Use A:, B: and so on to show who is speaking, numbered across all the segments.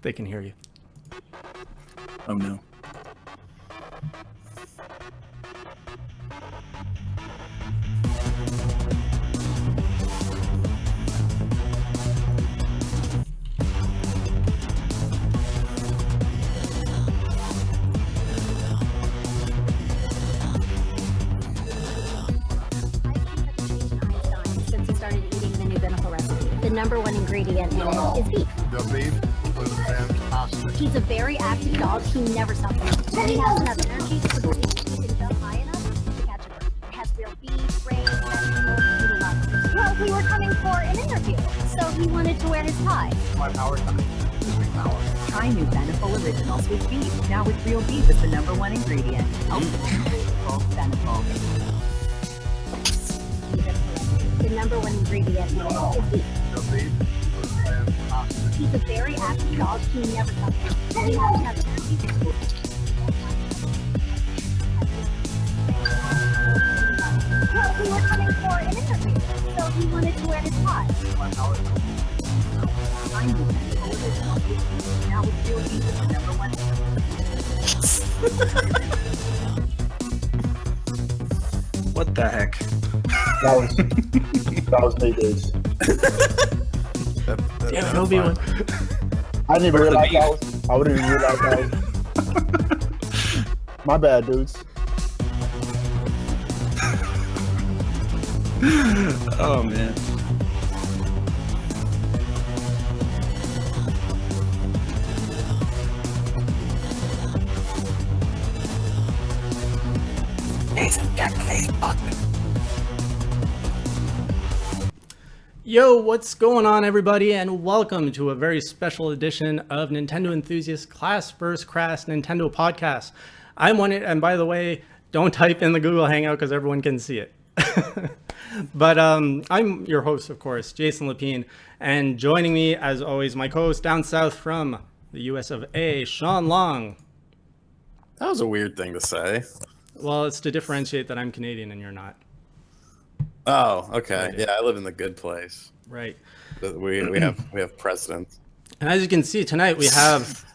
A: They can hear you.
B: Oh no.
C: Since he started eating the new Binnacle recipe. The number one ingredient in it is beef.
D: The beef was fantastic.
C: He's a very active dog. He never stops moving. And he has enough energy to believe he can jump high enough to catch a bird. It has real beef, grain, vegetables. He loves it. Well, we were coming for an interview, so he wanted to wear his tie.
D: My power coming. Power.
E: Try new Beneful Originals with beef. Now with real beef as the number one ingredient. Beneful.
C: The number one ingredient in it is beef.
D: The beef was fantastic.
C: He's a very active dog. He never stops moving. And he has enough energy to believe Well, we were coming for an interview, so he wanted to wear his tie.
D: My power coming.
E: Try new Beneful Originals with beef. Now with real beef as the number one.
B: What the heck?
F: That was me, dudes.
A: Damn it, Obi-Wan.
F: I didn't even
B: Where's the
F: realize
B: beef?
F: that was. I wouldn't even realize that was. My bad, dudes.
B: Oh man.
A: Yo, what's going on, everybody, and welcome to a very special edition of Nintendo Enthusiast Class vs. Crass Nintendo Podcast. I'm one, and by the way, don't type in the Google Hangout because everyone can see it. But I'm your host, of course, Jason Lapine, and joining me, as always, my co-host down south from the US of A, Sean Long.
G: That was a weird thing to say.
A: Well, it's to differentiate that I'm Canadian and you're not.
G: Oh, okay. Yeah, I live in the good place.
A: Right.
G: But we have presidents.
A: And as you can see tonight, we have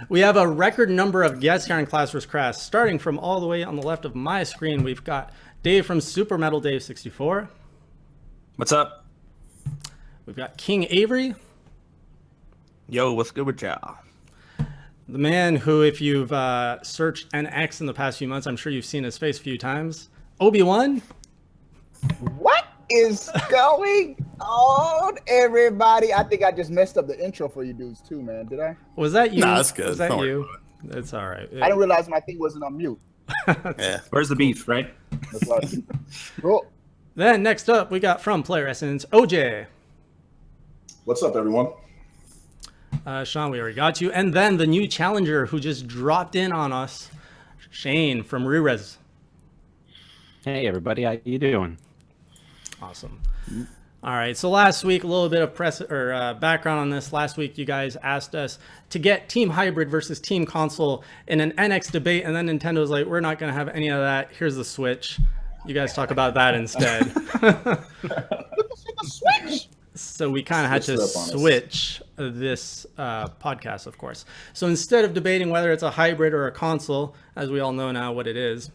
A: We have a record number of guests here on Class vs. Crass. Starting from all the way on the left of my screen, we've got Dave from Super Metal Dave 64.
B: What's up?
A: We've got King Avery,
B: Yo, what's good with y'all?
A: the man who, if you've searched NX in the past few months, I'm sure you've seen his face a few times. Obi-Wan.
F: What is going on, everybody? I think I just messed up the intro for you dudes too, man. Did I?
A: Was that you?
G: Nah, that's good.
A: Was that
G: Don't worry
A: you? It's all right.
F: I didn't realize my thing wasn't on mute.
G: Yeah.
B: Where's the beef, right?
F: That's why. Cool.
A: Then next up, we got from Player Essence, OJ.
H: What's up, everyone?
A: Sean, we already got you. And then the new challenger who just dropped in on us, Shane from Rerez.
I: Hey everybody, how you doing?
A: Awesome. All right, so last week, a little bit of background on this. Last week, you guys asked us to get Team Hybrid versus Team Console in an NX debate, and then Nintendo's like, we're not going to have any of that. Here's the Switch. You guys talk about that instead.
F: Switch.
A: So we kind of had to
H: Switched up on us.
A: switch this podcast, of course. So instead of debating whether it's a hybrid or a console, as we all know now what it is,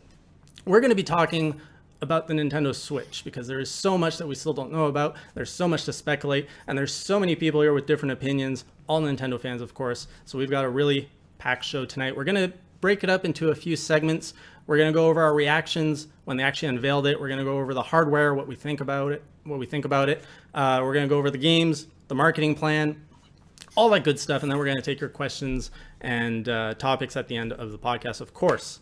A: we're going to be talking about the Nintendo Switch because there is so much that we still don't know about. There's so much to speculate, and there's so many people here with different opinions, all Nintendo fans, of course. So we've got a really packed show tonight. We're going to break it up into a few segments. We're going to go over our reactions when they actually unveiled it. We're going to go over the hardware, what we think about it. We're going to go over the games, the marketing plan, all that good stuff, and then we're going to take your questions and topics at the end of the podcast, of course.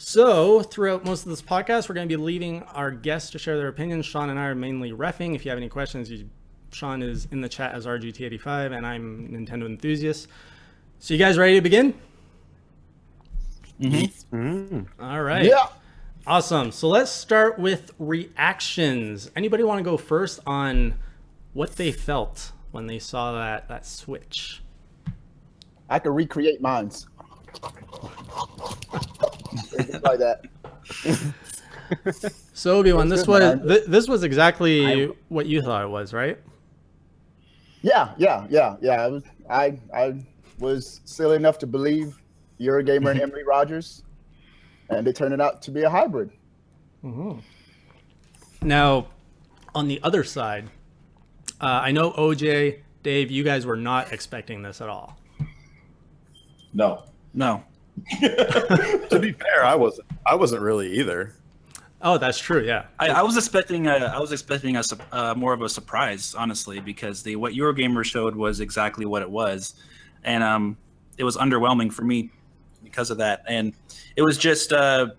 A: So throughout most of this podcast, we're going to be leaving our guests to share their opinions. Sean and I are mainly reffing. If you have any questions, Sean is in the chat as RGT85, and I'm Nintendo Enthusiast. So you guys ready to begin? All right.
F: Yeah.
A: Awesome. So let's start with reactions. Anybody want to go first on what they felt when they saw that Switch?
F: I could recreate mines. Like that.
A: So Obi-Wan,
F: That's
A: this
F: good,
A: was this was exactly what you thought it was, right?
F: Yeah. I I was silly enough to believe Eurogamer and Emily Rogers, and it turned out to be a hybrid.
A: Now, on the other side, I know OJ, Dave, you guys were not expecting this at all.
H: No.
B: No.
G: To be fair, I wasn't really either.
A: Oh, that's true. Yeah.
B: I was expecting a more of a surprise, honestly, because what Eurogamer showed was exactly what it was, and it was underwhelming for me because of that. And it was just going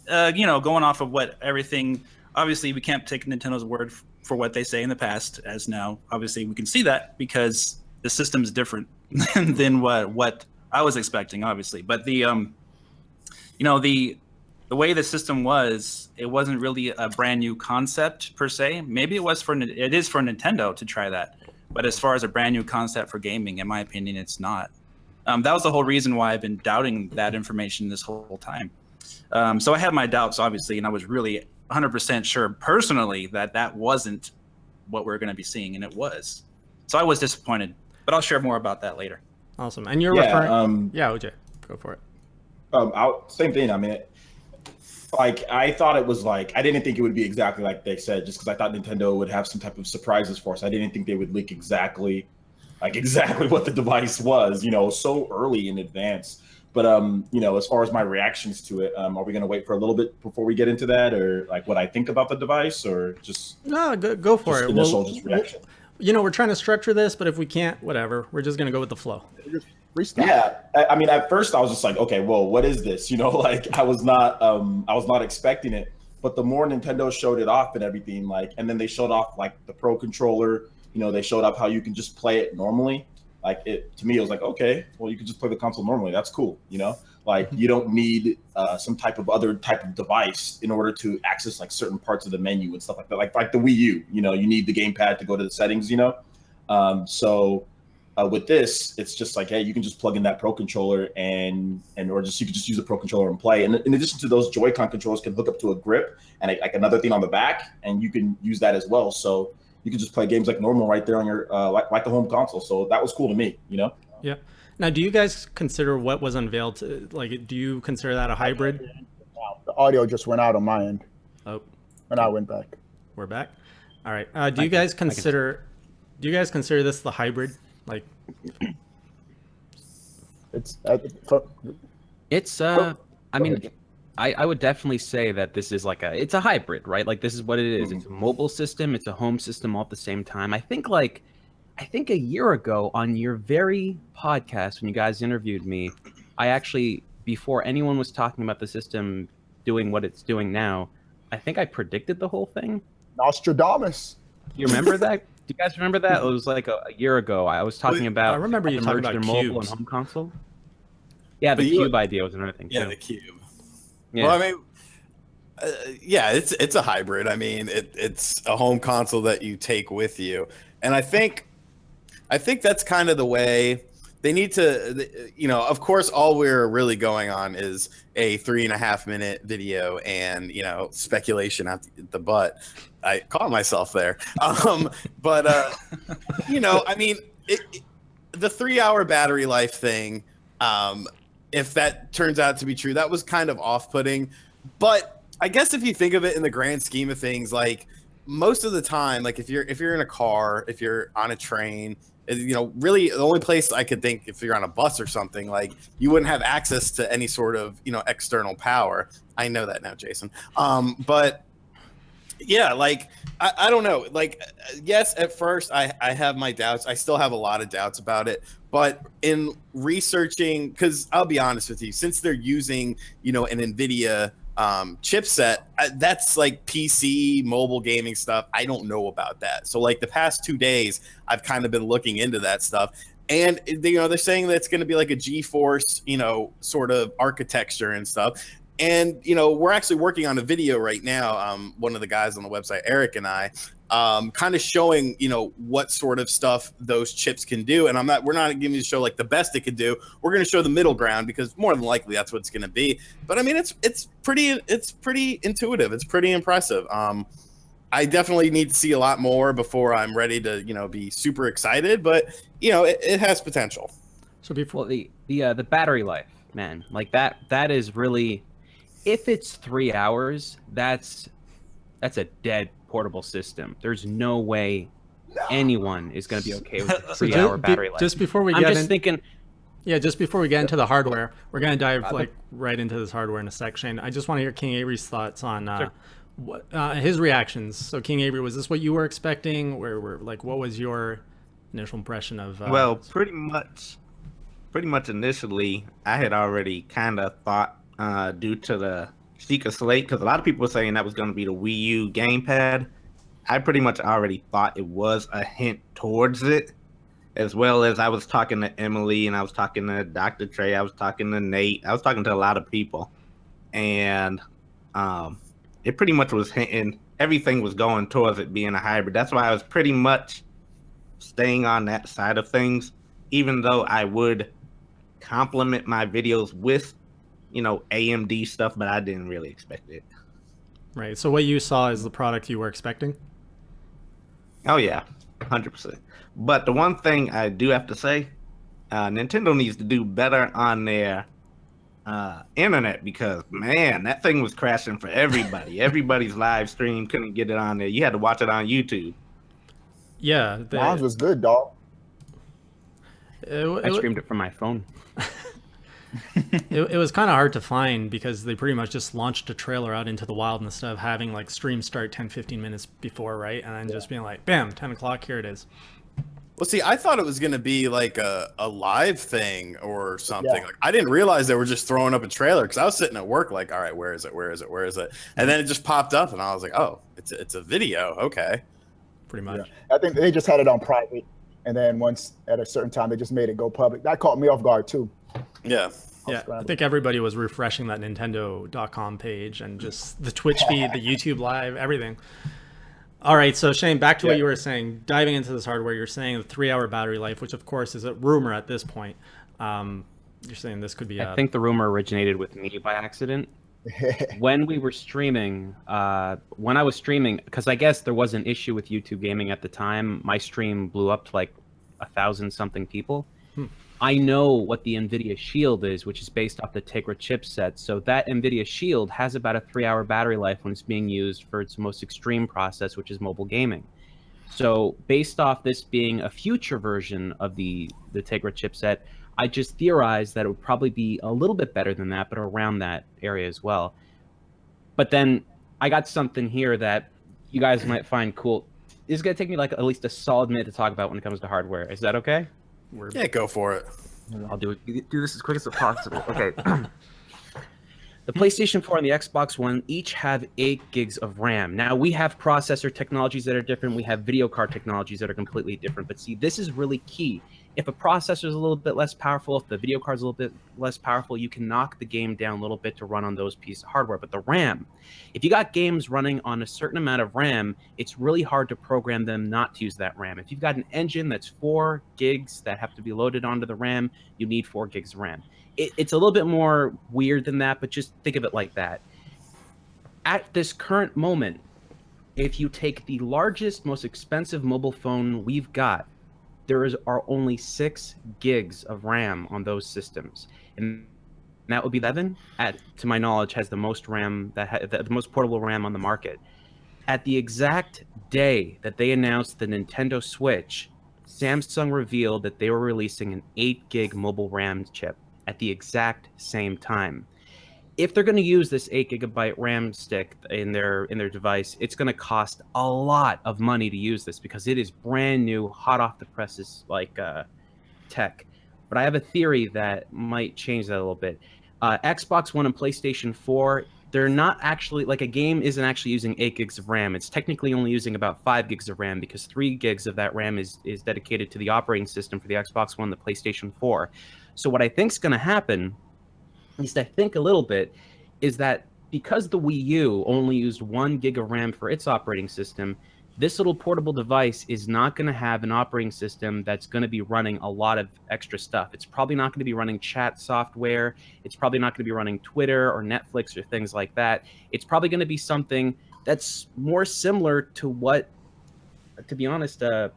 B: off of what everything. Obviously, we can't take Nintendo's word for what they say in the past, as now obviously we can see that because the system is different than what I was expecting, obviously. But the way the system was, it wasn't really a brand new concept per se. Maybe it is for Nintendo to try that, but as far as a brand new concept for gaming, in my opinion, it's not. That was the whole reason why I've been doubting that information this whole time. So I had my doubts, obviously, and I was really 100% sure personally that wasn't what we're going to be seeing, and it was. So I was disappointed, but I'll share more about that later.
A: Awesome. And you're referring. Yeah, OJ, go for it.
H: Same thing. I mean, like I thought it was like I didn't think it would be exactly like they said, just because I thought Nintendo would have some type of surprises for us. I didn't think they would leak exactly what the device was, so early in advance. But as far as my reactions to it, are we going to wait for a little bit before we get into that, or like what I think about the device, or just
A: no, go for it.
H: Initial reaction.
A: We're trying to structure this, but if we can't, whatever. We're just going to go with the flow.
H: Yeah, I mean, at first I was just like, okay, well, what is this? Like I was not expecting it. But the more Nintendo showed it off and everything, and then they showed off like the Pro controller. They showed off how you can just play it normally. To me, it was like, okay, well, you can just play the console normally. That's cool. You don't need some type of other type of device in order to access like certain parts of the menu and stuff like that. Like the Wii U, you need the gamepad to go to the settings. With this, it's just like, hey, you can just plug in that Pro controller or you can just use the Pro controller and play. And in addition to those, Joy-Con controllers can hook up to a grip and like another thing on the back, and you can use that as well. So you can just play games like normal right there on your like the home console. So that was cool to me,
A: Yeah. Now, do you guys consider what was unveiled? Do you consider that a hybrid?
F: The audio just went out on my end.
A: Oh.
F: And I went back.
A: We're back. All right. Do you guys consider this the hybrid?
F: It's.
I: I mean, I would definitely say that this is it's a hybrid, right? Like this is what it is. It's a mobile system, it's a home system all at the same time. I think a year ago on your very podcast when you guys interviewed me, I actually, before anyone was talking about the system doing what it's doing now, I think I predicted the whole thing.
F: Nostradamus.
I: You remember that? Do you guys remember that? It was like a year ago. I was talking about.
A: I remember you talking about
I: mobile and home console. Yeah, the cube idea was another thing too.
G: Yeah, the cube.
I: Yeah.
G: Well, I mean, it's a hybrid. I mean, it's a home console that you take with you, and I think that's kind of the way they need to. Of course, all we're really going on is a 3.5-minute video and speculation at the butt. I caught myself there. But I mean, the 3-hour battery life thing, if that turns out to be true, that was kind of off-putting. But I guess if you think of it in the grand scheme of things, like most of the time, like if you're in a car, if you're on a train, really the only place I could think, if you're on a bus or something, like you wouldn't have access to any sort of external power. I know that now, Jason. But yeah, I don't know. Yes, at first I have my doubts. I still have a lot of doubts about it. But in researching, because I'll be honest with you, since they're using an Nvidia chipset, that's like PC mobile gaming stuff. I don't know about that. So the past 2 days, I've kind of been looking into that stuff. And they're saying that it's going to be like a GeForce, sort of architecture and stuff. And, we're actually working on a video right now. One of the guys on the website, Eric, and I, kind of showing, what sort of stuff those chips can do. And we're not going to show the best it could do. We're going to show the middle ground because more than likely that's what it's going to be. But I mean, it's pretty intuitive. It's pretty impressive. I definitely need to see a lot more before I'm ready to, be super excited. But it has potential.
A: So before
I: Well, the battery life, man, like that is really, if it's 3 hours, that's a dead portable system. There's no way anyone is going to be okay with a
A: so
I: 3 hour battery life.
A: just before we
I: I'm
A: get
I: just thinking.
A: Yeah, just before we get into the hardware, we're gonna dive right into this hardware in a sec, Shane. I just want to hear King Avery's thoughts on his reactions. So, King Avery, was this what you were expecting? What was your initial impression of?
J: Well, pretty much initially, I had already kind of thought, due to the Sheikah Slate, because a lot of people were saying that was going to be the Wii U gamepad. I pretty much already thought it was a hint towards it, as well as I was talking to Emily and I was talking to Dr. Trey, I was talking to Nate, I was talking to a lot of people, and it pretty much was hinting, everything was going towards it being a hybrid. That's why I was pretty much staying on that side of things, even though I would complement my videos with, AMD stuff, but I didn't really expect it.
A: Right. So, what you saw is the product you were expecting?
J: Oh, yeah, 100%. But the one thing I do have to say, Nintendo needs to do better on their internet, because, man, that thing was crashing for everybody. Everybody's live stream couldn't get it on there. You had to watch it on YouTube.
A: Yeah.
F: Mine was good, dog.
I: I streamed it from my phone.
A: It was kind of hard to find because they pretty much just launched a trailer out into the wild instead of having like stream start 10-15 minutes before, right? And then just being like, bam, 10 o'clock, here it is.
G: Well, see, I thought it was going to be like a live thing or something. Like, I didn't realize they were just throwing up a trailer, because I was sitting at work like, all right, where is it? And then it just popped up and I was like, oh, it's a video. Okay.
A: Pretty much.
F: Yeah. I think they just had it on private. And then once at a certain time, they just made it go public. That caught me off guard too.
G: Yeah.
A: Yeah, I think everybody was refreshing that Nintendo.com page and just the Twitch feed, the YouTube live, everything. All right, so Shane, back to what you were saying. Diving into this hardware, you're saying the 3-hour battery life, which of course is a rumor at this point. You're saying this could be.
I: I think the rumor originated with me by accident. When we were streaming, when I was streaming, because I guess there was an issue with YouTube gaming at the time. My stream blew up to like 1,000-something people. I know what the Nvidia Shield is, which is based off the Tegra chipset. So that Nvidia Shield has about a 3-hour battery life when it's being used for its most extreme process, which is mobile gaming. So based off this being a future version of the Tegra chipset, I just theorized that it would probably be a little bit better than that, but around that area as well. But then I got something here that you guys might find cool. This is going to take me like at least a solid minute to talk about when it comes to hardware. Is that okay?
G: Yeah, go for it.
I: I'll do this as quick as possible. Okay. The PlayStation 4 and the Xbox One each have 8 gigs of RAM. Now, we have processor technologies that are different. We have video card technologies that are completely different. But see, this is really key. If a processor is a little bit less powerful, if the video card is a little bit less powerful, you can knock the game down a little bit to run on those pieces of hardware. But the RAM, if you got games running on a certain amount of RAM, it's really hard to program them not to use that RAM. If you've got an engine that's 4 gigs that have to be loaded onto the RAM, you need 4 gigs of RAM. It's a little bit more weird than that, but just think of it like that. At this current moment, if you take the largest, most expensive mobile phone we've got, are only 6 gigs of RAM on those systems, and that would be 11. To my knowledge, has the most RAM the most portable RAM on the market. At the exact day that they announced the Nintendo Switch, Samsung revealed that they were releasing an 8 gig mobile RAM chip at the exact same time. If they're going to use this 8 gigabyte RAM stick in their device, it's going to cost a lot of money to use this because it is brand new, hot off the presses tech. But I have a theory that might change that a little bit. Xbox One and PlayStation 4, they're not actually, like, a game isn't actually using 8 gigs of RAM. It's technically only using about 5 gigs of RAM because 3 gigs of that RAM is dedicated to the operating system for the Xbox One, the PlayStation 4. So what I think is going to happen, at least I think a little bit, is that because the Wii U only used 1 gig of RAM for its operating system, this little portable device is not going to have an operating system that's going to be running a lot of extra stuff. It's probably not going to be running chat software. It's probably not going to be running Twitter or Netflix or things like that. It's probably going to be something that's more similar to what, to be honest, I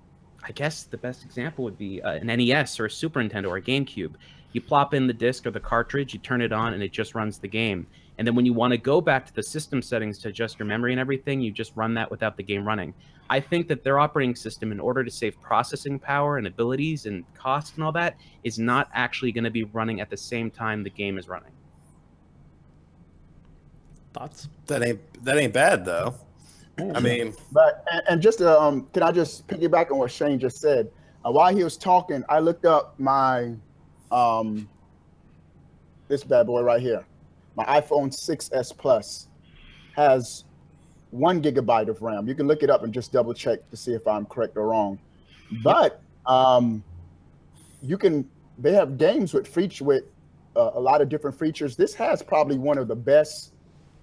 I: guess the best example would be an NES or a Super Nintendo or a GameCube. You plop in the disc or the cartridge, you turn it on, and it just runs the game. And then when you want to go back to the system settings to adjust your memory and everything, you just run that without the game running. I think that their operating system, in order to save processing power and abilities and cost and all that, is not actually going to be running at the same time the game is running.
A: Thoughts?
G: That ain't bad though. I mean,
F: But and just can I just piggyback on what Shane just said? While he was talking, I looked up my this bad boy right here. My iPhone 6s Plus has 1 gigabyte of RAM. You can look it up and just double check to see if I'm correct or wrong. But they have games with a lot of different features. This has probably one of the best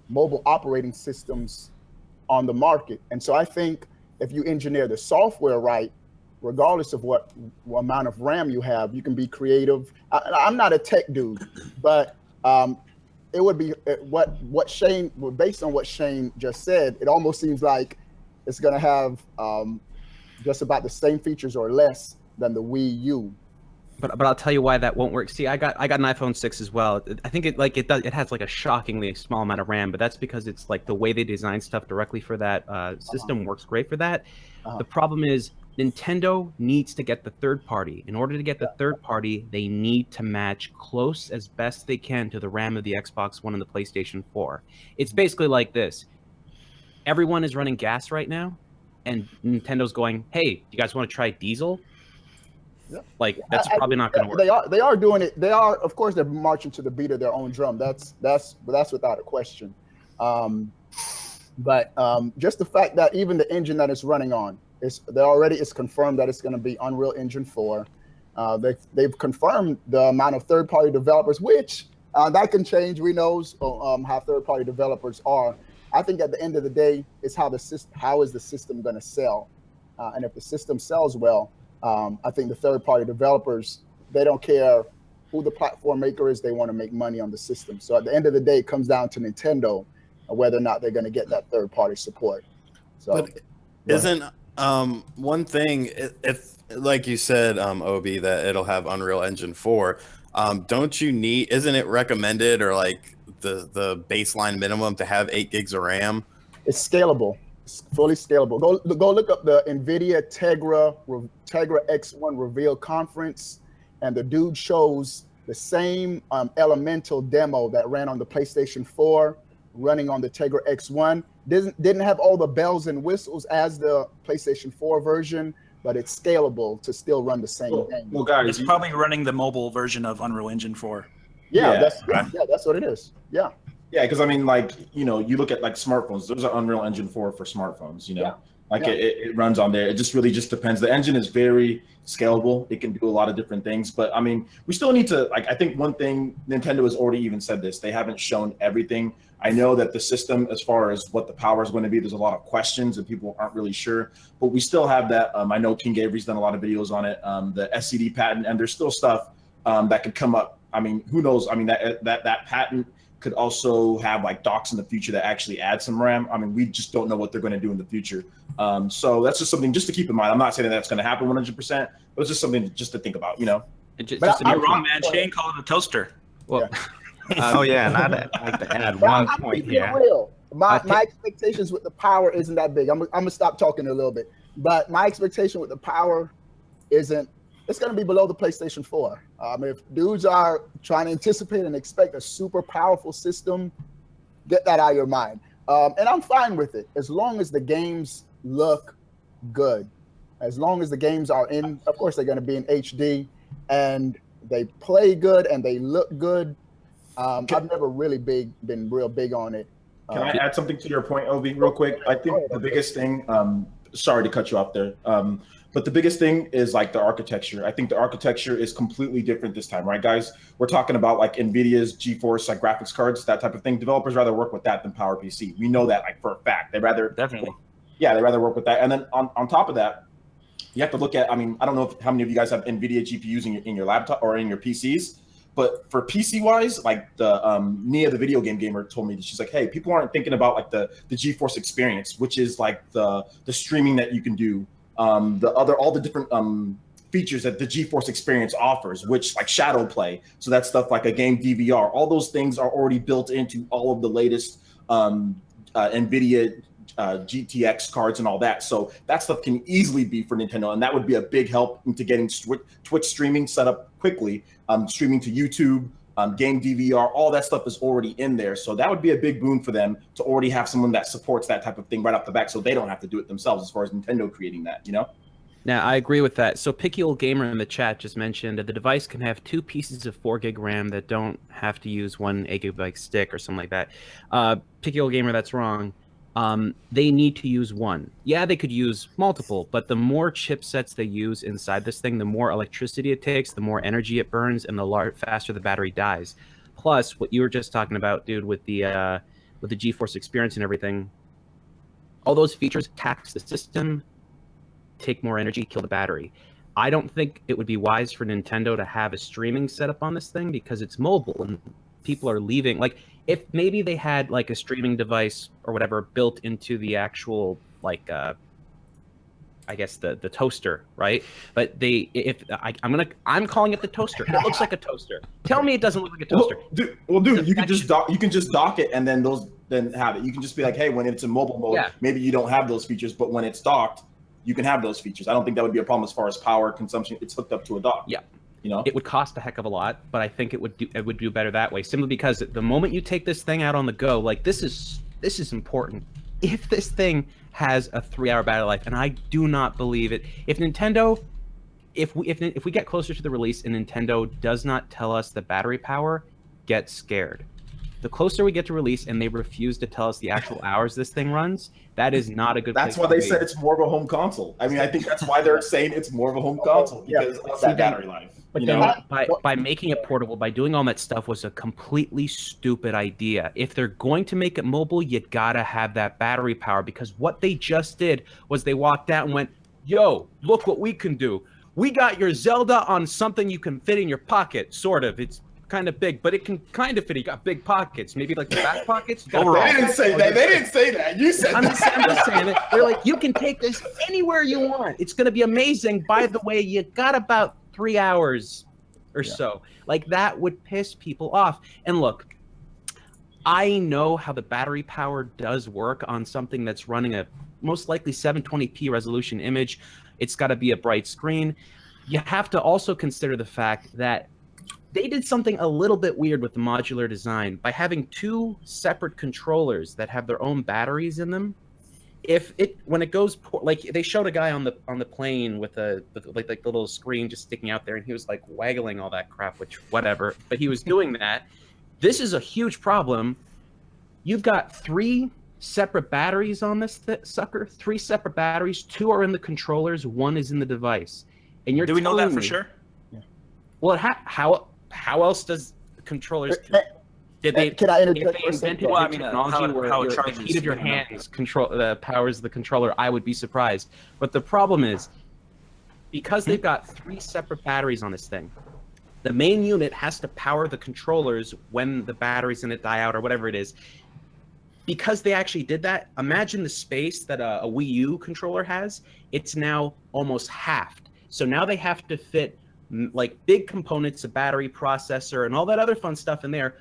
F: mobile operating systems on the market. And so I think if you engineer the software right, regardless of what amount of RAM you have, you can be creative. I'm not a tech dude, but it would be what Shane, based on what Shane just said, it almost seems like it's going to have just about the same features or less than the Wii U.
I: But I'll tell you why that won't work. See, I got an iPhone 6 as well. I think it has like a shockingly small amount of RAM, but that's because it's like the way they design stuff directly for that system works great for that. The problem is Nintendo needs to get the third party. In order to get the third party, they need to match close as best they can to the RAM of the Xbox One and the PlayStation 4. It's basically like this. Everyone is running gas right now, and Nintendo's going, hey, you guys want to try diesel? Like, that's probably not going to work.
F: They are doing it. They are, of course, they're marching to the beat of their own drum. That's without a question. But just the fact that even the engine that it's running on, it's confirmed that it's going to be Unreal Engine 4. They've confirmed the amount of third-party developers, which that can change. We know how third-party developers are. I think at the end of the day, it's how is the system going to sell, and if the system sells well. I think the third-party developers, they don't care who the platform maker is. They want to make money on the system. So at the end of the day, it comes down to Nintendo, whether or not they're going to get that third-party support. So,
G: but isn't one thing, if like you said, Obi, that it'll have Unreal Engine 4, isn't it recommended or like the baseline minimum to have 8 gigs of RAM?
F: It's scalable. It's fully scalable. Go look up the Nvidia Tegra X1 reveal conference, and the dude shows the same elemental demo that ran on the PlayStation 4 running on the Tegra X1. Didn't have all the bells and whistles as the PlayStation 4 version, but it's scalable to still run the same game.
H: Well, guys,
B: It's probably running the mobile version of Unreal Engine 4.
F: That's what it is. Yeah.
H: Yeah, because I mean, like, you look at like smartphones. There's an Unreal Engine 4 for smartphones. It runs on there. It just really just depends. The engine is very scalable. It can do a lot of different things. But I mean, we still need to, like, I think one thing, Nintendo has already even said this. They haven't shown everything. I know that the system, as far as what the power is going to be, there's a lot of questions and people aren't really sure. But we still have that. I know King Avery's done a lot of videos on it. The SCD patent, and there's still stuff that could come up. I mean, who knows? I mean, that patent could also have like docks in the future that actually add some RAM. I mean, we just don't know what they're going to do in the future. So that's just something just to keep in mind. I'm not saying that that's going to happen 100%, but it's just something just to think about,
B: You're wrong, man. Shane called it a toaster.
I: Well,
J: oh yeah, and I'd like to add one point here.
F: My expectations with the power isn't that big. I'm gonna stop talking a little bit, but my expectation with the power isn't. It's going to be below the PlayStation 4. If dudes are trying to anticipate and expect a super powerful system, get that out of your mind. And I'm fine with it as long as the games look good. As long as the games are of course, they're going to be in HD and they play good and they look good. I've never really been real big on it.
H: Can I add something to your point, Obi, real quick? I think the biggest thing, sorry to cut you off there. But the biggest thing is like the architecture. I think the architecture is completely different this time, right, guys? We're talking about like NVIDIA's GeForce, like graphics cards, that type of thing. Developers rather work with that than PowerPC. We know that like for a fact. They rather work with that. And then on top of that, you have to look at, I mean, I don't know how many of you guys have NVIDIA GPUs in your laptop or in your PCs, But for PC wise, like the Nia, the video game gamer, told me, she's like, hey, people aren't thinking about like the GeForce experience, which is like the streaming that you can do, all the different features that the GeForce experience offers, which like shadow play. So that stuff like a game DVR, all those things are already built into all of the latest Nvidia GTX cards and all that. So that stuff can easily be for Nintendo, and that would be a big help into getting Twitch streaming set up quickly, streaming to YouTube, game DVR, all that stuff is already in there. So that would be a big boon for them to already have someone that supports that type of thing right off the back, so they don't have to do it themselves as far as Nintendo creating that, you know?
I: Now, I agree with that. So Picky Old Gamer in the chat just mentioned that the device can have 2 pieces of 4 gig RAM that don't have to use 1 8 gigabyte stick or something like that. Picky Old Gamer, that's wrong. They need to use 1. Yeah, they could use multiple, but the more chipsets they use inside this thing, the more electricity it takes, the more energy it burns, and the faster the battery dies. Plus, what you were just talking about, dude, with the GeForce experience and everything, all those features tax the system, take more energy, kill the battery. I don't think it would be wise for Nintendo to have a streaming setup on this thing because it's mobile and people are leaving. Like, if maybe they had like a streaming device or whatever built into the actual like I guess the toaster, right? But I'm calling it the toaster. It looks like a toaster. Tell me it doesn't look like a toaster.
H: Dude, you can just dock it and then have it. You can just be like, hey, when it's in mobile mode, maybe you don't have those features, but when it's docked, you can have those features. I don't think that would be a problem as far as power consumption. It's hooked up to a dock.
I: Yeah.
H: You know,
I: it would cost a heck of a lot, but I think it would do better that way. Simply because the moment you take this thing out on the go, like this is important. If this thing has a 3-hour battery life, and I do not believe it, if Nintendo, if we get closer to the release and Nintendo does not tell us the battery power, get scared. The closer we get to release and they refuse to tell us the actual hours this thing runs, that is not a good.
H: That's why they said it's more of a home console. I mean, I think that's why they're saying it's more of a home console because of that battery life.
I: But by making it portable, by doing all that stuff was a completely stupid idea. If they're going to make it mobile, you gotta have that battery power, because what they just did was they walked out and went, yo, look what we can do. We got your Zelda on something you can fit in your pocket, sort of. It's kind of big, but it can kind of fit. You got big pockets, maybe like the back pockets.
H: They didn't say that. They didn't say that. You said
I: I'm just saying it. They're like, you can take this anywhere you want. It's going to be amazing. By the way, you got about 3 hours or so. Like, that would piss people off. And look, I know how the battery power does work on something that's running a most likely 720p resolution image. It's got to be a bright screen. You have to also consider the fact that they did something a little bit weird with the modular design by having 2 separate controllers that have their own batteries in them. When it goes like, they showed a guy on the plane with the little screen just sticking out there, and he was like waggling all that crap, which whatever, but he was doing that. This is a huge problem. You've got 3 separate batteries on this sucker. 3 separate batteries. 2 are in the controllers. 1 is in the device. And you're
B: do we know that for sure?
I: Well, how else does the controllers? Did they?
F: Can I interject?
I: If they invented technology where the heat of your hands powers the controller, I would be surprised. But the problem is, because they've got 3 separate batteries on this thing, the main unit has to power the controllers when the batteries in it die out or whatever it is. Because they actually did that, imagine the space that a Wii U controller has. It's now almost halved. So now they have to fit like big components, a battery, processor, and all that other fun stuff in there,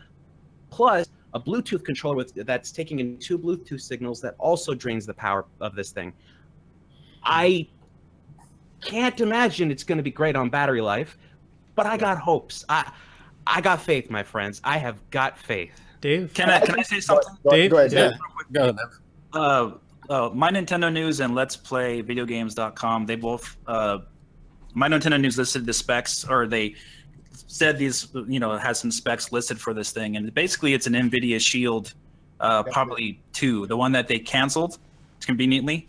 I: plus a Bluetooth controller that's taking in 2 Bluetooth signals that also drains the power of this thing. I can't imagine it's going to be great on battery life, but I got hopes. I got faith, my friends. I have got faith.
A: Dave,
B: can I say something?
A: Dave,
F: go ahead.
G: Yeah, go ahead.
B: My Nintendo News and Let's Play Videogames.com, they both My Nintendo News listed the specs, or they said these, has some specs listed for this thing, and basically it's an Nvidia Shield, probably 2, the one that they canceled conveniently,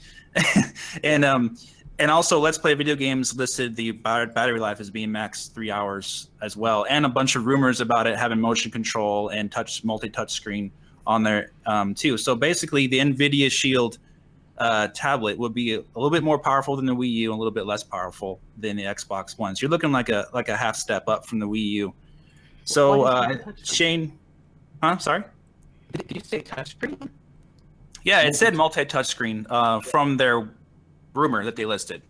B: and also Let's Play Video Games listed the battery life as being max 3 hours as well, and a bunch of rumors about it having motion control and multi-touch screen on there too. So basically, the Nvidia Shield tablet would be a little bit more powerful than the Wii U and a little bit less powerful than the Xbox One. So you're looking like a half step up from the Wii U. So
I: Why did you say touchscreen?
B: Shane, huh? Sorry.
I: Did you say touchscreen?
B: Yeah, it said multi-touchscreen from their rumor that they listed.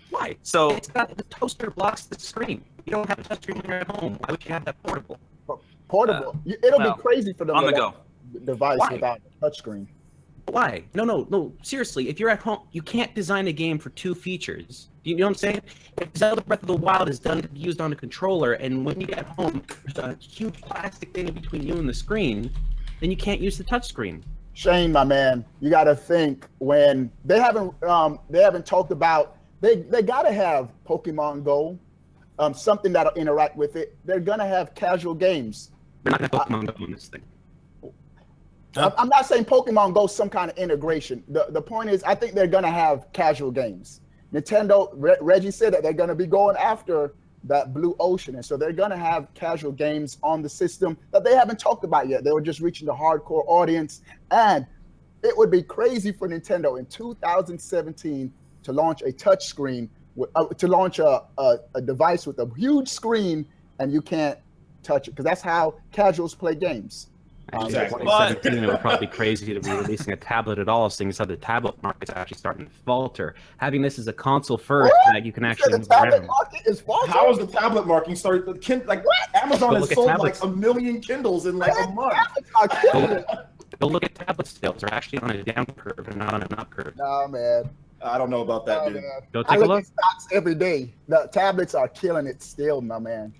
I: Why?
B: So
I: It's got the toaster blocks the screen. You don't have a touchscreen when you're at home. Why would you have that portable?
F: Portable. It'll
B: well,
F: be crazy for them
B: on
F: to
B: the
F: launch
B: go.
F: a device
I: Why?
F: without a touchscreen.
I: Why? No. Seriously, if you're at home, you can't design a game for two features. Do you know what I'm saying? If Zelda Breath of the Wild is used on a controller, and when you get home, there's a huge plastic thing between you and the screen, then you can't use the touchscreen.
F: Shane, my man, you got to think when they haven't talked about they got to have Pokemon Go, something that'll interact with it. They're gonna have casual games.
I: They're not going to Pokemon Go on this thing.
F: I'm not saying Pokemon Go some kind of integration. The point is, I think they're gonna have casual games. Nintendo, Reggie said that they're gonna be going after that blue ocean, and so they're gonna have casual games on the system that they haven't talked about yet. They were just reaching the hardcore audience, and it would be crazy for Nintendo in 2017 to launch a touchscreen, to launch a device with a huge screen, and you can't touch it, because that's how casuals play games.
I: Actually, 2017, it would probably be crazy to be releasing a tablet at all, seeing as how the tablet market's actually starting to falter. Having this as a console first, that you can actually
F: the
I: move
F: tablet
I: around.
F: market is faltering.
H: How is the tablet marking started? Like Amazon
I: Go
H: has
I: look at
H: sold
I: tablets.
H: like 1 million Kindles in like a month.
F: Tablets are killing it.
I: Go look at tablet sales. They're actually on a down curve and not on an up curve.
F: Nah, man.
H: I don't know about that,
F: Nah,
H: dude.
F: man.
I: Go
F: I
I: take a
F: look
I: look.
F: at stocks every day. The tablets are killing it still, my man.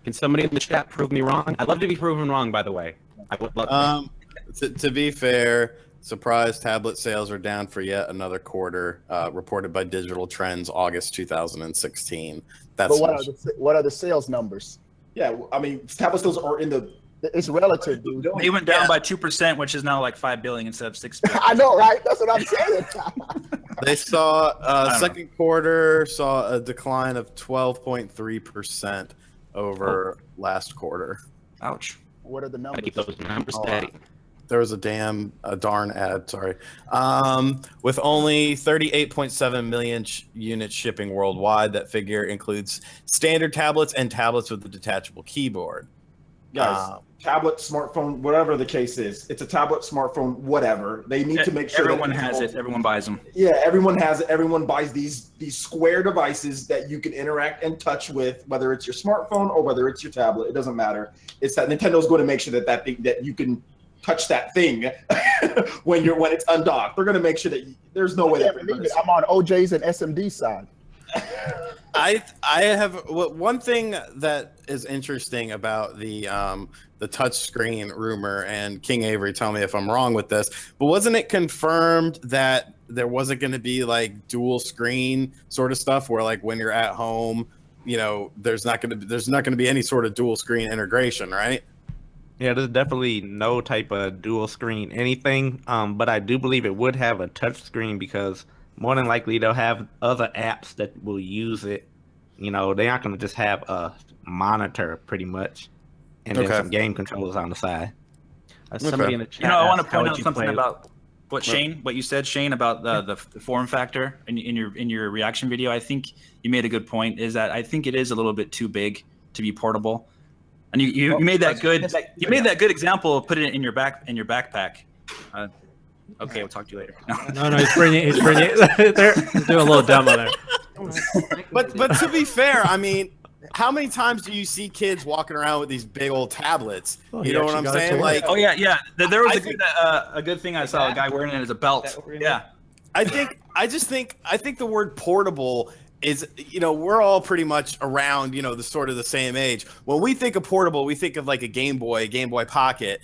I: Can somebody in the chat prove me wrong? I'd love to be proven wrong, by the way. I would love to.
G: To be fair, surprise tablet sales are down for yet another quarter, reported by Digital Trends, August 2016. That's
F: But what are the sales numbers?
H: Yeah, I mean, tablet sales are in the.
F: It's relative, dude.
B: they went down by 2%, which is now like 5 billion instead of 6 billion.
F: I know, right? That's what I'm saying.
G: They saw
B: don't
G: second quarter saw a decline of 12.3% over last quarter.
B: Ouch.
F: What are the
I: Gotta
F: numbers?
I: keep those numbers
F: Oh,
I: steady.
G: There was a darn ad, sorry. With only 38.7 million units shipping worldwide, that figure includes standard tablets and tablets with a detachable keyboard.
H: Guys, tablet, smartphone, whatever the case is, it's a tablet, smartphone, whatever. They need to make sure
B: everyone
H: that
B: has it. Everyone buys them.
H: Yeah, everyone has it. Everyone buys these square devices that you can interact and touch with, whether it's your smartphone or whether it's your tablet. It doesn't matter. It's that Nintendo's going to make sure that thing that you can touch that thing when it's undocked. They're going to make sure that there's no way that they're gonna
F: I'm on OJ's and SMD side.
G: I have one thing that is interesting about the touchscreen rumor, and King Avery, tell me if I'm wrong with this, but wasn't it confirmed that there wasn't going to be like dual screen sort of stuff where like when you're at home, you know, there's not going to be any sort of dual screen integration, right?
J: Yeah, there's definitely no type of dual screen anything. But I do believe it would have a touch screen because more than likely they'll have other apps that will use it. You know, they aren't going to just have a monitor pretty much, and then some game controllers on the side.
I: Somebody in the chat.
B: You know, I want to
I: asked, how
B: point
I: would
B: out
I: you
B: something
I: play-
B: about what you said, Shane, about the form factor in your reaction video. I think you made a good point. Is that I think it is a little bit too big to be portable, and you made that good example of putting it in your backpack. Okay, we'll talk to you later.
A: No, he's bringing there. He's doing a little demo there.
G: But to be fair, I mean, how many times do you see kids walking around with these big old tablets?
A: Oh,
G: You know what I'm saying? Like,
B: oh yeah. There was a good thing I saw a guy wearing it as a belt. Yeah.
G: I think the word portable is, you know, we're all pretty much around, you know, the sort of the same age. When we think of portable, we think of like a Game Boy Pocket,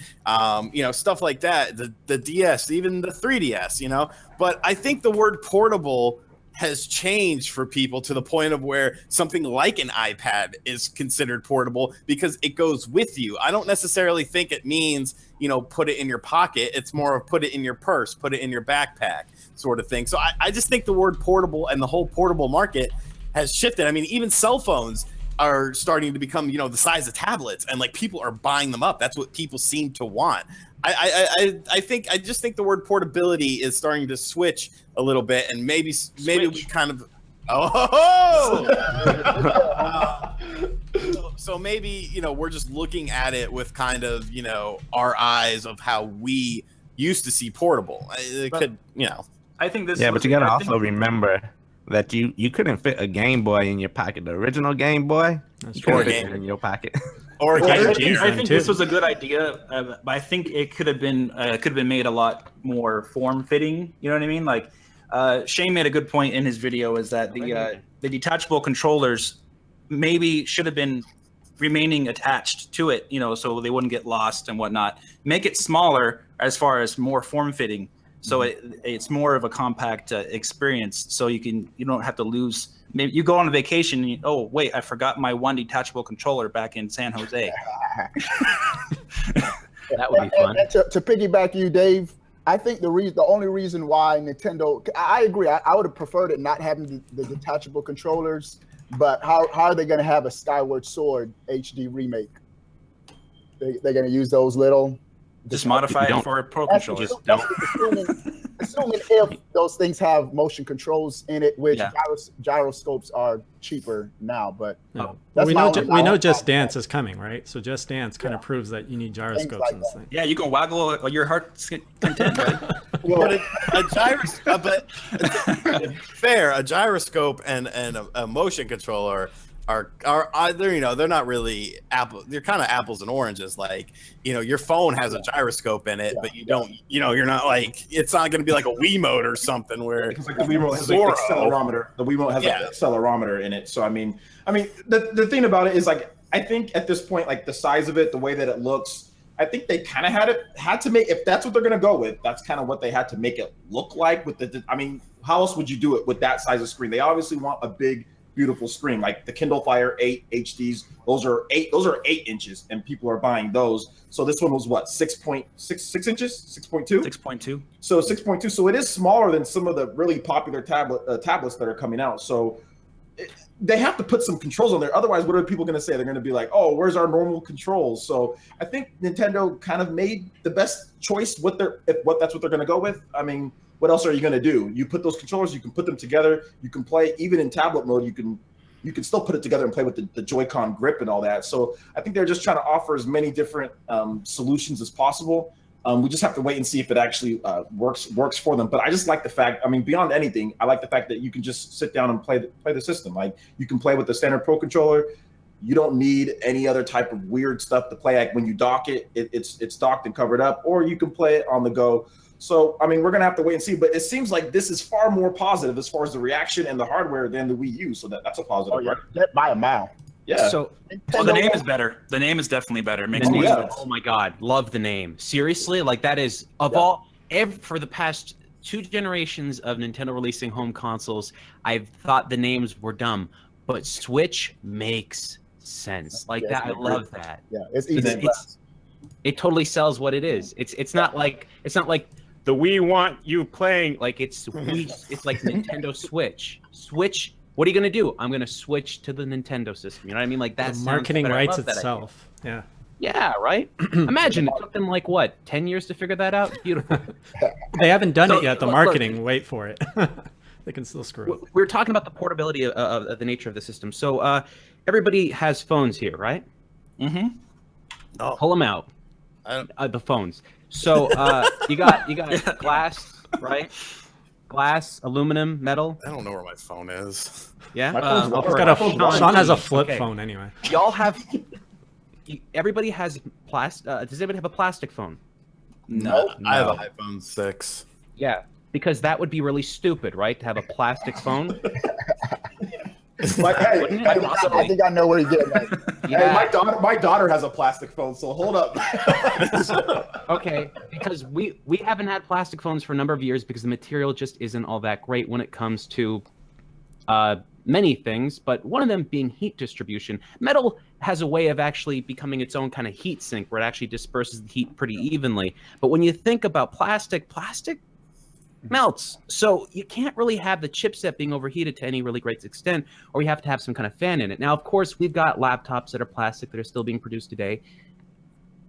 G: you know, stuff like that, the DS, even the 3DS, you know. But I think the word portable has changed for people to the point of where something like an iPad is considered portable because it goes with you. I don't necessarily think it means, you know, put it in your pocket. It's more of put it in your purse, put it in your backpack sort of thing. So I just think the word portable and the whole portable market has shifted. I mean, even cell phones are starting to become, you know, the size of tablets, and like people are buying them up. That's what people seem to want. I just think the word portability is starting to switch a little bit, and maybe we kind of So maybe, we're just looking at it with kind of, our eyes of how we used to see portable. It could,
B: I think this.
J: Yeah, but you gotta
B: I think-
J: also remember that you couldn't fit a Game Boy in your pocket. The original Game Boy,
A: That's
J: you
A: true.
J: couldn't fit it in your pocket.
G: Or
B: I
G: Game
B: think,
G: Gear.
B: I think
A: too.
B: this was a good idea, but I think it could have been made a lot more form fitting. You know what I mean? Like Shane made a good point in his video, is that the detachable controllers maybe should have been remaining attached to it, so they wouldn't get lost and whatnot. Make it smaller as far as more form fitting, so it's more of a compact experience. So you don't have to lose. Maybe you go on a vacation and oh wait, I forgot my one detachable controller back in San Jose.
I: That would be fun.
F: And to piggyback you, Dave, I think the only reason why Nintendo, I agree, I would have preferred it not having the detachable controllers, but how are they going to have a Skyward Sword HD remake? They're going to use those little...
B: Just modify it for a Pro controller.
I: Just don't.
F: Assuming if those things have motion controls in it, which
B: Yeah.
F: gyroscopes are cheaper now, but
A: Well,
F: that's
A: we
F: my
A: know
F: own-
A: we know Just Dance is coming, right? So Just Dance kind of proves that you need gyroscopes
F: like
A: in this
F: that.
A: thing.
B: Yeah, you can waggle your heart's content, right?
G: But a gyroscope, but fair, a gyroscope and a motion controller are they're not really they're kind of apples and oranges. Like, your phone has a gyroscope in it, but you don't, you're not like, it's not going to be like a Wiimote or something where
H: Because like the Wiimote has an
G: Zorro.
H: accelerometer. The Wiimote has like an accelerometer in it. So I mean, the thing about it is, like, I think at this point, like, the size of it, the way that it looks, I think they kind of had to make, if that's what they're gonna go with, that's kind of what they had to make it look like. With I mean, how else would you do it with that size of screen? They obviously want a big, beautiful screen, like the Kindle Fire 8 HDs. Those are 8 inches, and people are buying those. So this one was what, 6.6 inches, 6.2,
B: 6.2.
H: So 6.2. So it is smaller than some of the really popular tablets that are coming out. So they have to put some controls on there. Otherwise, what are people going to say? They're going to be like, "Oh, where's our normal controls?" So I think Nintendo kind of made the best choice with if that's what they're going to go with. I mean, what else are you going to do? You put those controllers, you can put them together, you can play even in tablet mode. You can still put it together and play with the Joy-Con grip and all that. So I think they're just trying to offer as many different solutions as possible. We just have to wait and see if it actually works for them. But I just like the fact, I mean, beyond anything, I like the fact that you can just sit down and play the system. Like, you can play with the standard Pro controller. You don't need any other type of weird stuff to play. Like, when you dock it, it's docked and covered up, or you can play it on the go. So, I mean, we're going to have to wait and see. But it seems like this is far more positive as far as the reaction and the hardware than the Wii U. So that's a positive.
F: Oh, yeah.
H: Right?
F: By a mile.
H: Yeah.
I: So
B: Well, the name is better. The name is definitely better. It makes
I: the
B: more
I: name,
B: sense.
I: oh my god, love the name. Seriously, like, that is for the past 2 generations of Nintendo releasing home consoles, I've thought the names were dumb, but Switch makes sense. Like,
F: Yeah,
I: that, I love that.
F: Yeah, it's easy.
I: It totally sells what it is. It's not like the Wii want you playing, like, it's like Nintendo Switch. Switch. What are you gonna do? I'm gonna switch to the Nintendo system. You know what I mean? Like, that
A: The
I: sounds
A: marketing
I: better. I
A: writes
I: love that idea.
A: itself. Yeah.
I: Yeah, right? Imagine it took them, like, what, 10 years to figure that out? Beautiful.
A: They haven't done
I: So,
A: it yet. The
I: look,
A: marketing, wait for it. They can still screw up.
I: We were talking about the portability of the nature of the system. So everybody has phones here, right?
B: Mm-hmm.
I: Pull them out. The phones. So you got glass, right? Glass, aluminum, metal.
G: I don't know where my phone is.
I: Yeah.
H: My phone's
A: He's
H: water.
A: got
H: My phone's
A: Sean
H: water.
A: has a flip
I: Okay.
A: phone anyway.
I: Y'all have. Everybody has plastic. Does anybody have a plastic phone?
B: No.
G: I have an iPhone 6.
I: Yeah, because that would be really stupid, right? To have a plastic phone.
H: Like, hey,
I: Wouldn't it?
F: I think I know where you're getting at.
I: Yeah.
H: hey, my daughter has a plastic phone, so hold up.
I: Okay, because we haven't had plastic phones for a number of years because the material just isn't all that great when it comes to many things, but one of them being heat distribution. Metal has a way of actually becoming its own kind of heat sink where it actually disperses the heat pretty evenly. But when you think about plastic melts. So you can't really have the chipset being overheated to any really great extent, or you have to have some kind of fan in it. Now, of course, we've got laptops that are plastic that are still being produced today,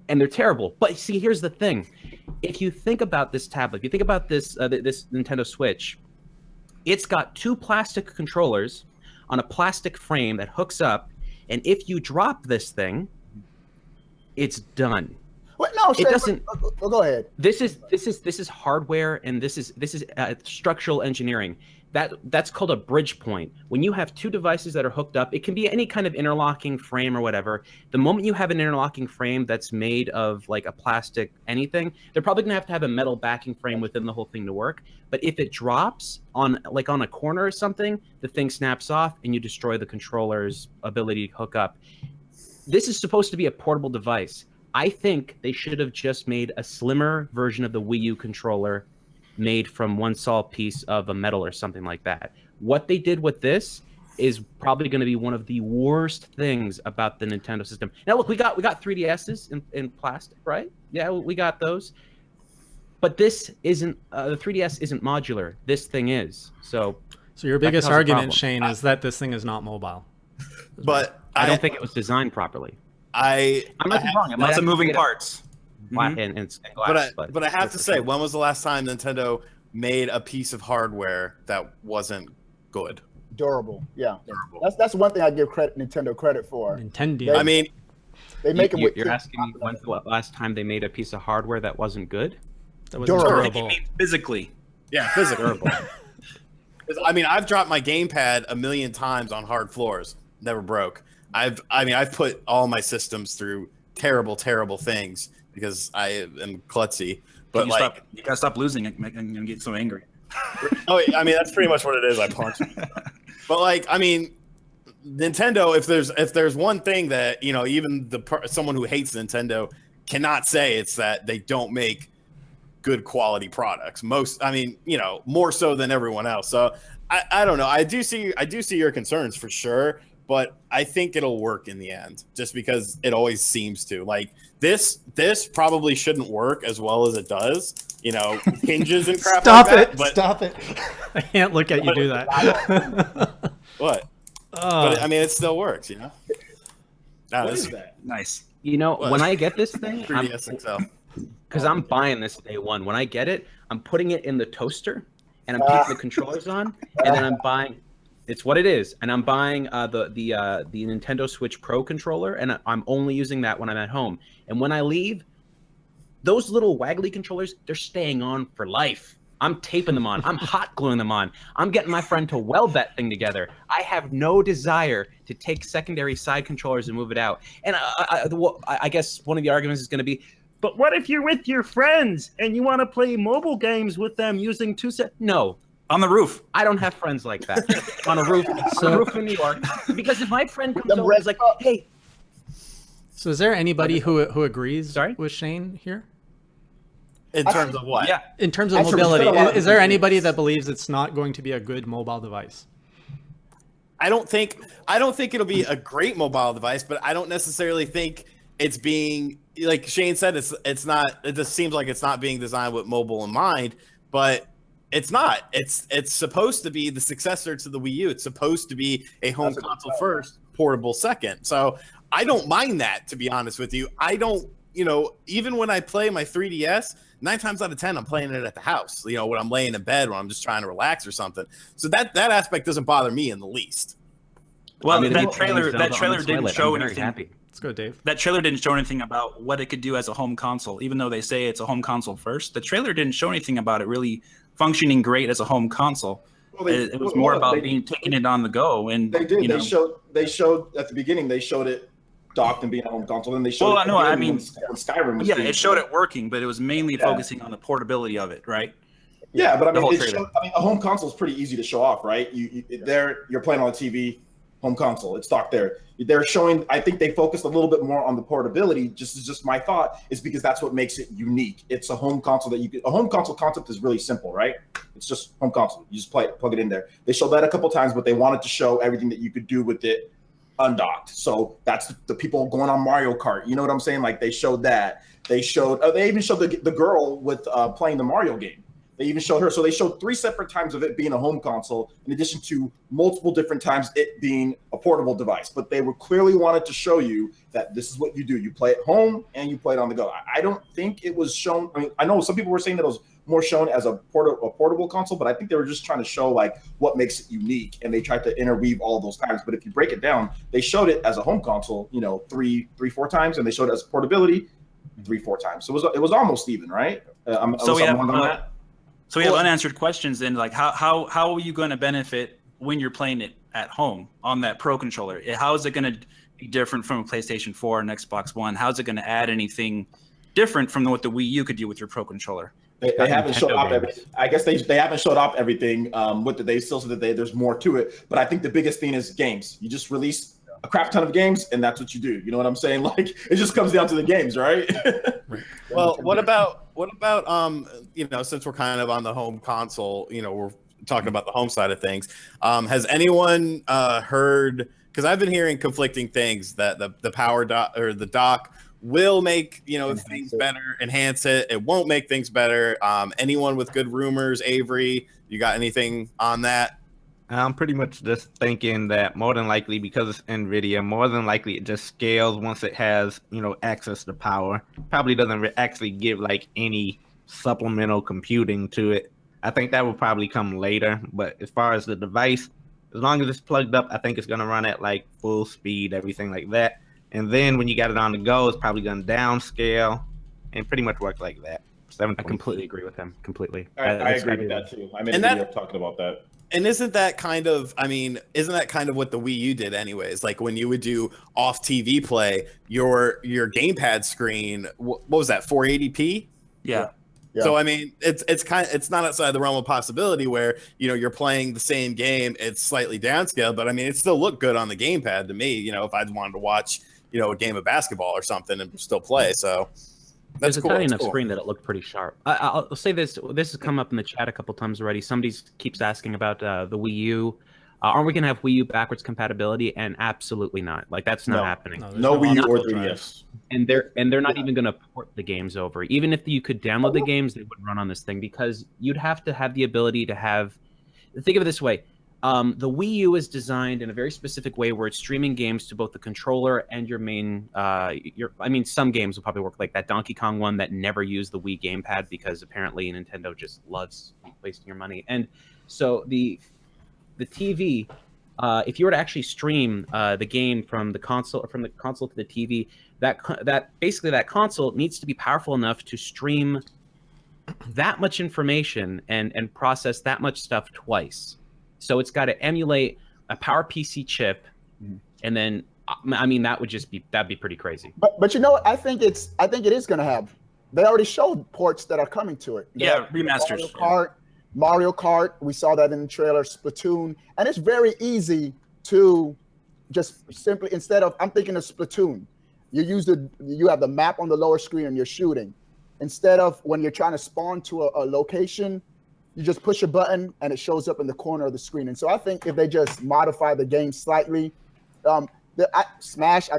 I: and they're terrible. But see, here's the thing. If you think about this tablet, if you think about this this Nintendo Switch, It's got 2 plastic controllers on a plastic frame that hooks up, and if you drop this thing, it's done.
F: What? No,
I: It doesn't.
F: Go ahead.
I: This is hardware, and this is structural engineering. That's called a bridge point. When you have 2 devices that are hooked up, it can be any kind of interlocking frame or whatever. The moment you have an interlocking frame that's made of like a plastic anything, they're probably gonna have to have a metal backing frame within the whole thing to work. But if it drops on a corner or something, the thing snaps off and you destroy the controller's ability to hook up. This is supposed to be a portable device. I think they should have just made a slimmer version of the Wii U controller made from one solid piece of a metal or something like that. What they did with this is probably going to be one of the worst things about the Nintendo system. Now, look, we got 3DSs in plastic, right? Yeah, we got those. But this isn't, the 3DS isn't modular. This thing is. So
A: your biggest argument, Shane, is that this thing is not mobile.
G: But
I: I don't think it was designed properly.
G: I'm
I: not wrong.
B: Lots of moving parts.
I: And glass,
G: but I have to say, when was the last time Nintendo made a piece of hardware that wasn't good?
F: Durable, yeah.
G: Durable.
F: That's one thing I give Nintendo credit for.
A: Nintendo.
G: I mean,
F: they make it.
I: You're asking me when's the last time they made a piece of hardware that wasn't good?
A: That was
F: durable.
B: Physically.
G: Yeah, physically. I mean, I've dropped my gamepad 1 million times on hard floors. Never broke. I've put all my systems through terrible things because I am klutzy. But
B: you gotta stop losing it and get so angry.
G: Oh, I mean, that's pretty much what it is. I punch. But I mean, Nintendo. If there's one thing that even someone who hates Nintendo cannot say, it's that they don't make good quality products. More so than everyone else. So I don't know. I do see your concerns for sure. But I think it'll work in the end, just because it always seems to. Like this probably shouldn't work as well as it does. Hinges and crap.
A: Stop it! I can't look at you do that.
G: What? But I mean, it still works.
B: What is that? Nice.
I: When I get this thing,
G: 3DS XL.
I: Because I'm buying this day one. When I get it, I'm putting it in the toaster, and I'm keeping the controllers on, and then I'm buying. It's what it is, and I'm buying the Nintendo Switch Pro controller, and I'm only using that when I'm at home. And when I leave, those little waggly controllers, they're staying on for life. I'm taping them on. I'm hot gluing them on. I'm getting my friend to weld that thing together. I have no desire to take secondary side controllers and move it out. And I guess one of the arguments is going to be, but what if you're with your friends and you want to play mobile games with them using two sets? No.
B: On the roof.
I: I don't have friends like that. On a roof in New York. Because if my friend comes over and is like, hey.
A: So is there anybody who agrees with Shane here?
G: In terms of what?
B: Yeah.
A: In terms of mobility. Is there anybody that believes it's not going to be a good mobile device?
G: I don't think it'll be a great mobile device, but I don't necessarily think it's being, like Shane said, it's not, it just seems like it's not being designed with mobile in mind, but it's not. It's supposed to be the successor to the Wii U. It's supposed to be a home console first, portable second. So I don't mind that, to be honest with you. I don't, even when I play my 3DS, 9 times out of 10, I'm playing it at the house. When I'm laying in bed, when I'm just trying to relax or something. So that aspect doesn't bother me in the least.
B: Well, that trailer didn't show anything.
I: Happy.
A: Let's go, Dave.
B: That trailer didn't show anything about what it could do as a home console, even though they say it's a home console first. The trailer didn't show anything about it really functioning great as a home console. Well, it was more about taking it on the go. And
H: they did. They showed at the beginning. They showed it docked and being a home console. Then they showed.
B: Well, no, I mean,
H: when Skyrim was
B: it showed it working, but it was mainly focusing on the portability of it, right?
H: Yeah, but I mean, a home console is pretty easy to show off, right? You're playing on a TV, home console. It's docked there. They're showing. I think they focused a little bit more on the portability. Just my thought is because that's what makes it unique. It's a home console a home console concept is really simple, right? It's just home console. You just plug it in there. They showed that a couple times, but they wanted to show everything that you could do with it undocked. So that's the people going on Mario Kart. You know what I'm saying? Like they showed that. They showed. They even showed the girl with playing the Mario game. They even showed her. So they showed 3 separate times of it being a home console, in addition to multiple different times it being a portable device. But they were clearly wanted to show you that this is what you do. You play at home and you play it on the go. I don't think it was shown. I mean, I know some people were saying that it was more shown as a portable console, but I think they were just trying to show like what makes it unique, and they tried to interweave all those times. But if you break it down, they showed it as a home console, you know, three, 4 times, and they showed it as portability 3, 4 times. So it was almost even, right?
B: So we have unanswered questions. Then, like, how are you going to benefit when you're playing it at home on that Pro controller? How is it going to be different from a PlayStation 4 and Xbox One? How is it going to add anything different from what the Wii U could do with your Pro controller?
H: They haven't showed off everything. I guess they haven't showed off everything. They still said that there's more to it. But I think the biggest thing is games. You just release a crap ton of games, and that's what you do. You know what I'm saying? Like, it just comes down to the games, right?
G: Well, what about you know, since we're kind of on the home console, you know, we're talking about the home side of things. Has anyone heard? Because I've been hearing conflicting things that the power dock or the dock will make, you know, things better, enhance it. It won't make things better. Anyone with good rumors, Avery, you got anything on that?
J: I'm pretty much just thinking that more than likely, because it's Nvidia, more than likely it just scales once it has, you know, access to power. Probably doesn't actually give like any supplemental computing to it. I think that will probably come later. But as far as the device, as long as it's plugged up, I think it's going to run at like full speed, everything like that. And then when you got it on the go, it's probably going to downscale and pretty much work like that.
I: I completely agree with them. Completely.
H: I agree with that too. I'm in the video talking about that.
G: And isn't that kind of what the Wii U did anyways? Like when you would do off TV play, your gamepad screen, what was that, 480p?
B: Yeah.
G: So I mean, it's not outside the realm of possibility where, you know, you're playing the same game, it's slightly downscaled, but I mean, it still looked good on the gamepad to me. You know, if I wanted to watch, you know, a game of basketball or something and still play, so.
I: There's a tiny enough screen that it looked pretty sharp. I'll say this. This has come up in the chat a couple times already. Somebody keeps asking about the Wii U. Aren't we going to have Wii U backwards compatibility? And absolutely not. Like, that's not happening.
H: No Wii U or 3DS.
I: And they're not even going to port the games over. Even if you could download the games, they wouldn't run on this thing because you'd have to have the ability to have. Think of it this way. The Wii U is designed in a very specific way where it's streaming games to both the controller and your main. Some games will probably work like that Donkey Kong one that never used the Wii gamepad because apparently Nintendo just loves wasting your money. And so the TV, if you were to actually stream the game from the console to the TV, that console needs to be powerful enough to stream that much information and process that much stuff twice. So it's got to emulate a PowerPC chip, and then that'd be pretty crazy.
F: But you know what? I think it is going to have. They already showed ports that are coming to it.
B: Remasters.
F: Mario Kart. We saw that in the trailer. Splatoon, and it's very easy to just simply I'm thinking of Splatoon. You have the map on the lower screen and you're shooting. Instead of when you're trying to spawn to a location, you just push a button and it shows up in the corner of the screen. And so I think if they just modify the game slightly, Smash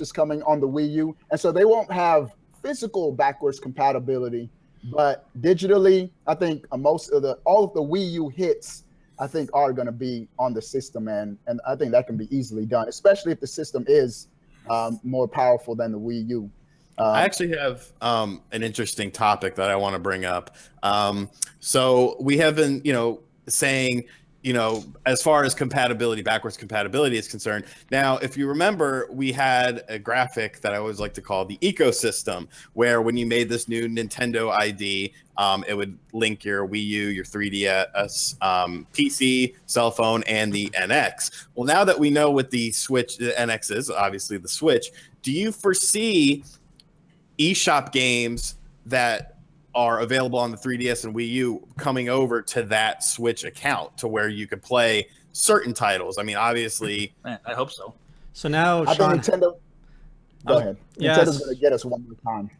F: is coming on the Wii U. And so they won't have physical backwards compatibility, but digitally, I think all of the Wii U hits, I think, are going to be on the system. And I think that can be easily done, especially if the system is more powerful than the Wii U.
G: I actually have an interesting topic that I want to bring up. So we have been, you know, saying, you know, as far as backwards compatibility is concerned. Now, if you remember, we had a graphic that I always like to call the ecosystem, where when you made this new Nintendo ID, it would link your Wii U, your 3DS, PC, cell phone, and the NX. Well, now that we know what the NX is, obviously the Switch, do you foresee eShop games that are available on the 3DS and Wii U coming over to that Switch account to where you could play certain titles? I mean, obviously.
B: I hope so.
A: So now,
F: I
A: Sean,
F: think Nintendo. Go ahead.
A: Yes.
F: Nintendo's going to get us one more time.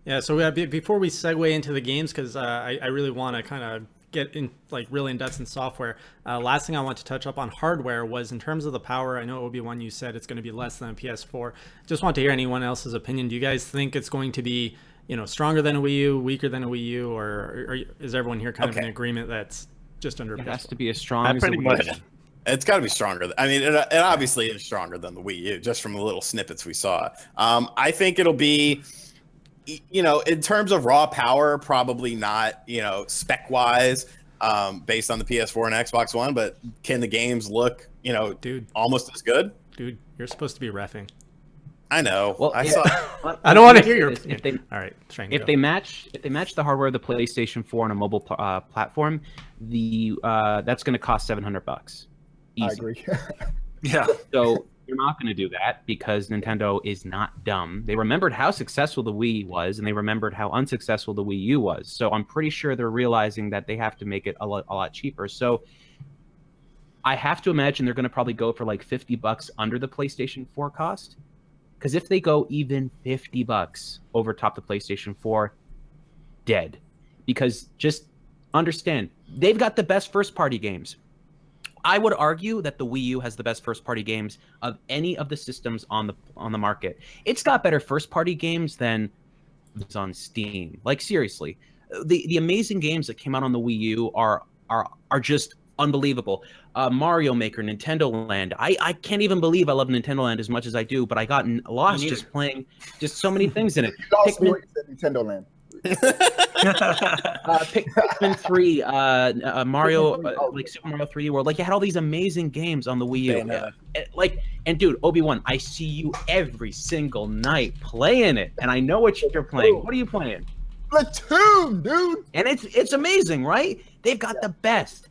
A: Yeah. So before we segue into the games, because I really want to kind of get in really in depth in software. Last thing I want to touch up on hardware was in terms of the power. I know Obi-Wan, you said it's going to be less than a PS4. Just want to hear anyone else's opinion. Do you guys think it's going to be, you know, stronger than a Wii U, weaker than a Wii U, or is everyone here kind of in agreement that's just under?
I: It has to be as strong as
J: pretty much.
G: It's got to be stronger. I mean, it obviously is stronger than the Wii U, just from the little snippets we saw. I think it'll be you know, in terms of raw power, probably not, you know, spec wise, based on the PS4 and Xbox One, but can the games look, you know,
A: Dude,
G: almost as good?
A: dude, you're supposed to be reffing.
G: I know.
I: Well,
G: I
I: yeah.
G: saw.
A: I don't want to hear your
I: If
A: opinion.
I: they
A: All right, Shane,
I: if
A: go.
I: they match the hardware of the PlayStation 4 on a mobile platform, that's going to cost $700.
F: I
I: Easy.
F: agree.
B: Yeah.
I: So you're not going to do that because Nintendo is not dumb. They remembered how successful the Wii was, and they remembered how unsuccessful the Wii U was. So I'm pretty sure they're realizing that they have to make it a lot cheaper. So I have to imagine they're going to probably go for like $50 under the PlayStation 4 cost. Because if they go even $50 over top the PlayStation 4, dead. Because just understand, they've got the best first-party games. I would argue that the Wii U has the best first-party games of any of the systems on the market. It's got better first-party games than on Steam. Like seriously, the amazing games that came out on the Wii U are just unbelievable. Mario Maker, Nintendo Land. I can't even believe I love Nintendo Land as much as I do, but I got lost just playing just so many things in it.
F: You lost me
I: Pikmin,
F: when you said Nintendo Land.
I: Pikmin 3, Mario,
F: Pikmin 3, oh.
I: like Super Mario 3D World. Like, you had all these amazing games on the Wii U.
B: Bayonetta.
I: And dude, Obi-Wan, I see you every single night playing it, and I know what you're playing. What are you playing?
F: Splatoon, dude.
I: And it's amazing, right? They've got the best.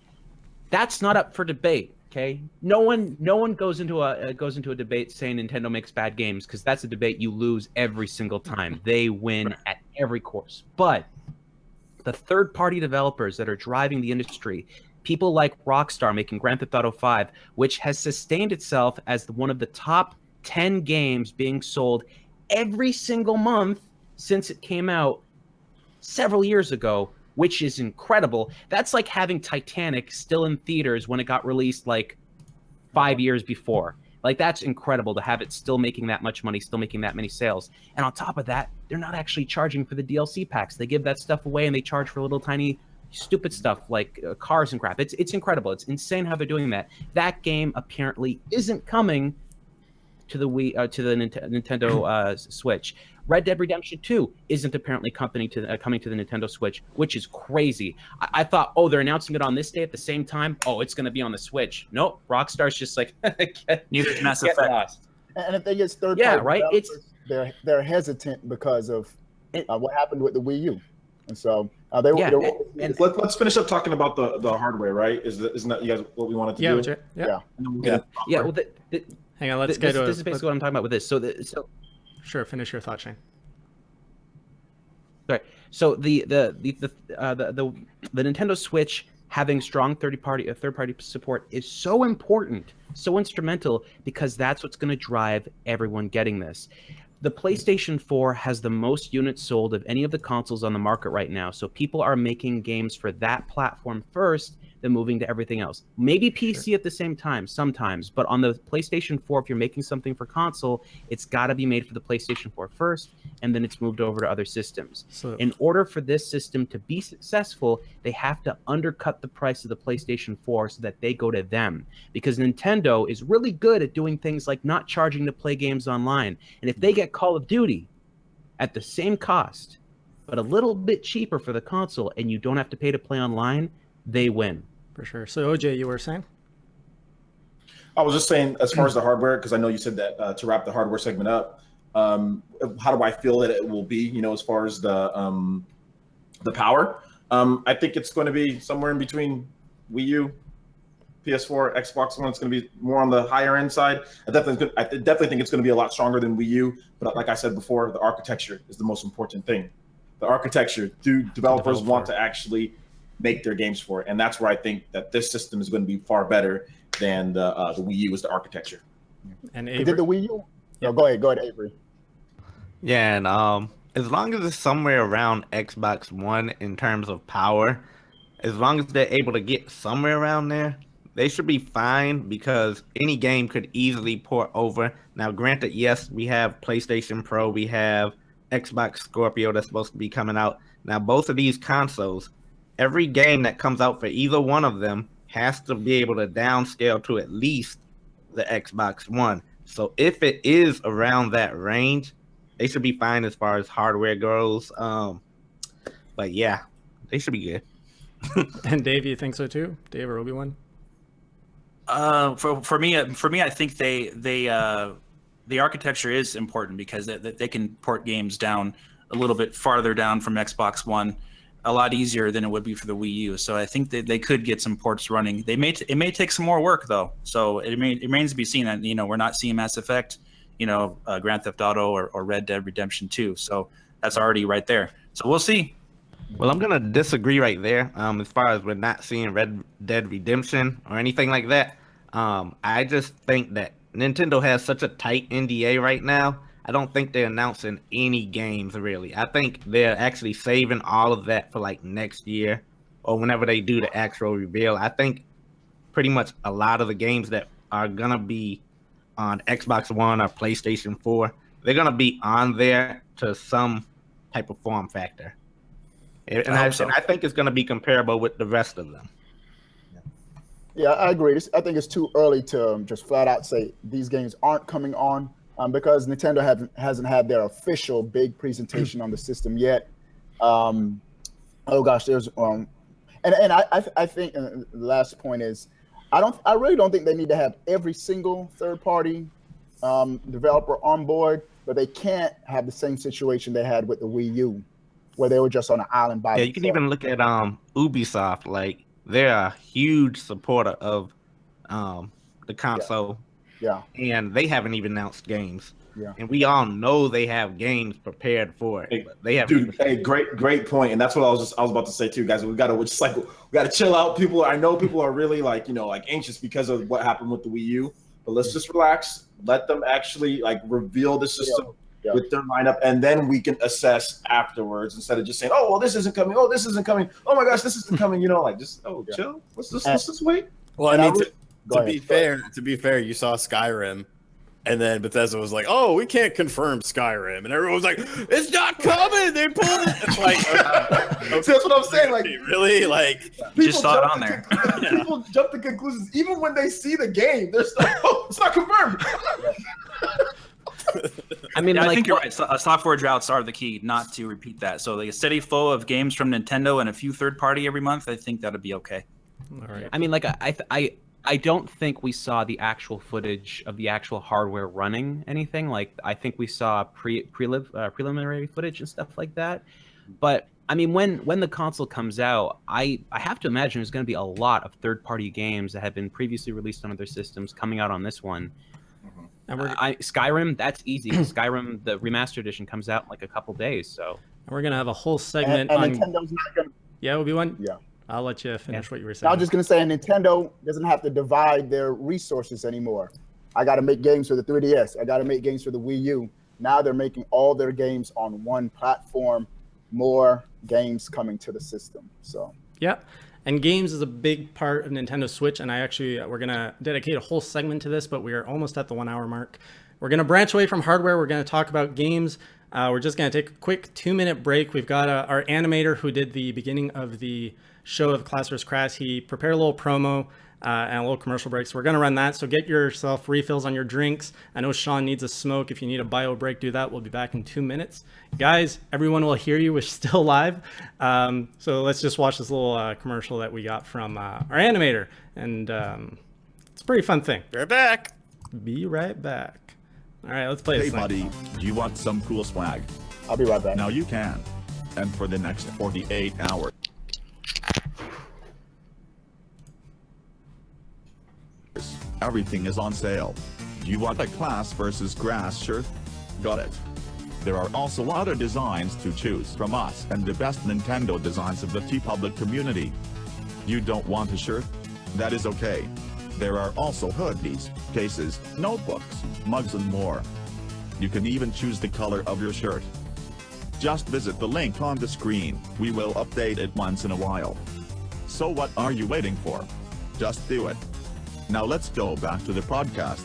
I: That's not up for debate. Okay, no one goes into a debate saying Nintendo makes bad games, because that's a debate you lose every single time. They win at every course. But the third-party developers that are driving the industry, people like Rockstar making Grand Theft Auto 5, which has sustained itself as one of the top 10 games being sold every single month since it came out several years ago, which is incredible. That's like having Titanic still in theaters when it got released like 5 years before. Like, that's incredible to have it still making that much money, still making that many sales. And on top of that, they're not actually charging for the DLC packs. They give that stuff away and they charge for little tiny stupid stuff like cars and crap. It's incredible. It's insane how they're doing that. That game apparently isn't coming to the Wii, to the Nintendo Switch. Red Dead Redemption 2 isn't apparently coming to the Nintendo Switch, which is crazy. I thought, oh, they're announcing it on this day at the same time. Oh, it's going to be on the Switch. Nope, Rockstar's just like,
B: Neither Mass
I: get
B: Effect.
I: lost.
F: And if they get third
I: Yeah,
F: party
I: right.
F: developers, they're hesitant because of what happened with the Wii U, and so they're
H: Let's finish up talking about the hardware, right? Isn't that you guys what we wanted to do?
A: Jay, yeah.
H: And then we'll get
I: Yeah. Well,
A: Hang on, let's
I: this
A: go to
I: is basically what I'm talking about with this. So
A: Sure, finish your thought, Shane.
I: sorry. So the Nintendo Switch having strong third party support is so important, so instrumental, because that's what's going to drive everyone getting this. The PlayStation 4 has the most units sold of any of the consoles on the market right now, so people are making games for that platform first, then moving to everything else. Maybe PC at the same time sometimes, but on the PlayStation 4, if you're making something for console, it's got to be made for the PlayStation 4 first, and then it's moved over to other systems.
A: So,
I: In order for this system to be successful, they have to undercut the price of the PlayStation 4 so that they go to them. Because Nintendo is really good at doing things like not charging to play games online. And if they get Call of Duty at the same cost, but a little bit cheaper for the console, and you don't have to pay to play online, they win.
A: for sure. So OJ, you were saying?
H: I was just saying, as far as the hardware, because I know you said that to wrap the hardware segment up, how do I feel that it will be? You know, as far as the power, I think it's going to be somewhere in between Wii U, PS4, Xbox One. It's going to be more on the higher end side. I definitely think it's going to be a lot stronger than Wii U. But like I said before, the architecture is the most important thing. The architecture. Do developers want to actually make their games for it? And that's where I think that this system is going to be far better than the Wii U is the architecture.
A: And
F: Did the Wii U? No, go ahead, Avery.
J: Yeah, and as long as it's somewhere around Xbox One in terms of power, as long as they're able to get somewhere around there, they should be fine, because any game could easily port over. Now, granted, yes, we have PlayStation Pro, we have Xbox Scorpio that's supposed to be coming out. Now, both of these consoles, every game that comes out for either one of them has to be able to downscale to at least the Xbox One. So if it is around that range, they should be fine as far as hardware goes. But yeah, they should be good.
A: And Dave, you think so too? Dave or Obi-Wan?
B: For me, I think the architecture is important because they can port games down a little bit farther down from Xbox One, a lot easier than it would be for the Wii U. So I think that they could get some ports running. It may take some more work though. So it remains to be seen. And we're not seeing Mass Effect, Grand Theft Auto or Red Dead Redemption 2. So that's already right there. So we'll see.
J: Well, I'm gonna disagree right there. As far as we're not seeing Red Dead Redemption or anything like that, I just think that Nintendo has such a tight NDA right now. I don't think they're announcing any games really. I think they're actually saving all of that for like next year or whenever they do the actual reveal. I think pretty much a lot of the games that are gonna be on Xbox One or PlayStation 4, they're gonna be on there to some type of form factor. And I think it's going to be comparable with the rest of them.
F: Yeah, I agree. I think it's too early to just flat out say these games aren't coming on because Nintendo hasn't had their official big presentation on the system yet. Oh gosh, there's and I think the last point is I really don't think they need to have every single third-party developer on board, but they can't have the same situation they had with the Wii U, where they were just on an island by themselves.
J: You can even look at Ubisoft. Like, they're a huge supporter of the console.
F: Yeah.
J: And they haven't even announced games.
F: Yeah.
J: And we all know they have games prepared for it. But they have
H: great point. And that's what I was about to say too, guys. We gotta chill out. I know people are really like anxious because of what happened with the Wii U. But let's just relax. Let them actually reveal the system. Yeah. With their lineup, and then we can assess afterwards instead of just saying, "Oh, well, this isn't coming. Oh, this isn't coming. Oh my gosh, this isn't coming." Chill. Let's just wait.
G: Well, I mean, to be fair, you saw Skyrim, and then Bethesda was like, "Oh, we can't confirm Skyrim," and everyone was like, "It's not coming." They pulled it. It's like,
H: that's what I'm saying. Like,
G: really,
H: people
B: just saw it on there.
H: People jump to conclusions even when they see the game. They're still, "Oh, it's not confirmed."
B: I mean, I think you're right. Software droughts are the key, not to repeat that. So a steady flow of games from Nintendo and a few third-party every month, I think that'd be okay.
A: All right.
I: I mean, I don't think we saw the actual footage of the actual hardware running anything. Like, I think we saw preliminary footage and stuff like that. But I mean, when the console comes out, I have to imagine there's going to be a lot of third-party games that have been previously released on other systems coming out on this one. And Skyrim, that's easy. Skyrim, the remastered edition, comes out in like a couple days. So
A: we're gonna have a whole segment
F: and
A: on.
F: Nintendo's not gonna.
A: Yeah, Obi-Wan.
F: Yeah.
A: I'll let you finish what you were saying.
F: I was just gonna say, Nintendo doesn't have to divide their resources anymore. I got to make games for the 3DS. I got to make games for the Wii U. Now they're making all their games on one platform. More games coming to the system. So.
A: Yeah. And games is a big part of Nintendo Switch, and we're going to dedicate a whole segment to this, but we are almost at the 1 hour mark. We're going to branch away from hardware. We're going to talk about games. We're just going to take a quick 2-minute break. We've got our animator who did the beginning of the show of Class vs. Crass. He prepared a little promo and a little commercial break, so we're going to run that. So get yourself refills on your drinks. I know Sean needs a smoke. If you need a bio break, do that. We'll be back in 2 minutes. Guys, everyone will hear you. We're still live. So let's just watch this little commercial that we got from our animator. And it's a pretty fun thing.
G: Be right back.
A: Be right back. All right, let's play this thing.
K: Hey, buddy, do you want some cool swag?
F: I'll be right back.
K: Now you can. And for the next 48 hours. Everything is on sale. Do you want a Class vs. Crass shirt? Got it. There are also other designs to choose from us and the best Nintendo designs of the TeePublic community. You don't want a shirt? That is okay. There are also hoodies, cases, notebooks, mugs and more. You can even choose the color of your shirt. Just visit the link on the screen. We will update it once in a while. So what are you waiting for? Just do it. Now let's go back to the podcast.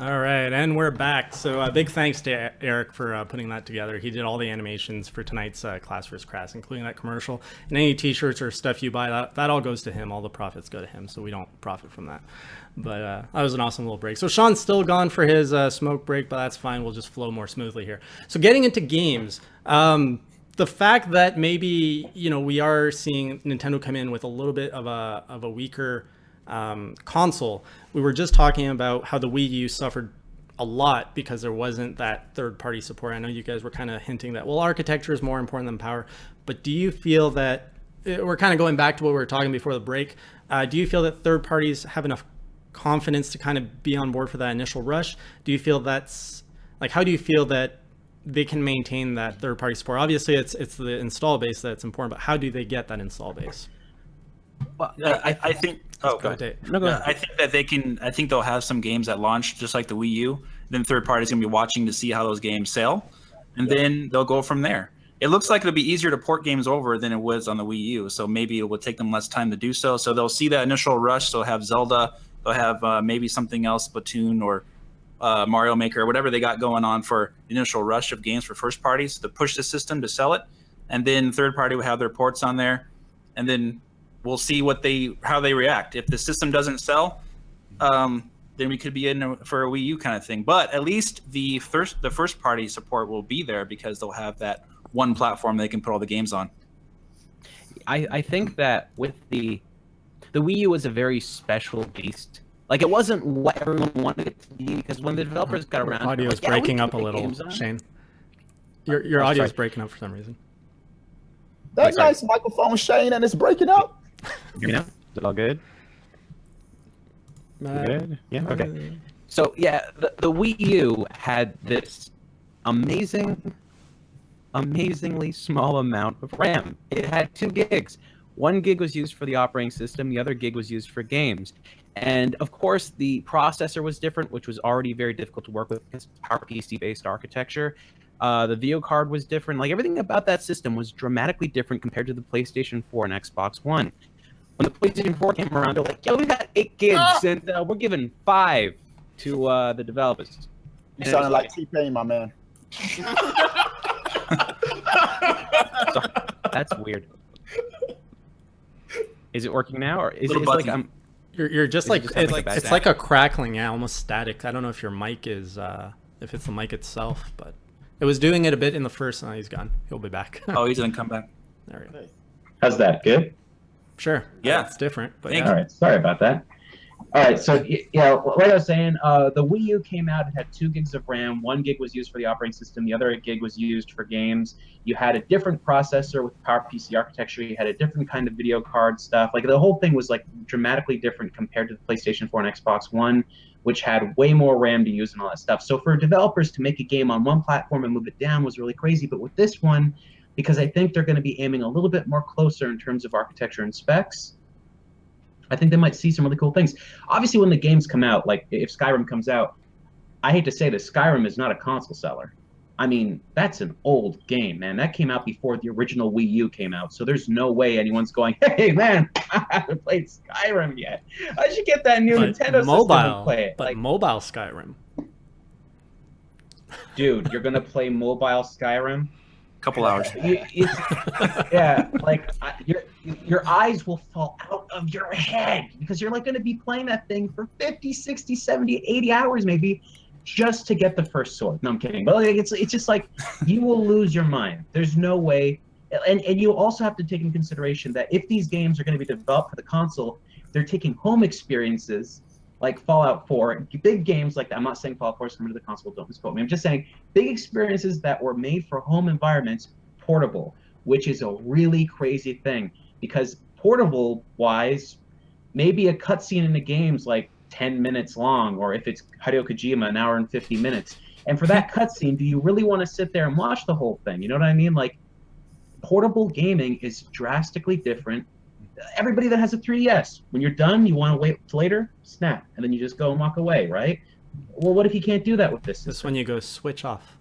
A: All right, and we're back. So big thanks to Eric for putting that together. He did all the animations for tonight's Class vs. Crass, including that commercial. And any t-shirts or stuff you buy, that all goes to him. All the profits go to him, so we don't profit from that. But that was an awesome little break. So Sean's still gone for his smoke break, but that's fine. We'll just flow more smoothly here. So getting into games, the fact that maybe, you know, we are seeing Nintendo come in with a little bit of a weaker console. We were just talking about how the Wii U suffered a lot because there wasn't that third-party support. I know you guys were kind of hinting that, well, architecture is more important than power, but do you feel that, we're kind of going back to what we were talking before the break, do you feel that third parties have enough confidence to kind of be on board for that initial rush? Do you feel that's, like, how do you feel that they can maintain that third-party support? Obviously, it's the install base that's important, but how do they get that install base?
B: Well, I think. Oh, go ahead.
A: No, go ahead.
B: I think that they can. I think they'll have some games at launch, just like the Wii U. Then third parties gonna be watching to see how those games sell, and then they'll go from there. It looks like it'll be easier to port games over than it was on the Wii U, so maybe it will take them less time to do so. So they'll see that initial rush. They'll have Zelda. They'll have maybe something else, Splatoon or Mario Maker, or whatever they got going on for the initial rush of games for first parties to push the system to sell it, and then third party will have their ports on there, and then we'll see how they react. If the system doesn't sell, then we could be in for a Wii U kind of thing. But at least the first party support will be there because they'll have that one platform they can put all the games on.
I: I think that with the Wii U was a very special beast. Like, it wasn't what everyone wanted it to be, because when the developers got around,
A: Audio is breaking up a little, Shane. Your audio is breaking up for some reason.
F: That nice microphone, Shane, and it's breaking up.
I: You know, is it all good? Good. Yeah. Okay. So yeah, the Wii U had this amazingly small amount of RAM. It had 2 gigs. 1 gig was used for the operating system. The other gig was used for games. And of course, the processor was different, which was already very difficult to work with because it's PowerPC-based architecture. The video card was different. Like, everything about that system was dramatically different compared to the PlayStation 4 and Xbox One. When the PlayStation 4 came around, they're like, yo, we got 8 gigs, and we're giving 5 to the developers.
F: You sounded like T-Pain, my man.
I: So, that's weird. Is it working now, or is it
B: buggy.
I: like I'm?
A: You're just like, it's like a crackling, yeah, almost static. I don't know if your mic is, if it's the mic itself, but it was doing it a bit in the first. He's gone. He'll be back.
B: Oh, he's gonna come back.
A: There we go.
L: How's that? Good?
A: Sure.
B: Yeah.
A: It's different. But
L: All right. Sorry about that. All right. So, yeah, like I was saying, the Wii U came out. It had 2 gigs of RAM. 1 gig was used for the operating system. The other gig was used for games. You had a different processor with PowerPC architecture. You had a different kind of video card stuff. Like, the whole thing was, like, dramatically different compared to the PlayStation 4 and Xbox One, which had way more RAM to use and all that stuff. So for developers to make a game on one platform and move it down was really crazy. But with this one, because I think they're going to be aiming a little bit more closer in terms of architecture and specs, I think they might see some really cool things. Obviously, when the games come out, like if Skyrim comes out, I hate to say this, Skyrim is not a console seller. I mean, that's an old game, man. That came out before the original Wii U came out, so there's no way anyone's going, hey, man, I haven't played Skyrim yet. I should get that new Nintendo system and play it.
A: But
L: like,
A: mobile Skyrim.
L: Dude, you're going to play mobile Skyrim?
B: Couple hours.
L: Yeah, like your eyes will fall out of your head because you're like going to be playing that thing for 50, 60, 70, 80 hours maybe just to get the first sword. No, I'm kidding. But like, it's just like you will lose your mind. There's no way. And you also have to take into consideration that if these games are going to be developed for the console, they're taking home experiences like Fallout 4, big games like that. I'm not saying Fallout 4 is coming to the console, don't misquote me. I'm just saying big experiences that were made for home environments, portable, which is a really crazy thing because portable-wise, maybe a cutscene in the game's like 10 minutes long, or if it's Hideo Kojima, an hour and 50 minutes. And for that cutscene, do you really want to sit there and watch the whole thing? You know what I mean? Like, portable gaming is drastically different. Everybody that has a 3DS, when you're done, you want to wait till later, snap, and then you just go and walk away, right? Well, what if you can't do that with this system?
A: This one you go switch off.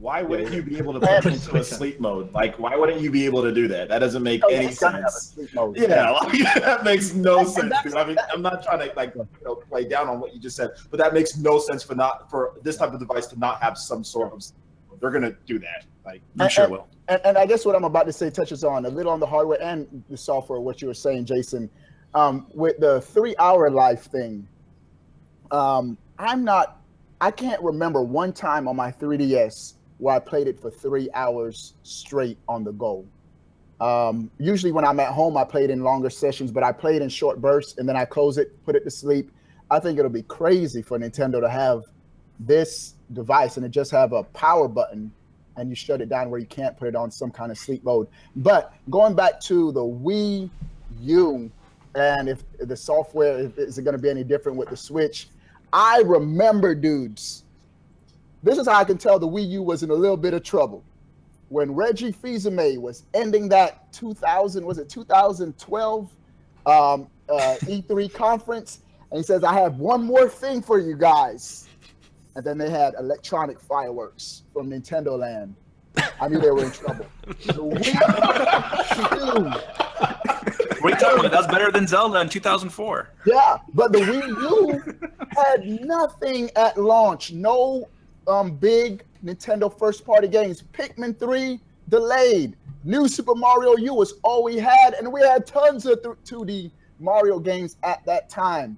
H: Why wouldn't you be able to put it into a sleep mode? Like, why wouldn't you be able to do that? That doesn't make any sense. Yeah, like, that makes no sense, dude. I mean, I'm not trying to like play down on what you just said, but that makes no sense for this type of device to not have some sort of. They're gonna do that. Like, I'm sure will.
F: And I guess what I'm about to say touches on a little on the hardware and the software. What you were saying, Jason, with the 3-hour life thing. I can't remember one time on my 3DS where I played it for 3 hours straight on the go. Usually when I'm at home, I played in longer sessions, but I played in short bursts and then I close it, put it to sleep. I think it'll be crazy for Nintendo to have this device and it just have a power button and you shut it down where you can't put it on some kind of sleep mode. But going back to the Wii U and if the software, is it going to be any different with the Switch? I remember, dudes, this is how I can tell the Wii U was in a little bit of trouble. When Reggie Fils-Aimé was ending that 2012 E3 conference, and he says, I have one more thing for you guys. And then they had electronic fireworks from Nintendo Land. I knew they were in trouble. The Wii U.
B: What are you talking about? That's better than Zelda in 2004.
F: Yeah, but the Wii U had nothing at launch. No big Nintendo first-party games. Pikmin 3 delayed. New Super Mario U was all we had, and we had tons of 2D Mario games at that time.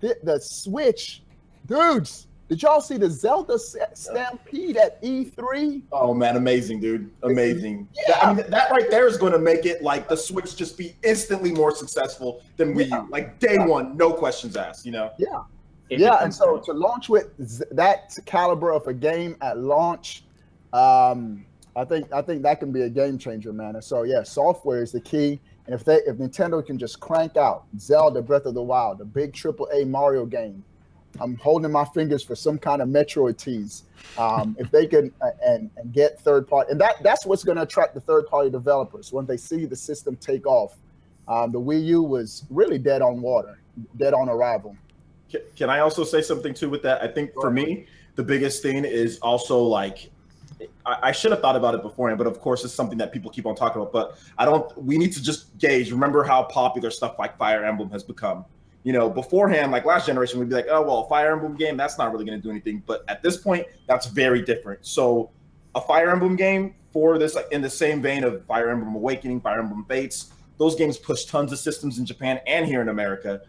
F: The Switch, dudes, did y'all see the Zelda Stampede at E3?
H: Oh man, amazing, dude, amazing.
F: Yeah.
H: I mean, that right there is going to make it like the Switch just be instantly more successful than Wii U. Like day one, no questions asked. You know?
F: Yeah. Yeah, and so to launch with that caliber of a game at launch, I think that can be a game changer, man. And so yeah, software is the key. And if Nintendo can just crank out Zelda Breath of the Wild, the big AAA Mario game, I'm holding my fingers for some kind of Metroid tease. If they can and get third party, and that's what's going to attract the third party developers when they see the system take off. The Wii U was really dead on water, dead on arrival.
H: Can I also say something too with that? I think for me, the biggest thing is also like, I should have thought about it beforehand, but of course it's something that people keep on talking about, but we need to just gauge, remember how popular stuff like Fire Emblem has become. You know, beforehand, like last generation, we'd be like, oh, well, a Fire Emblem game, that's not really going to do anything. But at this point, that's very different. So a Fire Emblem game for this, like, in the same vein of Fire Emblem Awakening, Fire Emblem Fates, those games push tons of systems in Japan and here in America.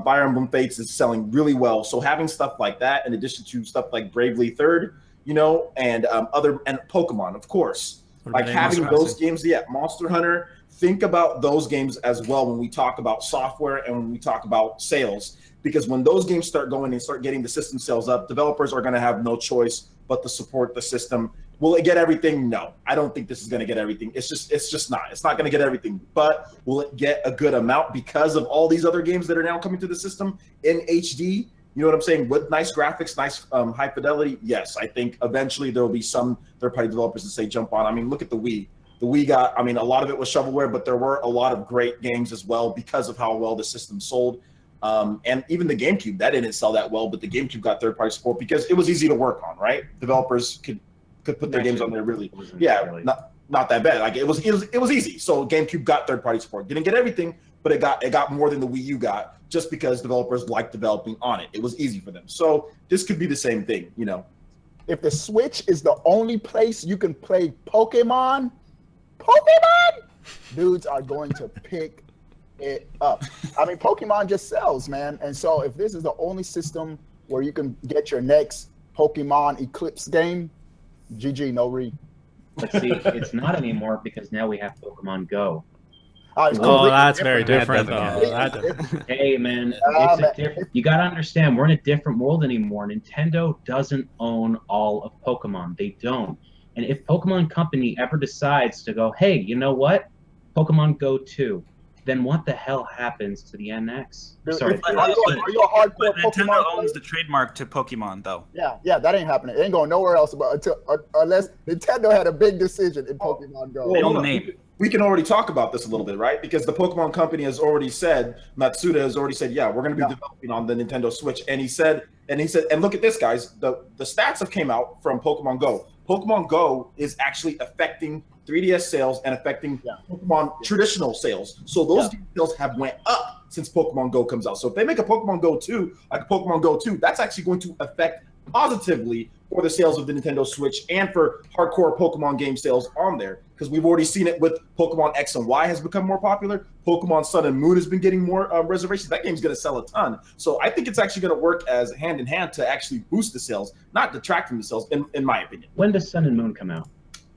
H: Fire Emblem Fates is selling really well. So having stuff like that, in addition to stuff like Bravely Third, you know, and Pokemon, of course, like having those games, Monster Hunter. Think about those games as well when we talk about software and when we talk about sales, because when those games start going and start getting the system sales up, developers are going to have no choice but to support the system. Will it get everything? No, I don't think this is going to get everything. It's just not. It's not going to get everything. But will it get a good amount because of all these other games that are now coming to the system in HD? You know what I'm saying? With nice graphics, nice high fidelity. Yes, I think eventually there will be some third-party developers that say jump on. I mean, look at the Wii. The Wii got, I mean, a lot of it was shovelware, but there were a lot of great games as well because of how well the system sold. And even the GameCube, that didn't sell that well, but the GameCube got third-party support because it was easy to work on, right? Developers could put their games on there really, not that bad. Like it was easy. So GameCube got third-party support. Didn't get everything, but it got more than the Wii U got just because developers liked developing on it. It was easy for them. So this could be the same thing, you know.
F: If the Switch is the only place you can play Pokemon, dudes are going to pick it up. I mean, Pokemon just sells, man. And so if this is the only system where you can get your next Pokemon Eclipse game, GG, no read.
L: But see, it's not anymore because now we have Pokemon Go.
A: That's very different, though.
L: Hey, man, it's a different. You gotta understand, we're in a different world anymore. Nintendo doesn't own all of Pokemon. They don't. And if Pokemon Company ever decides to go, hey, you know what? Pokemon Go 2, then what the hell happens to the NX? Sorry.
F: Are you a hardcore
B: Nintendo
F: Pokemon
B: owns
F: player?
B: the trademark to Pokemon, though.
F: Yeah, that ain't happening. It ain't going nowhere else unless Nintendo had a big decision in Pokemon Go.
B: They own the name.
H: We can already talk about this a little bit, right? Because the Pokemon Company has already said, Matsuda has already said, yeah, we're going to be developing on the Nintendo Switch. And he said, and look at this, guys. The stats have came out from Pokemon Go. Pokemon Go is actually affecting 3DS sales and affecting Pokemon traditional sales. So those sales have went up since Pokemon Go comes out. So if they make a Pokemon Go 2, like Pokemon Go 2, that's actually going to affect positively for the sales of the Nintendo Switch and for hardcore Pokemon game sales on there, because we've already seen it with Pokemon X and Y has become more popular. Pokemon Sun and Moon has been getting more reservations. That game's going to sell a ton. So I think it's actually going to work as hand in hand to actually boost the sales, not detract from the sales, in my opinion.
L: When does Sun and Moon come out?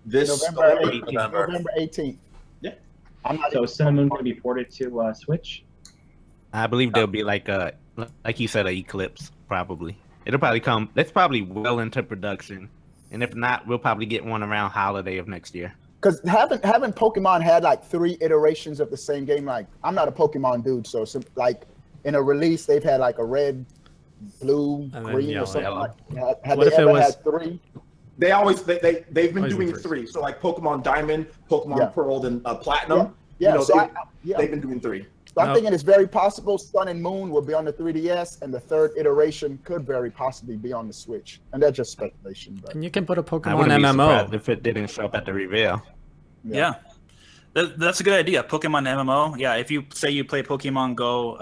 H: This
F: November 18th.
H: Yeah.
L: So is Sun and Moon going to be ported to Switch?
J: I believe there'll be like you said, an Eclipse probably. It'll probably come. That's probably well into production, and if not, we'll probably get one around holiday of next year.
F: Because haven't Pokemon had like 3 iterations of the same game? Like, I'm not a Pokemon dude, so like in a release they've had like a red, blue,
A: And
F: green,
A: yellow,
F: or something.
A: yellow.
F: Like, have
A: What
F: they
A: if it
F: ever
A: was-
F: had 3?
H: They've been
A: Always
H: doing
A: been
H: 3. So like Pokemon Diamond, Pokemon Pearl, and Platinum.
F: Yeah,
H: You know,
F: so
H: they've been doing 3.
F: So I'm thinking it's very possible Sun and Moon will be on the 3DS, and the 3rd iteration could very possibly be on the Switch. And that's just speculation. But
A: And you can put a
J: I
A: Pokemon
J: wouldn't be
A: MMO.
J: surprised if it didn't show up at the reveal.
B: Yeah. That's a good idea. Pokemon MMO. Yeah, if you say you play Pokemon Go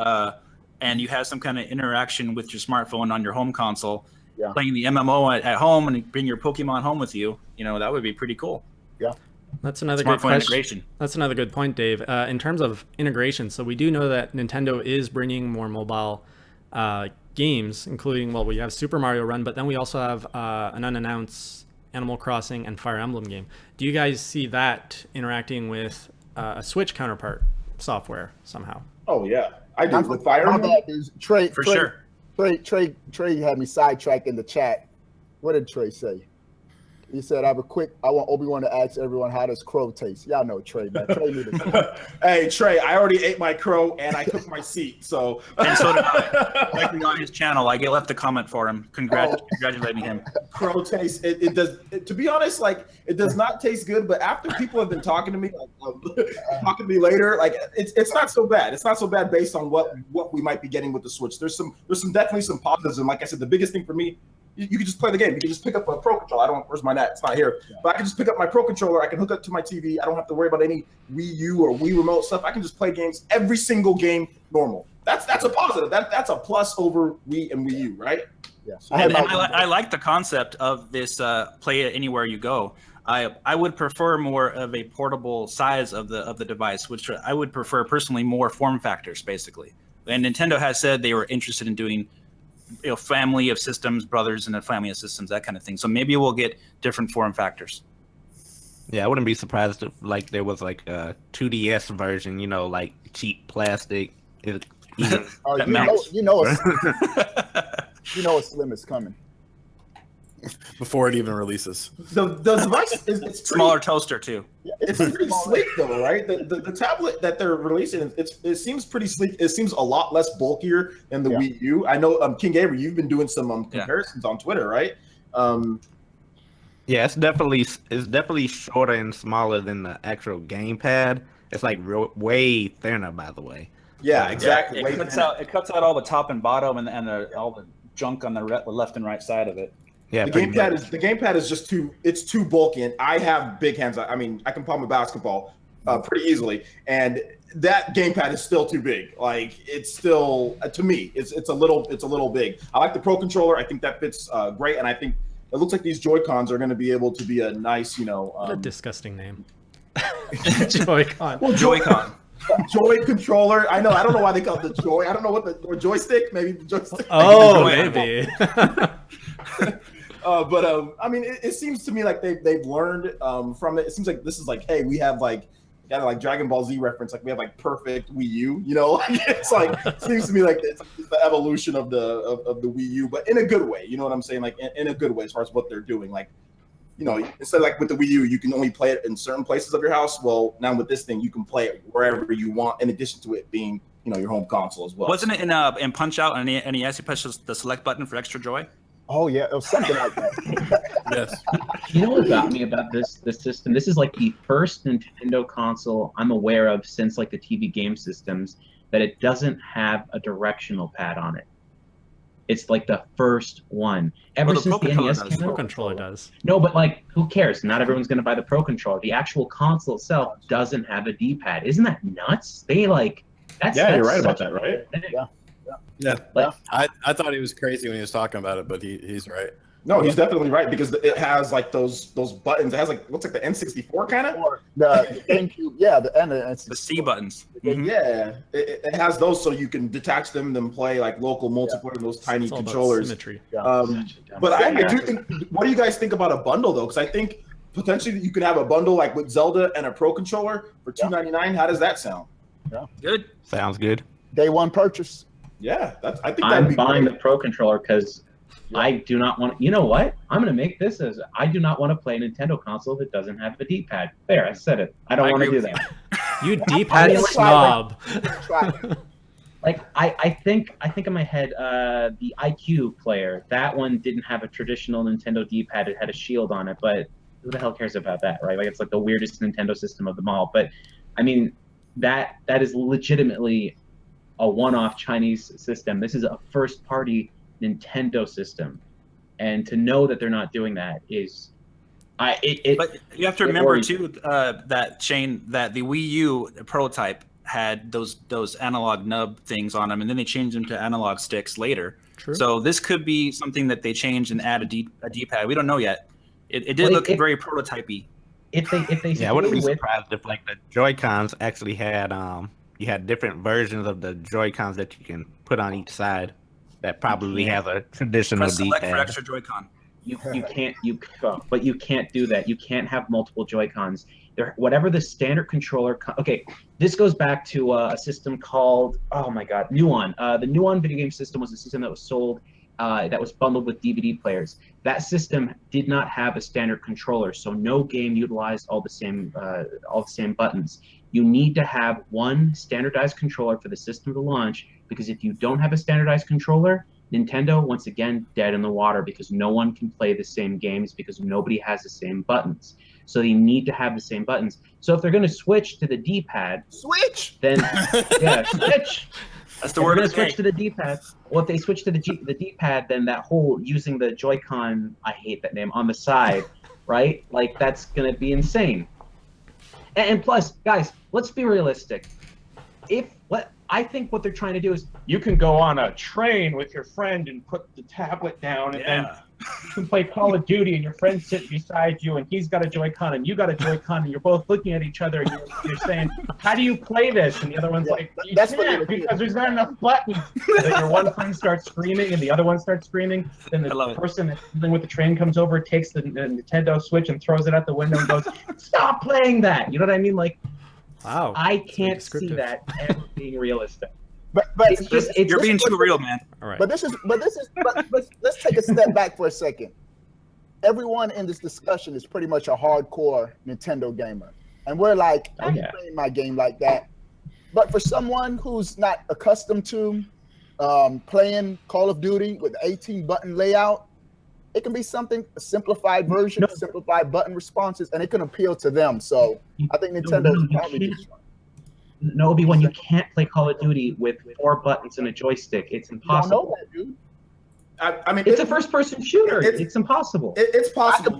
B: and you have some kind of interaction with your smartphone on your home console, playing the MMO at home and bring your Pokemon home with you, that would be pretty cool.
F: Yeah.
A: That's another good
B: Smartphone
A: question.
B: integration.
A: That's another good point, Dave. In terms of integration, so we do know that Nintendo is bringing more mobile games, including, well, we have Super Mario Run, but then we also have an unannounced Animal Crossing and Fire Emblem game. Do you guys see that interacting with a Switch counterpart software somehow?
H: Oh yeah, I do. With Fire Emblem,
F: Trey
H: sure.
F: had me sidetracked in the chat. What did Trey say? He said, I want Obi-Wan to ask everyone, how does crow taste? Y'all know Trey, man. Trey need to
H: Hey, Trey, I already ate my crow and I cooked my seat. So
B: And so did I. Likely on his channel, I left a comment for him, congratulating him.
H: Crow taste. It does. To be honest, like it does not taste good. But after people have been talking to me, talking to me later, like it's not so bad. It's not so bad based on what we might be getting with the Switch. There's definitely some positives. And like I said, the biggest thing for me, you can just play the game. You can just pick up a Pro Controller. Where's my net? It's not here. But I can just pick up my Pro Controller. I can hook up to my TV. I don't have to worry about any Wii U or Wii Remote stuff. I can just play games, every single game, normal. That's a positive. That's a plus over Wii and Wii U, right?
F: Yeah.
B: I like the concept of this play it anywhere you go. I would prefer more of a portable size of the device, which I would prefer personally more form factors, basically. And Nintendo has said they were interested in doing family of systems, brothers in a family of systems, that kind of thing. So maybe we'll get different form factors.
J: Yeah, I wouldn't be surprised if like there was like a 2DS version, like cheap plastic.
F: you know a Slim is coming.
G: Before it even releases.
H: The device is
B: smaller toaster too.
H: It's pretty sleek though, right? The tablet that they're releasing, it seems pretty sleek. It seems a lot less bulkier than the Wii U. I know, King Avery, you've been doing some comparisons on Twitter, right?
J: Yeah, it's definitely shorter and smaller than the actual gamepad. It's like way thinner, by the way.
H: Yeah, exactly.
B: It cuts out all the top and bottom and all the junk on the left and right side of it.
J: Yeah,
H: the gamepad is just too bulky, and I have big hands. I mean, I can palm a basketball pretty easily, and that gamepad is still too big. Like it's still to me, it's a little big. I like the Pro Controller. I think that fits great, and I think it looks like these Joy-Cons are going to be able to be a nice,
A: what a disgusting name. Joy-Con.
H: Well, Joy-Con. Joy controller. I know. I don't know why they call it the Joy. I don't know or joystick. Maybe the joystick.
A: Oh, maybe.
H: But I mean, it seems to me like they've learned from it. It seems like this is like, hey, we have like got like Dragon Ball Z reference. Like we have like perfect Wii U. It's like it seems to me like it's the evolution of the Wii U, but in a good way. You know what I'm saying? Like in a good way as far as what they're doing. Like instead of like with the Wii U, you can only play it in certain places of your house. Well, now with this thing, you can play it wherever you want. In addition to it being your home console as well.
B: Wasn't it in Punch Out and NES? You push the select button for extra joy.
F: Oh yeah, it was something like that.
G: Yes.
L: You know what got me about this system? This is like the first Nintendo console I'm aware of since like the TV game systems that it doesn't have a directional pad on it. It's like the first one ever
B: Well, the
L: since
B: Pro
L: the
B: Controller
L: NES
B: does.
L: came
A: Pro
L: out.
A: controller does.
L: No, but like, who cares? Not everyone's going to buy the Pro Controller. The actual console itself doesn't have a D-pad. Isn't that nuts? They like that's
H: Yeah, you're
L: that's
H: right about
L: such
H: that, right?
L: a thing.
F: Yeah.
G: Yeah,
L: Like,
G: I thought he was crazy when he was talking about it, but he's right.
H: No, he's definitely right because it has like those buttons. It has like looks like the N64 kind of.
F: Or the GameCube, yeah,
B: The C buttons. Mhm.
H: Yeah, it has those so you can detach them and play like local multiplayer in those tiny
A: It's all about
H: controllers.
A: symmetry.
H: But I do think. What do you guys think about a bundle though? Because I think potentially you could have a bundle like with Zelda and a Pro controller for $299. How does that sound?
B: Good.
J: Sounds good.
F: Day one purchase.
H: Yeah, I think that'd
L: I'm
H: be
L: buying
H: great.
L: the Pro Controller because I do not want. You know what? I'm going to make this as I do not want to play a Nintendo console that doesn't have a D-pad. There, I said it. I don't
B: I
L: want to
B: agree
L: do
B: with
L: that.
A: You D-pad
L: let's
A: snob.
L: Like I think in my head, the IQ player, that one didn't have a traditional Nintendo D-pad. It had a shield on it, but who the hell cares about that, right? Like it's like the weirdest Nintendo system of them all. But I mean, that is legitimately a one-off Chinese system. This is a first-party Nintendo system, and to know that they're not doing that is,
B: But you have to
L: it
B: remember
L: worries
B: too that Shane, that the Wii U prototype had those analog nub things on them, and then they changed them to analog sticks later.
A: True.
B: So this could be something that they changed and add a D-pad. We don't know yet. It did
L: Well,
B: look very prototypey.
L: If they
J: Yeah, I wouldn't be
L: stay with
J: surprised if like the Joy Cons actually had you had different versions of the Joy Cons that you can put on each side. That probably has a traditional
B: Press select for
J: D-pad.
B: extra Joy-Con.
L: you can't but you can't do that. You can't have multiple Joy-Cons. Whatever the standard controller. Okay, this goes back to a system called Nuon. The Nuon video game system was a system that was sold. That was bundled with DVD players. That system did not have a standard controller, so no game utilized all the same buttons. You need to have one standardized controller for the system to launch, because if you don't have a standardized controller, Nintendo, once again, dead in the water, because no one can play the same games because nobody has the same buttons. So they need to have the same buttons. So if they're going to switch to the D-pad, then yeah, switch.
B: That's the
L: If
B: word
L: they're
B: of the
L: gonna
B: day.
L: switch to the D-pad. Well, if they switch to the D-pad, then that whole using the Joy-Con, I hate that name, on the side, right? Like that's gonna be insane. And plus, guys, let's be realistic. I think what they're trying to do is you can go on a train with your friend and put the tablet down, and then you can play Call of Duty, and your friend sits beside you, and he's got a Joy-Con, and you got a Joy-Con, and you're both looking at each other, and you're saying, "How do you play this?" And the other one's like, "You can't, because there's not enough buttons." And then your one friend starts screaming, and the other one starts screaming. Then the person that's dealing with the train comes over, takes the Nintendo Switch, and throws it out the window, and goes, "Stop playing that!" You know what I mean? Like,
A: wow,
L: I can't see that ever being realistic.
F: But
B: You're being too real, man.
A: All right.
F: But let's take a step back for a second. Everyone in this discussion is pretty much a hardcore Nintendo gamer, and we're like, I'm playing my game like that. But for someone who's not accustomed to playing Call of Duty with 18 button layout, it can be something, a simplified version, simplified button responses, and it can appeal to them. So I think Nintendo is probably just
L: No, Obi-Wan, you can't play Call of Duty with 4 buttons and a joystick. It's impossible.
F: You don't know that, dude.
H: I mean,
L: it's a first-person shooter. It's impossible.
H: It's possible.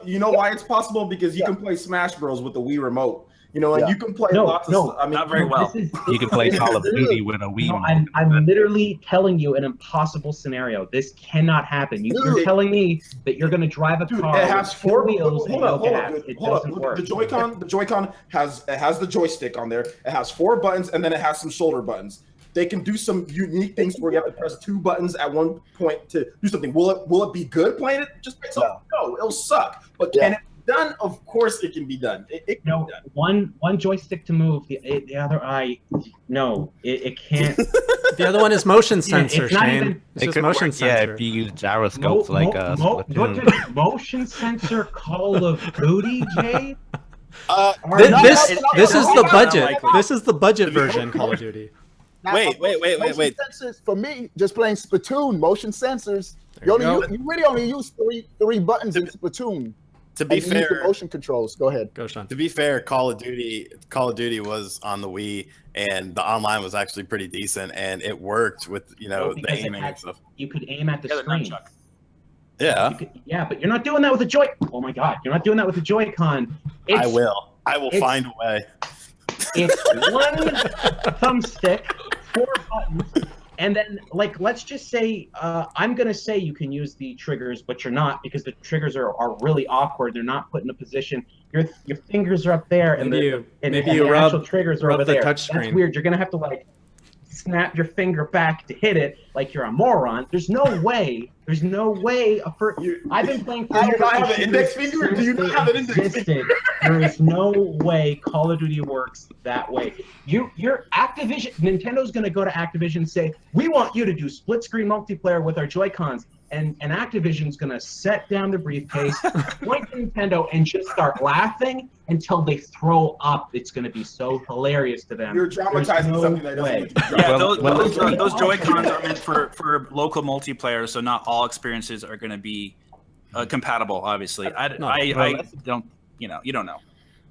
H: You know why it's possible? Because you can play Smash Bros with the Wii remote. You know, and you can play lots of. I mean,
B: not very well.
J: You can play Call of Duty with a Wii.
L: No, I'm literally telling you an impossible scenario. This cannot happen. You're telling me that you're going to drive a car
H: it has
L: with
H: 4
L: wheels and no gas.
H: Hold
L: It
H: up.
L: doesn't work.
H: The Joy-Con has the joystick on there. It has 4 buttons, and then it has some shoulder buttons. They can do some unique things where you have to press 2 buttons at one point to do something. Will it be good playing it? Just no, it'll suck. But can it be done? Of course, it can be done. It can be done.
L: One joystick to move, the other eye. No, it can't.
A: The other one is motion sensor,
L: it's not
A: Shane.
L: even-
A: It's
J: It
A: just
J: could
A: motion
J: work,
A: sensor.
J: if you use gyroscopes Splatoon.
L: Motion sensor Call of Duty, Jay?
A: This is the budget.
B: unlikely.
A: This is the budget version Call of Duty.
F: Now,
G: Wait.
F: motion sensors, for me, just playing Splatoon, motion sensors. You really only use three buttons in Splatoon.
G: To be
F: And use the
G: fair,
F: motion controls. Go ahead.
A: Go, Sean.
G: to be fair, Call of Duty was on the Wii, and the online was actually pretty decent, and it worked with
L: Well,
G: the
L: because it
G: aiming
L: had-
G: and stuff.
L: You could aim at the
B: Yeah, the
L: screen.
B: nunchuck.
G: Yeah,
L: Yeah, but you're not doing that with a Oh my God, you're not doing that with a Joy-Con.
G: I will. I will
L: it's-
G: find a way.
L: It's one thumbstick, 4 buttons, and then let's just say I'm gonna say you can use the triggers, but you're not, because the triggers are really awkward. They're not put in a position. Your fingers are up there, and
A: Maybe you
L: the actual triggers are
A: rub
L: over
A: the
L: there.
A: touch
L: That's
A: screen.
L: weird. You're gonna have to snap your finger back to hit it like you're a moron. There's no way. I've been playing.
H: Do you not have an index finger? Or do you not have an index finger?
L: There is no way Call of Duty works that way. You're Activision. Nintendo's going to go to Activision and say, "We want you to do split screen multiplayer with our Joy-Cons." And Activision's going to set down the briefcase, point to Nintendo, and just start laughing until they throw up. It's going to be so hilarious to them.
H: You're dramatizing
L: There's no
H: something that doesn't
L: way.
H: need to be
B: Yeah,
H: dramatized.
B: those Joy-Cons are meant for local multiplayer, so not all experiences are going to be compatible. Obviously, I don't. You don't know.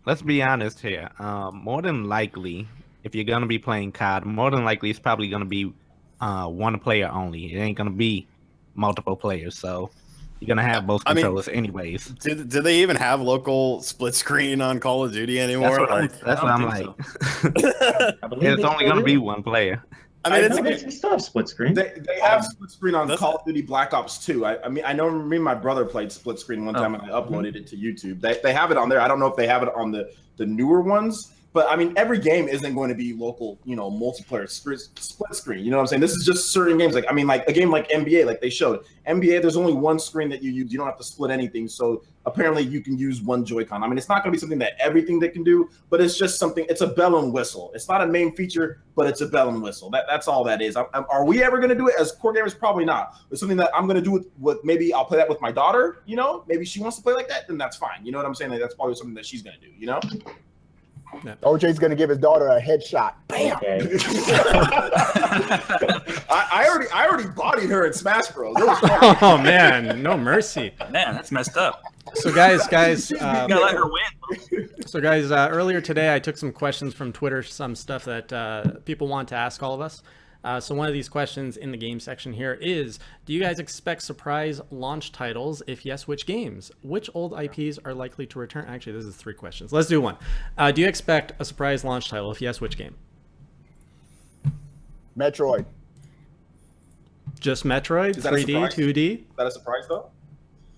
J: Let's be honest here. More than likely, if you're gonna be playing COD, more than likely it's probably gonna be one player only. It ain't gonna be multiple players, so you're gonna have both controllers anyways.
G: Do they even have local split screen on Call of Duty anymore?
J: That's what I'm like. It's only gonna be one player.
H: I mean,
L: They still have split screen.
H: They have split screen on Call of Duty Black Ops 2. I mean, I know me and my brother played split screen one time, and I uploaded it to YouTube. They have it on there. I don't know if they have it on the newer ones, but I mean, every game isn't going to be local, multiplayer split screen. You know what I'm saying? This is just certain games. Like a game like NBA, like they showed. NBA, there's only one screen that you use. You don't have to split anything. So apparently you can use one Joy-Con. I mean, it's not going to be something that everything they can do, but it's just something. It's a bell and whistle. It's not a main feature, but it's a bell and whistle. That's all that is. Are we ever going to do it as core gamers? Probably not. It's something that I'm going to do with maybe I'll play that with my daughter. Maybe she wants to play like that, then that's fine. You know what I'm saying? Like, that's probably something that she's going to do.
F: OJ's gonna give his daughter a headshot. Bam!
L: Okay.
H: I already bodied her in Smash Bros.
A: Oh man, no mercy.
B: Man, that's messed up.
A: So guys,
B: You gotta let her win.
A: So guys, earlier today I took some questions from Twitter, some stuff that people want to ask all of us. So one of these questions in the game section here is, do you guys expect surprise launch titles? If yes, which games? Which old IPs are likely to return? Actually, this is 3 questions. Let's do one. Do you expect a surprise launch title? If yes, which game?
F: Metroid.
A: Just Metroid?
H: Is that a
A: 3D,
H: surprise?
A: 2D?
H: Is that a surprise though?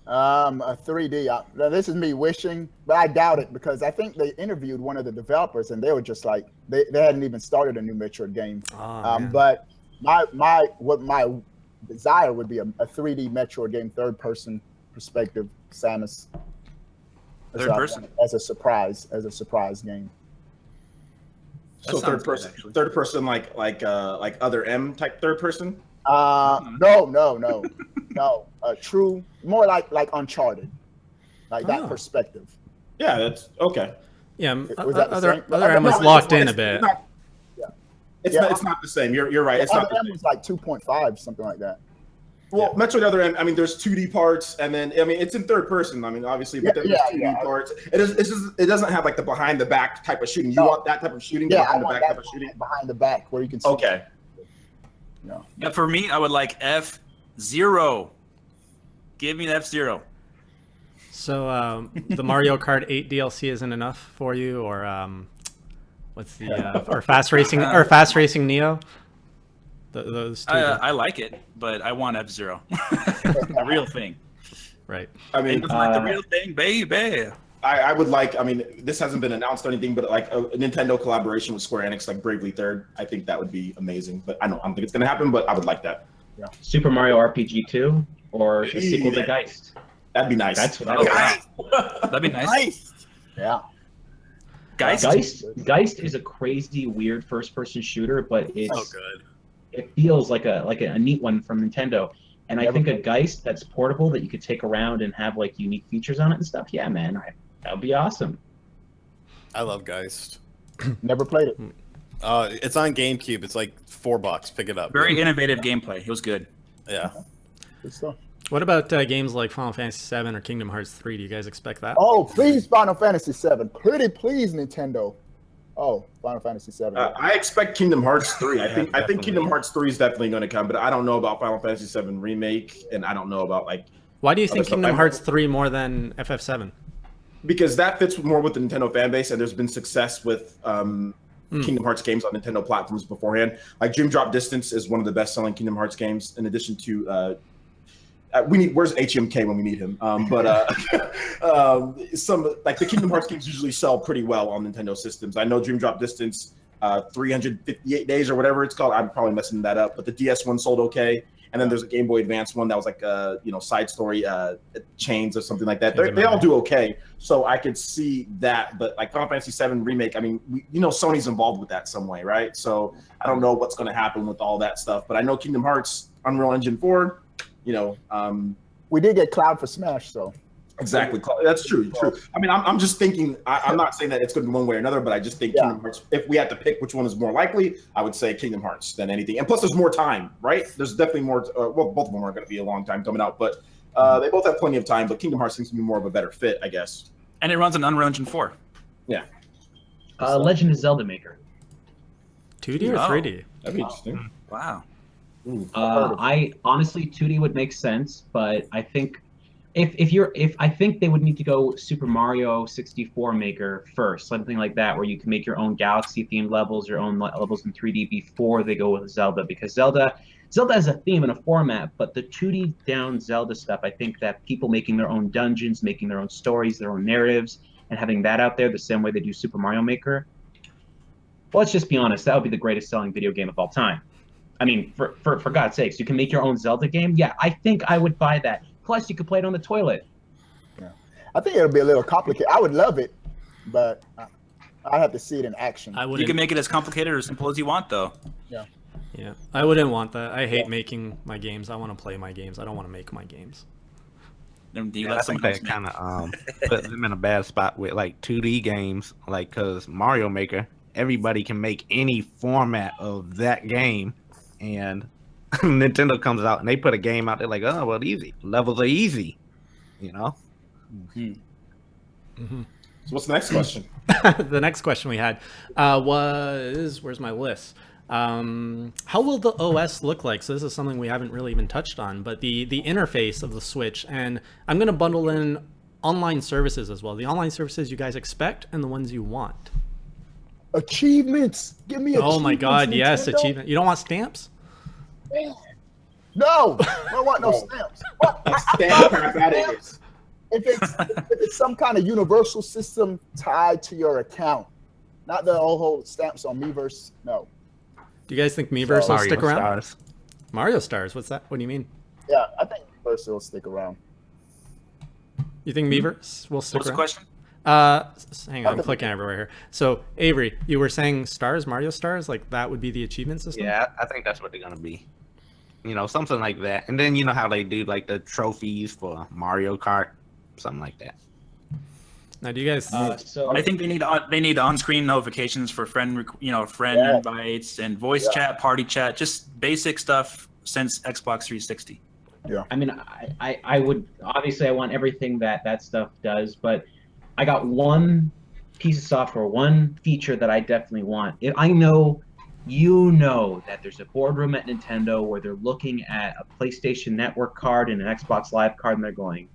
F: A 3D. Now this is me wishing, but I doubt it because I think they interviewed one of the developers and they were just like they hadn't even started a new Metroid game. But my desire would be a 3D Metroid game, third person perspective, Samus.
B: Third person
F: as a surprise game.
H: So third person like other M type third person. No. True, more like Uncharted, like that perspective. Yeah, that's okay.
A: Yeah,
F: other
A: M was locked in a bit.
H: It's not the same. You're right. It's not the
F: M was like 2.5, something like that.
H: Well, Metroid Other M, I mean, there's 2D parts, and then it's in third person. I mean, obviously, but then there's 2D parts. It doesn't have like the behind the back type of shooting. You want that type of shooting, behind the back type of shooting.
F: Behind the back, where you can see.
H: Okay.
B: Yeah, for me, I would like F-Zero. Give me F-Zero.
A: So the Mario Kart 8 DLC isn't enough for you, or what's the or Fast Racing Neo? Those two.
B: I like it, but I want F-Zero. The real thing.
A: Right.
H: I mean,
B: like the real thing, baby.
H: I would like. I mean, this hasn't been announced or anything, but like a Nintendo collaboration with Square Enix, like Bravely Third, I think that would be amazing. But I don't think it's gonna happen. But I would like that.
F: Yeah.
L: Super Mario RPG 2 or the sequel to Geist.
H: That'd be nice.
L: That's what I would.
B: That'd be nice.
F: Yeah.
L: Geist is a crazy, weird first-person shooter, but it's
G: so good.
L: It feels like a neat one from Nintendo. And I think a Geist that's portable that you could take around and have like unique features on it and stuff. Yeah, man, that would be awesome.
G: I love Geist.
F: Never played it.
G: It's on GameCube. It's like $4. Pick it up.
B: Very innovative gameplay. It was good.
G: Yeah.
F: Good stuff.
A: What about games like Final Fantasy VII or Kingdom Hearts 3? Do you guys expect that?
F: Oh, please, Final Fantasy VII. Pretty please, Nintendo. Oh, Final Fantasy VII.
H: I expect Kingdom Hearts 3. I think
J: definitely.
H: Kingdom Hearts 3 is definitely going to come, but I don't know about Final Fantasy VII Remake, and I don't know about like
A: Why do you
H: other
A: think
H: stuff.
A: Kingdom Hearts 3 more than FF7?
H: Because that fits more with the Nintendo fan base, and there's been success with Kingdom Hearts games on Nintendo platforms beforehand. Like Dream Drop Distance is one of the best-selling Kingdom Hearts games, in addition to where's HMK when we need him? Some like the Kingdom Hearts games usually sell pretty well on Nintendo systems. I know Dream Drop Distance, 358 days or whatever it's called. I'm probably messing that up, but the DS one sold okay. And then there's a Game Boy Advance one that was like side story chains or something like that. They all do okay, so I could see that. But like Final Fantasy VII Remake, I mean, Sony's involved with that some way, right? So I don't know what's going to happen with all that stuff, but I know Kingdom Hearts, Unreal Engine 4.
F: We did get Cloud for Smash, so
H: exactly. That's true. I mean, I'm just thinking. I'm not saying that it's going to be one way or another, but I just think Kingdom Hearts. If we had to pick which one is more likely, I would say Kingdom Hearts than anything. And plus, there's more time, right? There's definitely more. Well, both of them are going to be a long time coming out, but they both have plenty of time. But Kingdom Hearts seems to be more of a better fit, I guess.
B: And it runs on Unreal Engine 4.
H: Yeah.
L: Legend of Zelda Maker.
A: 2D or 3D?
H: That'd be interesting.
B: Wow.
L: I honestly 2D would make sense, but I think if I think they would need to go Super Mario 64 Maker first, something like that, where you can make your own Galaxy themed levels, your own levels in 3D before they go with Zelda, because Zelda has a theme and a format, but the 2D down Zelda stuff, I think that people making their own dungeons, making their own stories, their own narratives, and having that out there the same way they do Super Mario Maker. Well, let's just be honest, that would be the greatest selling video game of all time. I mean, for God's sakes, you can make your own Zelda game? Yeah, I think I would buy that. Plus, you could play it on the toilet.
F: Yeah. I think it'll be a little complicated. I would love it, but I'd have to see it in action.
B: You can make it as complicated or as simple as you want, though.
F: Yeah.
A: Yeah, I wouldn't want that. I hate making my games. I want to play my games. I don't want to make my games.
B: Do you
J: I
B: let
J: think
B: someone else
J: that
B: make?
J: kind of put them in a bad spot with like 2D games, like because Mario Maker, everybody can make any format of that game, and Nintendo comes out and they put a game out there like, oh well, easy levels are easy,
H: So what's the next question?
A: The next question we had was, where's my list? How will the OS look like? So this is something we haven't really even touched on, but the interface of the Switch, and I'm going to bundle in online services as well. The online services you guys expect and the ones you want.
F: Achievements. Give me achievements.
A: Oh my God, yes,
F: Nintendo.
A: achievement. You don't want stamps?
F: No, I don't want no stamps. Well, if it's some kind of universal system tied to your account, not the whole stamps on Miiverse. No.
A: Do you guys think Miiverse will stick around?
J: Stars.
A: Mario Stars. What's that? What do you mean?
F: Yeah, I think Miiverse will stick around.
A: You think Miiverse will stick
B: What's the
A: around?
B: question?
A: Hang on, I'm clicking everywhere here. So Avery, you were saying stars, Mario Stars, like that would be the achievement system?
J: Yeah, I think that's what they're gonna be. Something like that. And then how they do like the trophies for Mario Kart, something like that.
A: Now, do you guys?
L: So
B: I think they need on-screen notifications for friend invites and voice chat, party chat, just basic stuff since Xbox 360.
F: Yeah.
L: I mean, I would obviously I want everything that stuff does, but I got one piece of software, one feature that I definitely want. I know that there's a boardroom at Nintendo where they're looking at a PlayStation Network card and an Xbox Live card, and they're going,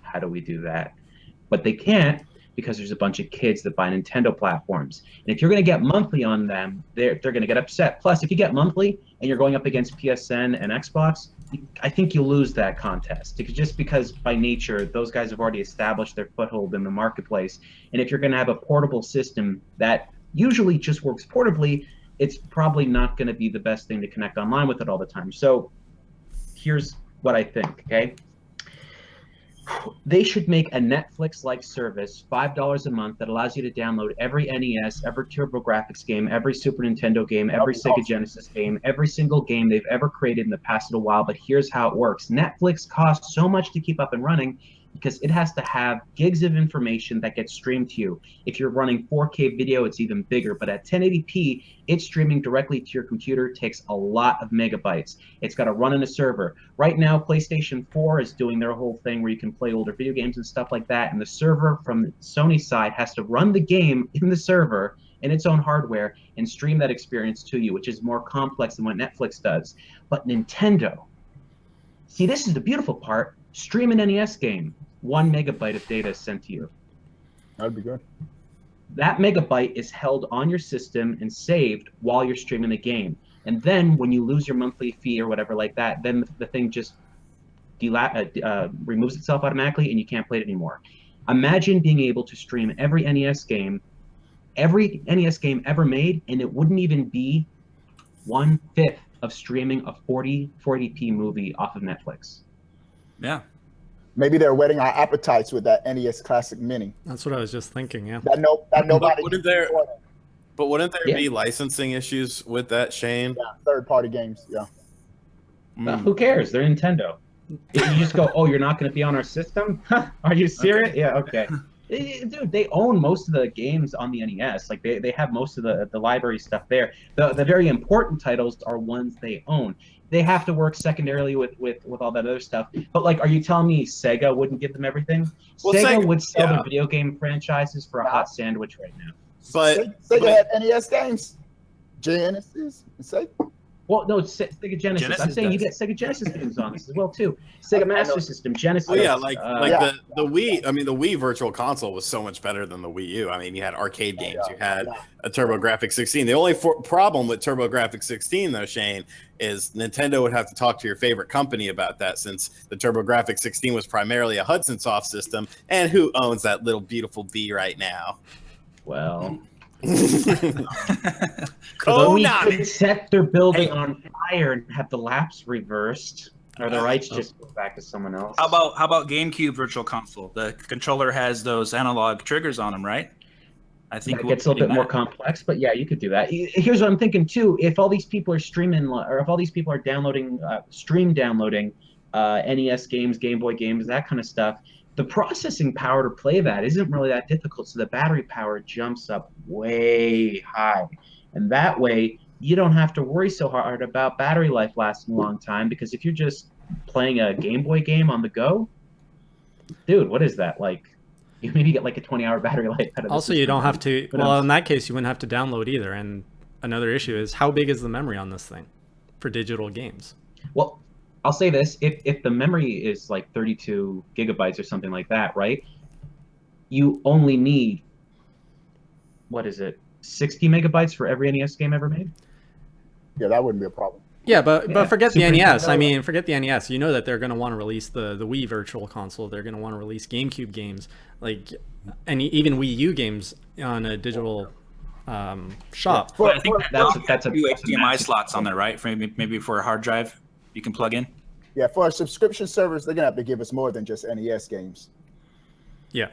L: "How do we do that?" But they can't because there's a bunch of kids that buy Nintendo platforms. And if you're going to get monthly on them, they're going to get upset. Plus, if you get monthly and you're going up against PSN and Xbox, I think you'll lose that contest. Just because by nature, those guys have already established their foothold in the marketplace. And if you're going to have a portable system that usually just works portably, it's probably not going to be the best thing to connect online with it all the time. So here's what I think, okay? They should make a Netflix-like service, $5 a month, that allows you to download every NES, every TurboGrafx game, every Super Nintendo game, every Sega Genesis game, every single game they've ever created in the past little while. But here's how it works. Netflix costs so much to keep up and running, because it has to have gigs of information that gets streamed to you. If you're running 4K video, it's even bigger, but at 1080p, it's streaming directly to your computer, takes a lot of megabytes. It's got to run in a server. Right now, PlayStation 4 is doing their whole thing where you can play older video games and stuff like that, and the server from Sony's side has to run the game in the server in its own hardware and stream that experience to you, which is more complex than what Netflix does. But Nintendo, see, this is the beautiful part. Stream an NES game. 1 megabyte of data is sent to you.
F: That'd be good.
L: That megabyte is held on your system and saved while you're streaming the game. And then when you lose your monthly fee or whatever like that, then the thing just removes itself automatically and you can't play it anymore. Imagine being able to stream every NES game ever made, and it wouldn't even be 1/5 of streaming a 40p movie off of Netflix.
B: Yeah.
F: Maybe they're whetting our appetites with that NES Classic Mini.
A: That's what I was just thinking. Yeah.
F: That nobody.
G: Wouldn't there be licensing issues with that, Shane?
F: Yeah, third-party games. Yeah.
L: Who cares? They're Nintendo. You just go, oh, you're not going to be on our system? Are you serious? Okay. Yeah, okay. Dude, they own most of the games on the NES. Like they have most of the library stuff there. The very important titles are ones they own. They have to work secondarily with all that other stuff. But like, are you telling me Sega wouldn't give them everything?
G: Well,
L: Sega would sell their video game franchises for a hot sandwich right now.
G: But
F: Sega had NES games. Genesis. Sega.
L: Well, no, it's Sega Genesis. I'm saying you get Sega Genesis games on this as well too. Sega Master System, Genesis.
G: Oh yeah, the Wii. I mean, the Wii Virtual Console was so much better than the Wii U. I mean, you had arcade games, you had a TurboGrafx 16. The only problem with TurboGrafx 16, though, Shane, is Nintendo would have to talk to your favorite company about that, since the TurboGrafx 16 was primarily a Hudson Soft system, and who owns that little beautiful bee right now?
L: Well.
G: We
L: could set their building on fire and have the laps reversed, or the rights just go back to someone else.
B: How about GameCube Virtual Console? The controller has those analog triggers on them, right? I think
L: it gets a little bit more complex, but yeah, you could do that. Here's what I'm thinking too: if all these people are streaming, or if all these people are downloading, downloading NES games, Game Boy games, that kind of stuff, the processing power to play that isn't really that difficult, so the battery power jumps up way high. And that way, you don't have to worry so hard about battery life lasting a long time, because if you're just playing a Game Boy game on the go, dude, what is that? Like, you maybe get like a 20-hour battery life out of
A: Also, you don't have to, well, in that case, you wouldn't have to download either. And another issue is, how big is the memory on this thing for digital games?
L: Well, I'll say this, if the memory is like 32 gigabytes or something like that, right? You only need, what is it, 60 megabytes for every NES game ever made?
F: Yeah, that wouldn't be a problem.
A: Yeah, but forget the
L: Super
A: NES.
L: Nintendo.
A: I mean, forget the NES. You know that they're going to want to release the Wii Virtual Console. They're going to want to release GameCube games, like, and even Wii U games on a digital shop.
B: But I think
L: that's a
B: HDMI slots on there, right? For maybe for a hard drive you can plug in.
F: Yeah, for our subscription service, they're gonna have to give us more than just NES games.
A: Yeah.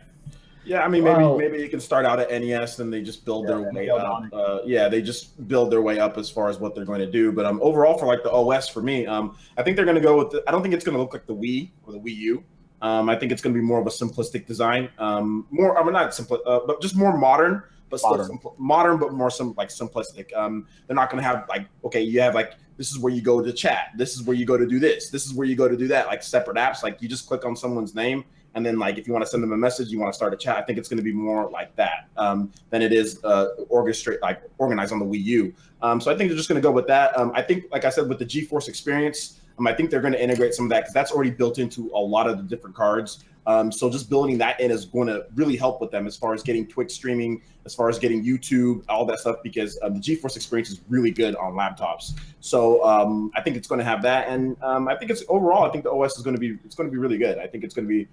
H: Yeah, I mean, maybe you can start out at NES, and they just build their way up. They just build their way up as far as what they're going to do. But overall, for like the OS, for me, I think they're going to go with. I don't think it's going to look like the Wii or the Wii U. I think it's going to be more of a simplistic design. Not simple, but just more modern, but still modern, but more simplistic. They're not going to have like, okay, you have like, this is where you go to chat. This is where you go to do this. This is where you go to do that. Like separate apps. Like you just click on someone's name. And then, like, if you want to send them a message, you want to start a chat. I think it's going to be more like that than it is organized on the Wii U. So I think they're just going to go with that. I think, like I said, with the GeForce experience, I think they're going to integrate some of that because that's already built into a lot of the different cards. So just building that in is going to really help with them as far as getting Twitch streaming, as far as getting YouTube, all that stuff, because the GeForce experience is really good on laptops. So I think it's going to have that, and I think it's overall. I think the OS is going to be really good. I think it's going to be.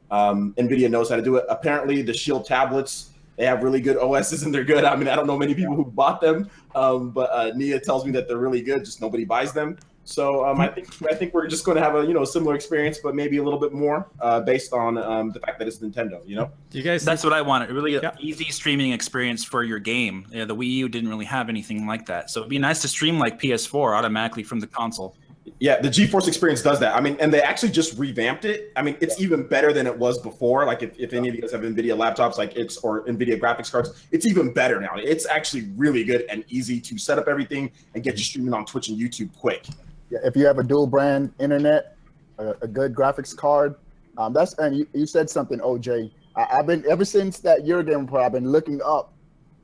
H: Nvidia knows how to do it. Apparently, the Shield tablets, they have really good OSs and they're good. I mean, I don't know many people who bought them, but Nia tells me that they're really good. Just nobody buys them. So I think we're just going to have a similar experience, but maybe a little bit more based on the fact that it's Nintendo. Do
A: you guys?
B: That's what I wanted. Really easy streaming experience for your game. The Wii U didn't really have anything like that, so it'd be nice to stream like PS4 automatically from the console.
H: Yeah, the GeForce experience does that. I mean, and they actually just revamped it. I mean, it's even better than it was before. Like if any of you guys have Nvidia laptops, like or Nvidia graphics cards, it's even better now. It's actually really good and easy to set up everything and get you streaming on Twitch and YouTube quick.
F: Yeah, if you have a dual brand internet, a good graphics card, and you said something, OJ. I've been ever since that Eurogamer report. I've been looking up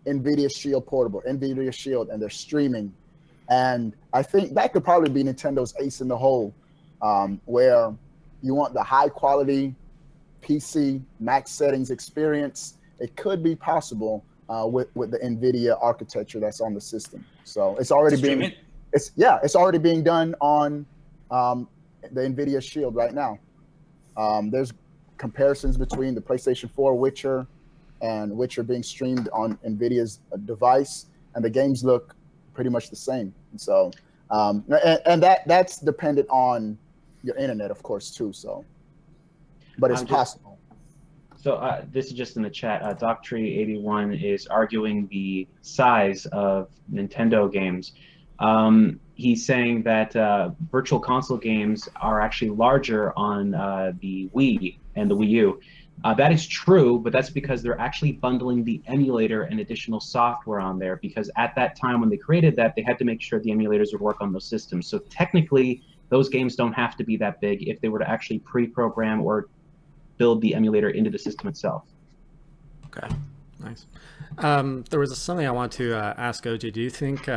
F: Nvidia Shield Portable, Nvidia Shield, and they're streaming. And I think that could probably be Nintendo's ace in the hole, where you want the high quality PC max settings experience. It could be possible with the Nvidia architecture that's on the system. So it's already it's already being done on the Nvidia Shield right now. There's comparisons between the PlayStation 4 Witcher and Witcher being streamed on Nvidia's device, and the games look pretty much the same. So, and that's dependent on your internet, of course, too. So, but it's possible.
L: So this is just in the chat. Doctree81 is arguing the size of Nintendo games. He's saying that virtual console games are actually larger on the Wii and the Wii U. That is true, but that's because they're actually bundling the emulator and additional software on there, because at that time when they created that, they had to make sure the emulators would work on those systems. So technically, those games don't have to be that big if they were to actually pre-program or build the emulator into the system itself.
A: Okay, nice. There was something I want to ask OJ. Do you think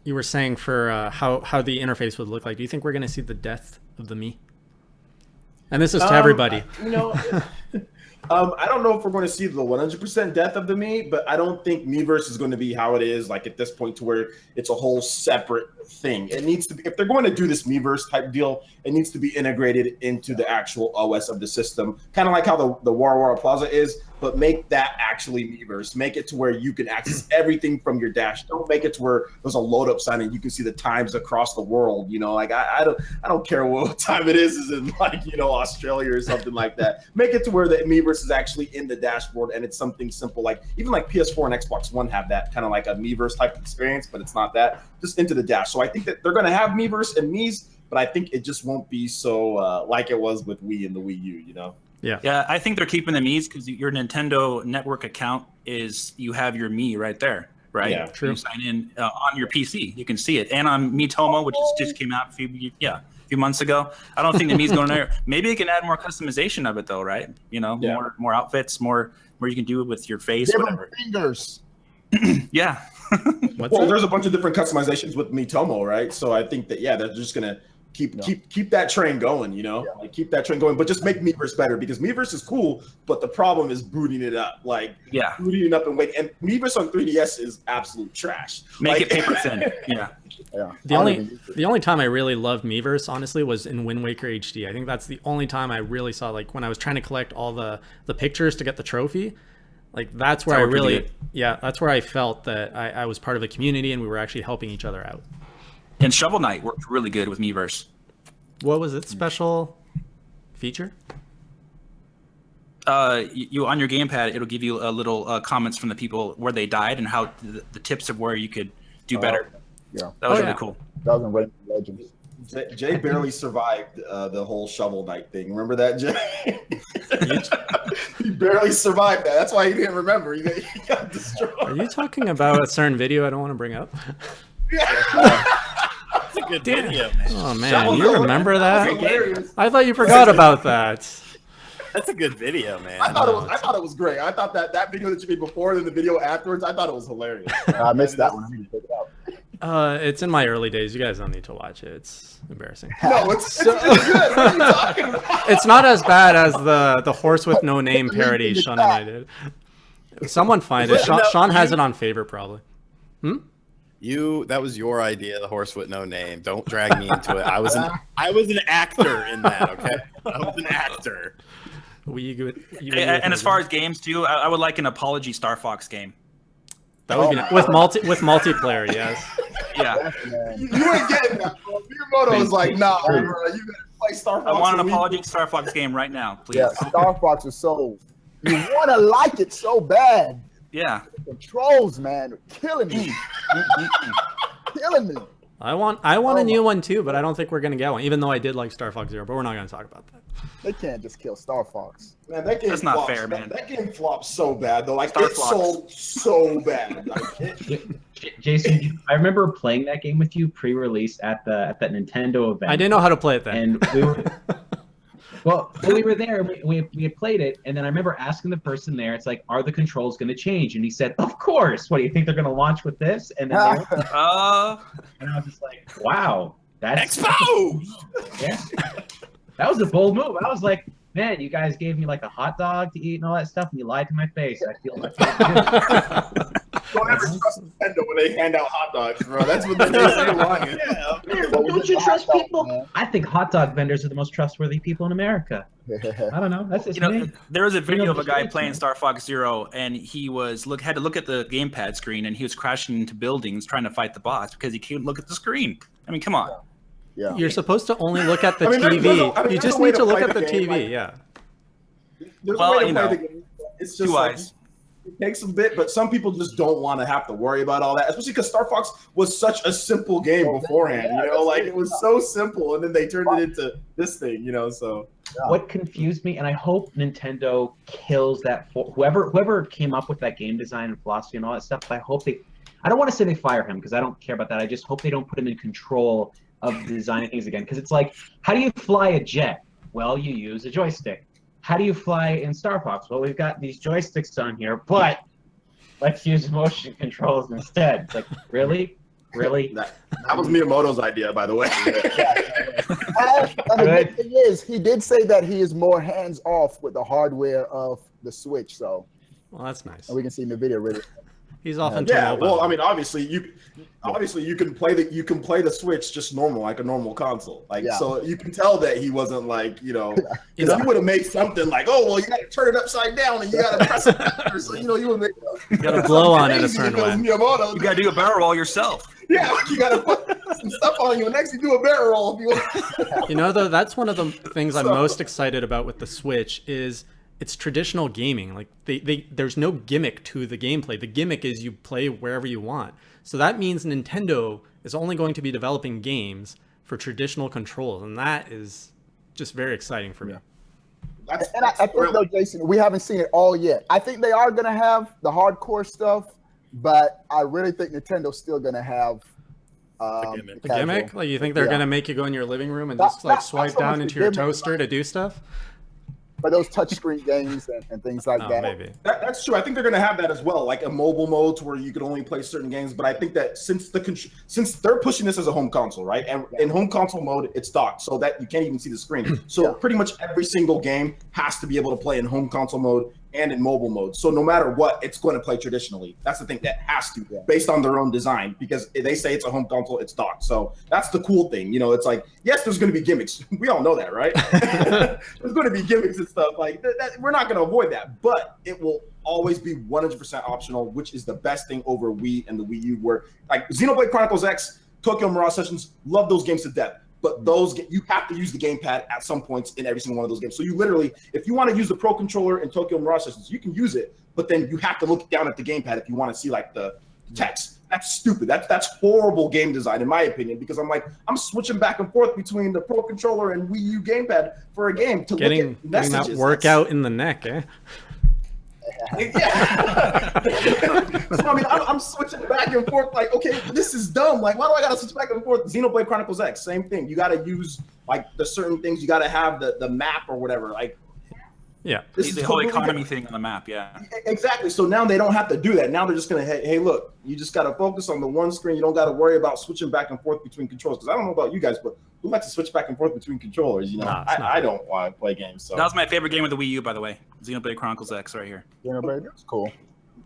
A: you were saying for how the interface would look like? Do you think we're going to see the death of the Mii? And this is to everybody.
H: You know, I don't know if we're going to see the 100% death of the Mii, but I don't think Miiverse is going to be how it is like at this point, to where it's a whole separate thing. It needs to be, if they're going to do this Miiverse type deal, it needs to be integrated into the actual OS of the system, kind of like how the Wara Plaza is, but make that actually Miiverse. Make it to where you can access everything from your dash. Don't make it to where there's a load up sign and you can see the times across the world. You know, like I don't care what time it is in, like, you know, Australia or something like that. Make it to where the Miiverse is actually in the dashboard, and it's something simple, like even like PS4 and Xbox One have that kind of like a Miiverse type experience, but it's not that. Just into the dash. So I think that they're going to have Miiverse and Mii's, but I think it just won't be so like it was with Wii and the Wii U, you know?
B: Yeah, I think they're keeping the Mii's because your Nintendo Network account is, you have your Mii right there, right?
H: Yeah,
A: true.
B: You sign in on your PC, you can see it, and on Miitomo, which just came out a few months ago. I don't think the Mii's going there. Maybe you can add more customization of it though, right? You know, more outfits, more you can do it with your face, whatever.
F: Fingers.
B: Yeah.
H: Well, there's a bunch of different customizations with Miitomo, right? So I think that they're just gonna keep that train going, you know, like keep that train going, but just make Miiverse better, because Miiverse is cool, but the problem is booting it up, booting it up and wait. And Miiverse on 3DS is absolute trash.
B: Make it paper thin.
A: The only time I really loved Miiverse, honestly, was in Wind Waker HD. I think that's the only time I really saw, like, when I was trying to collect all the pictures to get the trophy. Like, that's where that's where I felt that I was part of a community and we were actually helping each other out.
B: And Shovel Knight worked really good with Miiverse.
A: What was its special feature?
B: You on your gamepad, it'll give you a little comments from the people where they died and how the tips of where you could do better.
F: Yeah,
B: that was really cool.
F: That was in Rainbow Legends.
H: Jay barely survived the whole Shovel Knight thing. Remember that, Jay? He barely survived that. That's why he didn't remember. He got destroyed.
A: Are you talking about a certain video I don't want to bring up?
G: That's a good video, man.
A: Oh man, you remember that? I thought you forgot about that.
G: That's a good video, man.
H: I thought it was great. I thought that video that you made before and the video afterwards, I thought it was hilarious.
F: I missed that one. I need to check it out.
A: It's in my early days. You guys don't need to watch it. It's embarrassing.
H: No, it's good. What are you talking about?
A: It's not as bad as the horse with no name parody Sean and I did. Someone find it. Sean has it on favorite probably.
G: That was your idea, the horse with no name. Don't drag me into it. I was an actor in that, okay? I was an actor.
B: And as far as games too, I would like an Apology Star Fox game.
A: That would be with multiplayer, yes.
B: Yeah.
H: You ain't getting that, bro. Miyamoto was like, nah, bro, you gotta play Star Fox.
B: I want an Apology Star Fox game right now, please.
F: Yeah, Star Fox is so, you want to like it so bad.
B: Yeah.
F: The controls, man, killing me. Killing me.
A: I want a new one too, but I don't think we're gonna get one. Even though I did like Star Fox Zero, but we're not gonna talk about that.
F: They can't just kill Star Fox.
H: Man, that game
B: That's not
H: flops.
B: fair, man.
H: That game flops so bad though. Like
B: Star
H: it
B: Fox.
H: sold so bad. Like,
L: Jason, I remember playing that game with you pre-release at that Nintendo event.
A: I didn't know how to play it then.
L: And we were well, we were there. We had played it, and then I remember asking the person there, "It's like, are the controls going to change?" And he said, "Of course. What do you think they're going to launch with this?" And then and I was just like, "Wow, that's
G: Exposed!
L: Yeah, that was a bold move." I was like, "Man, you guys gave me like a hot dog to eat and all that stuff, and you lied to my face." I feel like
H: don't ever trust Nintendo when they hand out hot dogs, bro. That's what they do. They're lying. Yeah.
L: Don't you trust people? I think hot dog vendors are the most trustworthy people in America. I don't know. That's just me.
B: There was a video of a guy
L: Streets,
B: playing
L: man.
B: Star Fox Zero, and he was had to look at the gamepad screen, and he was crashing into buildings trying to fight the boss because he couldn't look at the screen. I mean, come on.
F: Yeah.
A: You're supposed to only look at the
H: I mean, there's
A: TV.
H: a- I mean,
A: You
H: there's
A: just
H: a way
A: need to
H: to
A: look
H: play
A: at
H: the
A: the
H: game,
A: TV.
H: like-
A: Yeah.
H: There's
B: Well,
H: a way to
B: you
H: play
B: know.
H: the game. It's just
B: Two
H: like,
B: eyes.
H: it takes a bit, but some people just don't want to have to worry about all that, especially because Star Fox was such a simple game beforehand.
F: Yeah,
H: You know, like it was so simple, and then they turned it into this thing. You know, so
L: What confused me, and I hope Nintendo kills that for whoever came up with that game design and philosophy and all that stuff. I hope I don't want to say they fire him because I don't care about that. I just hope they don't put him in control of designing things again. Because it's like, how do you fly a jet? Well, you use a joystick. How do you fly in Star Fox? Well, we've got these joysticks on here, but let's use motion controls instead. It's like, really?
H: that was Miyamoto's idea, by the way.
F: And the good thing is, he did say that he is more hands off with the hardware of the Switch. So,
A: Well, that's nice.
F: and we can see in the video really.
A: He's off into
H: Yeah,
A: mobile.
H: well, I mean, obviously you can play the Switch just normal, like a normal console. Like,
F: Yeah.
H: so you can tell that he wasn't like, because he would have made something like, oh, well, you got to turn it upside down and you got to press it. So, you would make.
A: You got to blow on it a
H: crazy if
A: certain
H: it was
A: way.
H: Miyamoto.
B: You got to do a barrel roll yourself.
H: Yeah, you got to put some stuff on you, and next you do a barrel roll if you want.
A: You know, though, that's one of the things I'm
H: So-
A: most excited about with the Switch is it's traditional gaming. Like there's no gimmick to the gameplay. The gimmick is you play wherever you want. So that means Nintendo is only going to be developing games for traditional controls, and that is just very exciting for me.
F: And I think though, Jason, we haven't seen it all yet. I think they are gonna have the hardcore stuff, but I really think Nintendo's still gonna have
A: The
F: casual.
A: gimmick? Like you think they're
F: Yeah.
A: gonna make you go in your living room and
F: Not-
A: just like
F: not
A: swipe
F: so much
A: down
F: the
A: into your
F: gimmick,
A: toaster to do stuff?
F: for those touchscreen games and things like
A: Oh,
F: that.
A: maybe.
H: That's true. I think they're going to have that as well, like a mobile mode to where you can only play certain games. But I think that since they're pushing this as a home console, right? And in home console mode, it's docked so that you can't even see the screen. So pretty much every single game has to be able to play in home console mode and in mobile mode. So no matter what, it's going to play traditionally. That's the thing that has to, based on their own design, because they say it's a home console, it's docked. So that's the cool thing. It's like, yes, there's going to be gimmicks. We all know that, right? There's going to be gimmicks and stuff like that. We're not going to avoid that, but it will always be 100% optional, which is the best thing over Wii and the Wii U, where like Xenoblade Chronicles X, Tokyo Mirage Sessions, love those games to death. But you have to use the gamepad at some points in every single one of those games. So you literally, if you want to use the Pro Controller in Tokyo Mirage Sessions, you can use it, but then you have to look down at the gamepad if you want to see like the text. That's stupid. That's horrible game design in my opinion, because I'm switching back and forth between the Pro Controller and Wii U gamepad for a game to
A: Getting
H: look at messages.
A: that workout in the neck, eh?
H: Yeah. So I'm switching back and forth. Like, okay, this is dumb. Like, why do I gotta switch back and forth? Xenoblade Chronicles X, same thing. You gotta use like the certain things. You gotta have the map or whatever. Like,
A: yeah,
H: this
B: The
H: is
B: whole
H: totally
B: economy
H: different.
B: thing on the map, yeah.
H: Exactly. So now they don't have to do that. Now they're just gonna, hey, look, you just gotta focus on the one screen. You don't gotta worry about switching back and forth between controls. Because I don't know about you guys, but who likes to switch back and forth between controllers?
A: Nah, it's not
H: I don't want to play games. So
B: That was my favorite game with the Wii U, by the way. Xenoblade Chronicles X right here.
F: That's cool.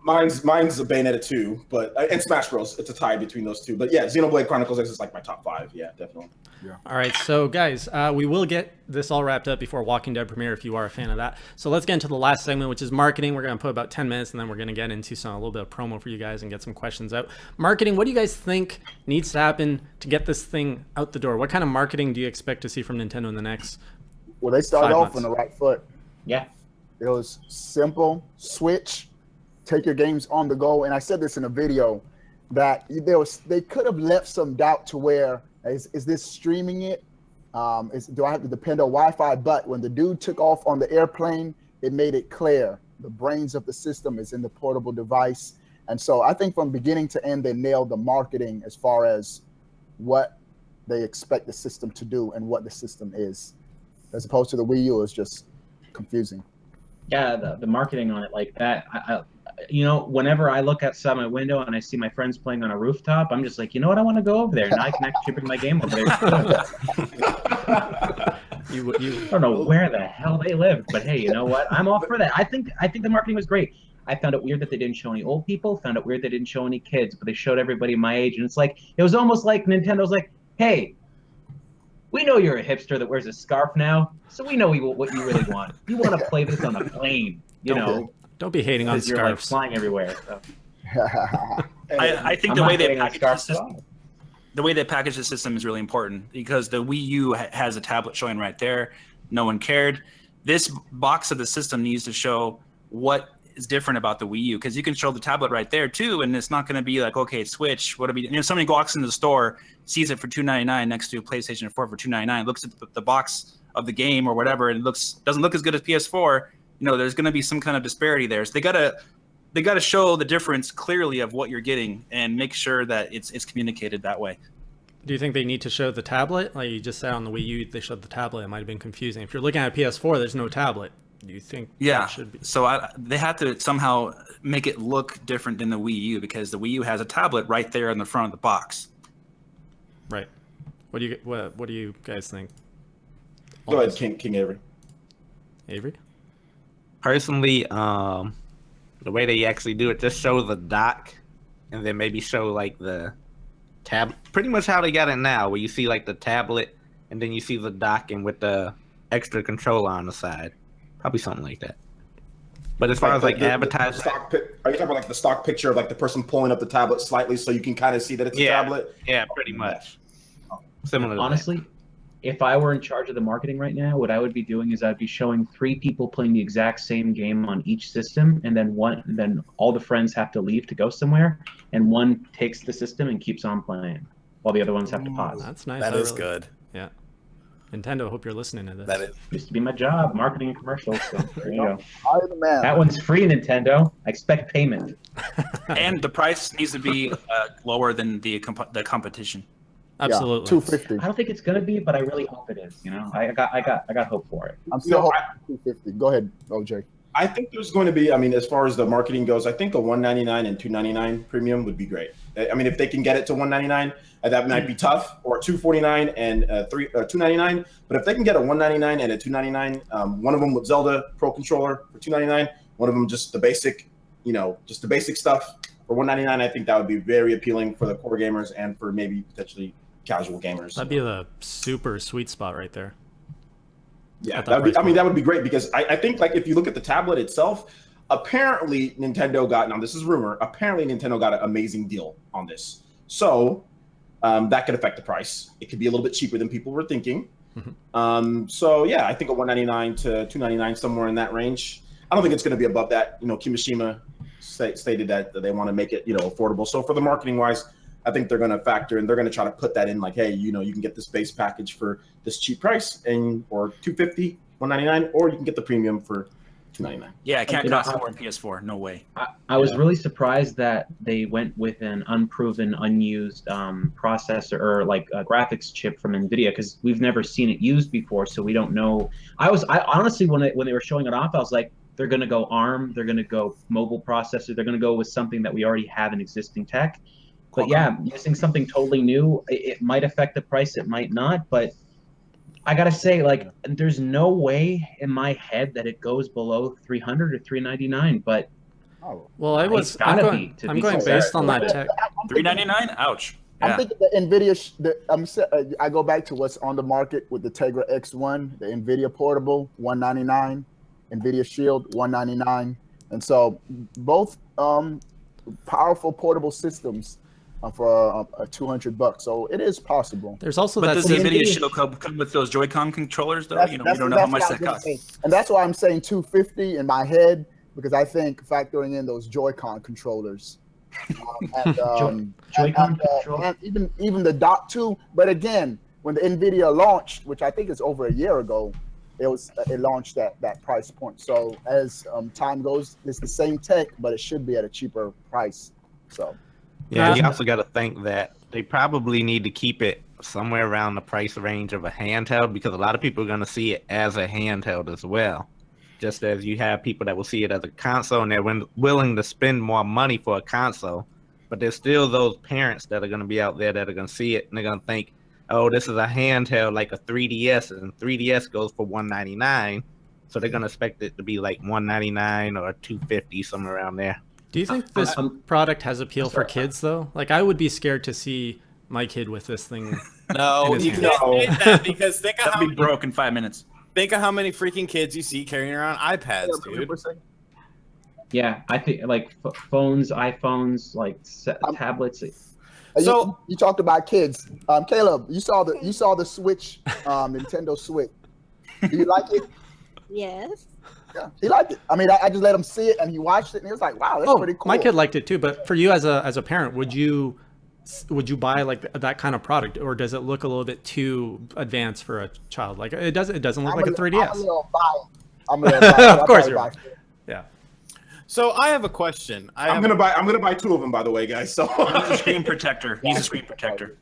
H: mine's a Bayonetta 2, but and Smash Bros. It's a tie between those two. But yeah, Xenoblade Chronicles X is like my top 5. Yeah, definitely.
A: All right, so guys, we will get this all wrapped up before Walking Dead premiere if you are a fan of that. So let's get into the last segment, which is marketing. We're going to put about 10 minutes, and then we're going to get into a little bit of promo for you guys and get some questions out. Marketing, what do you guys think needs to happen to get this thing out the door? What kind of marketing do you expect to see from Nintendo in the next
F: Well, they started
A: 5
F: off
A: months?
F: on the right foot.
L: Yeah.
F: It was simple, switch, take your games on the go. And I said this in a video. that they could have left some doubt to where is this streaming it? Do I have to depend on Wi-Fi? But when the dude took off on the airplane, it made it clear the brains of the system is in the portable device. And so I think from beginning to end, they nailed the marketing as far as what they expect the system to do and what the system is, as opposed to the Wii U is just confusing.
L: Yeah, the marketing on it like that. Whenever I look outside my window and I see my friends playing on a rooftop, I'm just like, you know what? I want to go over there. Now I can actually bring my game over there. I don't know where the hell they live, but hey, you know what? I'm all for that. I think the marketing was great. I found it weird that they didn't show any old people. Found it weird they didn't show any kids, but they showed everybody my age, and it's like it was almost like Nintendo's like, hey, we know you're a hipster that wears a scarf now, so we know what you really want. You want to play this on a plane,
A: Don't be hating on
L: because you're like
A: scarves.
L: flying everywhere. So.
B: I think
L: I'm
B: the
L: not
B: way they
L: hating on
B: package the
L: scarves at
B: system,
L: all.
B: the way they package the system is really important because the Wii U has a tablet showing right there. No one cared. This box of the system needs to show what is different about the Wii U because you can show the tablet right there too, and it's not going to be like, okay, Switch. What do we? Somebody walks into the store, sees it for $299 next to a PlayStation 4 for $299, looks at the box of the game or whatever, and doesn't look as good as PS4. There's going to be some kind of disparity there. So they gotta show the difference clearly of what you're getting and make sure that it's communicated that way.
A: Do you think they need to show the tablet? Like you just said on the Wii U, they showed the tablet. It might have been confusing. If you're looking at a PS4, there's no tablet. Do you think that should be?
B: So they have to somehow make it look different than the Wii U because the Wii U has a tablet right there in the front of the box.
A: Right. What do you guys think?
H: Go ahead, King Avery.
A: Avery?
J: Personally, the way they actually do it, just show the dock and then maybe show like the tab, pretty much how they got it now, where you see like the tablet and then you see the docking with the extra controller on the side. Probably something like that. But as far as like advertising,
H: are you talking about like the stock picture of like the person pulling up the tablet slightly so you can kind of see that it's a tablet?
J: Yeah, pretty much. Similar.
L: Honestly, if I were in charge of the marketing right now, what I would be doing is I'd be showing 3 people playing the exact same game on each system, and then all the friends have to leave to go somewhere, and one takes the system and keeps on playing, while the other ones have to pause.
A: That's nice.
G: That is good.
A: Yeah. Nintendo, hope you're listening to this.
G: That is.
L: Used to be my job, marketing and commercials. So there you go.
F: I'm the man.
L: That one's free, Nintendo. I expect payment.
B: And the price needs to be lower than the competition.
A: Absolutely.
F: Yeah, $250.
L: I don't think it's gonna be, but I really hope it is. I got hope for it.
F: I'm still hoping $250. Go ahead, OJ.
H: I think there's going to be, as far as the marketing goes, I think a $199 and $299 premium would be great. If they can get it to $199, that might be tough, or $249 and $299. But if they can get a $199 and a $299, one of them with Zelda Pro Controller for $299, one of them just the basic, just the basic stuff for $199, I think that would be very appealing for the core gamers and for maybe potentially casual gamers.
A: That'd be the super sweet spot right there.
H: Yeah, that would be great because I think like if you look at the tablet itself, apparently Nintendo got, now this is rumor, apparently Nintendo got an amazing deal on this. So that could affect the price. It could be a little bit cheaper than people were thinking. So yeah, I think a $199 to $299, somewhere in that range. I don't think it's going to be above that. Kimishima stated that they want to make it, affordable. So for the marketing wise, I think they're going to factor and they're going to try to put that in like, hey, you can get this base package for this cheap price or $250, $199, or you can get the premium for $299.
B: Yeah, it can't cost more in PS4. No way.
L: I was really surprised that they went with an unproven, unused processor or like a graphics chip from Nvidia because we've never seen it used before, so we don't know. I honestly, when they were showing it off, I was like, they're going to go ARM, they're going to go mobile processor, they're going to go with something that we already have in existing tech. But yeah, using something totally new, it might affect the price, it might not. But I gotta say, like, there's no way in my head that it goes below $300 or $399. But
A: well, I'm going based on that tech.
B: $399, ouch. Yeah.
F: I'm thinking the Nvidia. I go back to what's on the market with the Tegra X1, the Nvidia Portable, $199, Nvidia Shield, $199, and so both powerful portable systems for $200. So it is possible.
A: There's also
B: does the Nvidia Shield come with those Joy-Con controllers though? We don't know how much that costs.
F: And that's why I'm saying $250 in my head, because I think factoring in those Joy-Con controllers
L: Joy-Con
F: and,
L: control.
F: and even the dock too. But again, when the Nvidia launched, which I think is over a year ago, it launched at that price point. So as time goes, it's the same tech, but it should be at a cheaper price. So
J: Yeah, you also got to think that they probably need to keep it somewhere around the price range of a handheld, because a lot of people are going to see it as a handheld as well. Just as you have people that will see it as a console and they're willing to spend more money for a console, but there's still those parents that are going to be out there that are going to see it and they're going to think, oh, this is a handheld like a 3DS, and 3DS goes for $199, so they're going to expect it to be like $199 or $250, somewhere around there.
A: Do you think this product has appeal for kids though? Like, I would be scared to see my kid with this thing.
G: No, you can't say that, because think of how
B: be broke in 5 minutes.
G: Think of how many freaking kids you see carrying around iPads, dude.
L: Yeah, I think like phones, iPhones, like tablets.
F: So you talked about kids. Caleb, you saw the Switch, Nintendo Switch. Do you like it?
M: Yes.
F: Yeah, he liked it. I mean, I just let him see it, and he watched it, and he was like, "Wow, that's pretty cool."
A: My kid liked it too. But for you as a parent, would you buy like that kind of product, or does it look a little bit too advanced for a child? Like it doesn't look like a 3DS.
F: I'm gonna buy
A: of course you're right. Yeah.
G: So I have a question.
H: I'm gonna buy 2 of them, by the way, guys. So
B: he's a screen protector. He's a screen protector.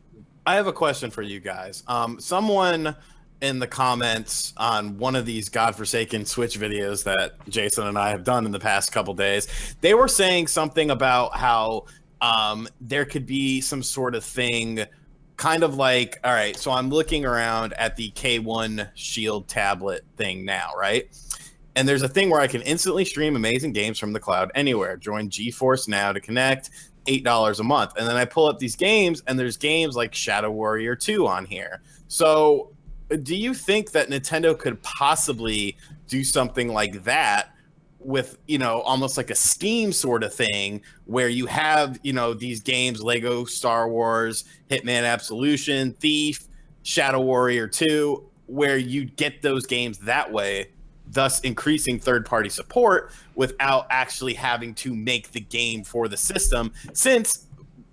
G: I have a question for you guys. Someone in the comments on one of these godforsaken Switch videos that Jason and I have done in the past couple days, they were saying something about how there could be some sort of thing, kind of like, all right, so I'm looking around at the K1 Shield tablet thing now, right? And there's a thing where I can instantly stream amazing games from the cloud anywhere. Join GeForce Now to connect, $8 a month. And then I pull up these games, and there's games like Shadow Warrior 2 on here. So do you think that Nintendo could possibly do something like that with, almost like a Steam sort of thing, where you have, these games, Lego Star Wars, Hitman Absolution, Thief, Shadow Warrior 2, where you get those games that way, thus increasing third-party support without actually having to make the game for the system, since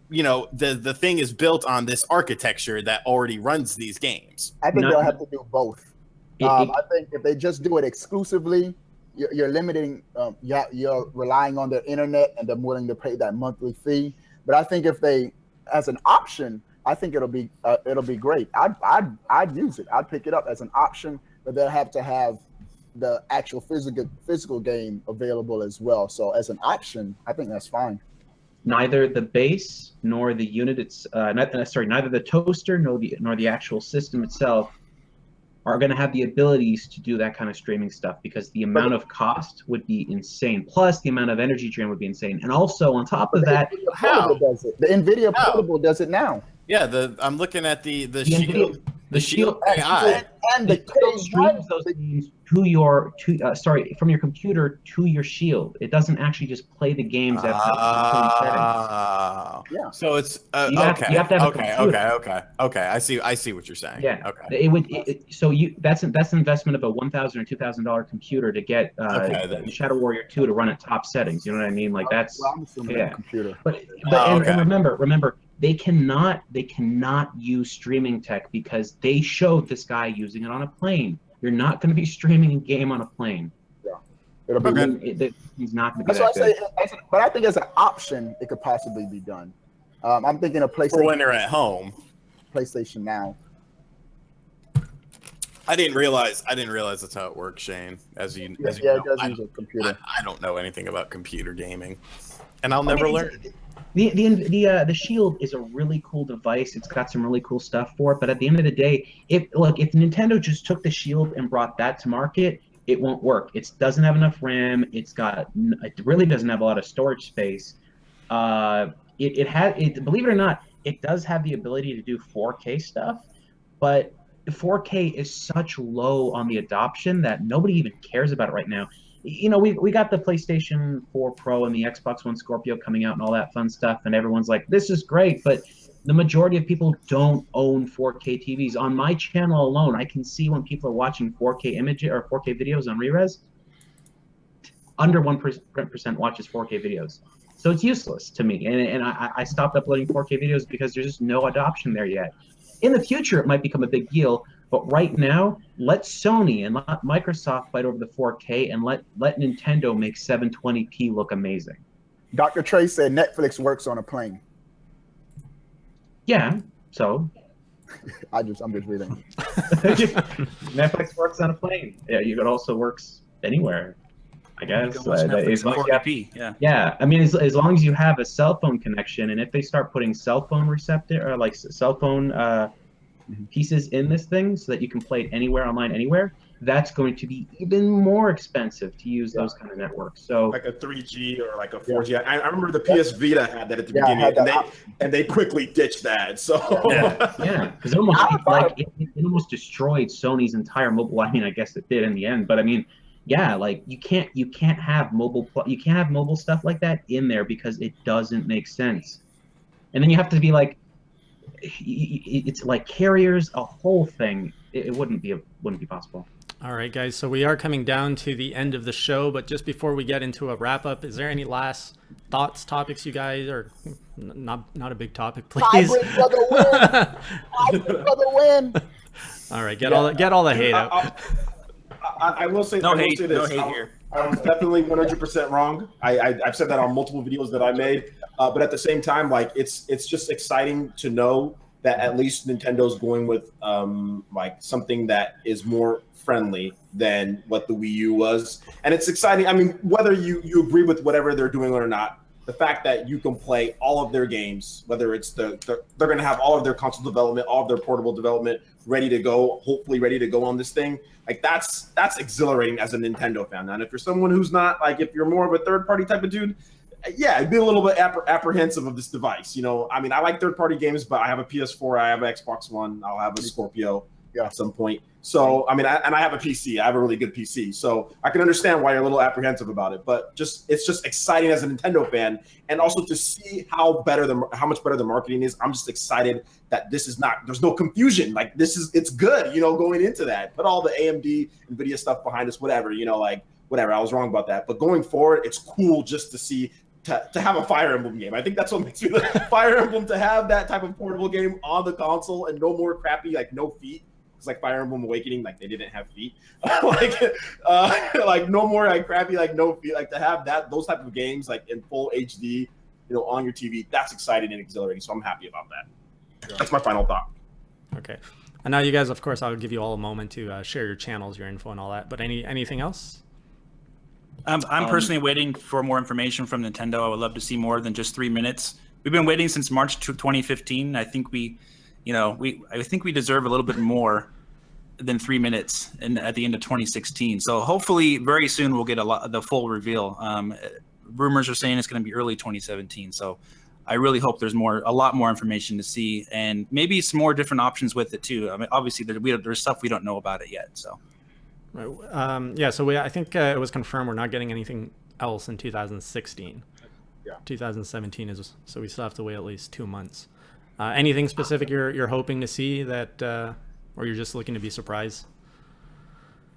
G: the thing is built on this architecture that already runs these games?
F: I think they'll have to do both. I think if they just do it exclusively, you're limiting. You're relying on their internet, and they're willing to pay that monthly fee. But I think if they, as an option, I think it'll be great. I'd use it. I'd pick it up as an option, but they'll have to have the actual physical game available as well. So as an option, I think that's fine.
L: Neither the base nor the unit, neither the toaster nor the actual system itself are going to have the abilities to do that kind of streaming stuff, because the amount of cost would be insane. Plus, the amount of energy drain would be insane. And also, on top of that,
F: the Nvidia Portable does it now.
G: Yeah, I'm looking at the Shield.
L: The Shield
F: AI and the
L: Shield streams those games from your computer to your Shield. It doesn't actually just play the games at the settings.
F: Yeah.
G: So it's
L: you have to have a computer.
G: Okay. I see what you're saying.
L: Yeah.
G: Okay.
L: It would. That's an investment of a $1,000 or $2,000 computer to get Shadow Warrior 2 to run at top settings. You know what I mean? Like that's
F: computer.
L: But and remember. They cannot use streaming tech, because they showed this guy using it on a plane. You're not going to be streaming a game on a plane.
F: Yeah, it'll be.
L: He's not going to be.
F: That's what I say. But I think as an option, it could possibly be done. I'm thinking of PlayStation.
G: For when they're at home.
F: PlayStation Now.
G: I didn't realize that's how it works, Shane. As you know,
F: it does use a computer.
G: I don't know anything about computer gaming, and I'll never learn.
L: The Shield is a really cool device. It's got some really cool stuff for it. But at the end of the day, if Nintendo just took the Shield and brought that to market, it won't work. It doesn't have enough RAM. It really doesn't have a lot of storage space. Believe it or not, it does have the ability to do 4K stuff, but 4K is such low on the adoption that nobody even cares about it right now. We got the PlayStation 4 Pro and the Xbox One Scorpio coming out and all that fun stuff, and everyone's like, this is great, but the majority of people don't own 4K TVs. On my channel alone, I can see when people are watching 4K images or 4K videos on Re-Res, under 1% watches 4K videos. So it's useless to me. And I stopped uploading 4K videos because there's just no adoption there yet. In the future, it might become a big deal. But right now, let Sony and let Microsoft fight over the 4K and let Nintendo make 720p look amazing.
F: Dr. Trey said Netflix works on a plane.
L: Yeah, so
F: I'm just reading.
L: Netflix works on a plane. Yeah, it also works anywhere, I guess.
B: Netflix
L: As long as you have-
B: 480p, yeah.
L: Yeah, I mean, as long as you have a cell phone connection, and if they start putting cell phone receptor or like cell phone pieces in this thing, so that you can play it anywhere online, anywhere, that's going to be even more expensive to use those kind of networks. So
M: like a 3G or like a 4G. I remember the PS Vita had that at the beginning, and they quickly ditched that. So
L: yeah, because almost like it almost destroyed Sony's entire mobile. I mean, I guess it did in the end, but I mean, yeah, like you can't have mobile stuff like that in there because it doesn't make sense. And then you have to be like, it's like carriers, a whole thing. It wouldn't be possible.
A: All right, guys. So we are coming down to the end of the show, but just before we get into a wrap up, is there any last thoughts, topics you guys are not a big topic, please?
F: Hybrid brother win. Hybrid brother win.
A: All right, get all the hate out.
M: I will say,
B: no
M: hate
B: here.
M: I was definitely 100% wrong. I've said that on multiple videos that I made, but at the same time, like it's just exciting to know that at least Nintendo's going with like something that is more friendly than what the Wii U was, and it's exciting. I mean, whether you agree with whatever they're doing or not, the fact that you can play all of their games, whether it's they're going to have all of their console development, all of their portable development ready to go, hopefully ready to go on this thing. Like that's exhilarating as a Nintendo fan. And if you're someone who's not, like if you're more of a third party type of dude, yeah, I'd be a little bit apprehensive of this device. You know, I mean, I like third party games, but I have a PS4, I have an Xbox One, I'll have a Scorpio at some point. So, I mean, I have a PC. I have a really good PC. So I can understand why you're a little apprehensive about it. But it's just exciting as a Nintendo fan. And also to see how much better the marketing is. I'm just excited that there's no confusion. Like it's good, you know, going into that. Put all the AMD, Nvidia stuff behind us, whatever, you know, like whatever. I was wrong about that. But going forward, it's cool just to see to have a Fire Emblem game. I think that's what makes me like Fire Emblem, to have that type of portable game on the console and no more crappy, like no feet. It's like Fire Emblem Awakening, like they didn't have feet. like no more like crappy, like no feet. Like to have those type of games like in full HD, you know, on your TV, that's exciting and exhilarating. So I'm happy about that. That's my final thought.
A: Okay. And now you guys, of course, I'll give you all a moment to share your channels, your info and all that. But anything else?
B: I'm personally waiting for more information from Nintendo. I would love to see more than just 3 minutes. We've been waiting since March 2015. I think we deserve a little bit more than 3 minutes at the end of 2016. So hopefully very soon we'll get the full reveal. Rumors are saying it's going to be early 2017. So I really hope there's a lot more information to see, and maybe some more different options with it too. I mean, obviously there's stuff we don't know about it yet. So.
A: Right. Yeah. So I think it was confirmed we're not getting anything else in 2016.
F: Yeah.
A: 2017 so we still have to wait at least 2 months. Anything specific you're hoping to see that, or you're just looking to be surprised?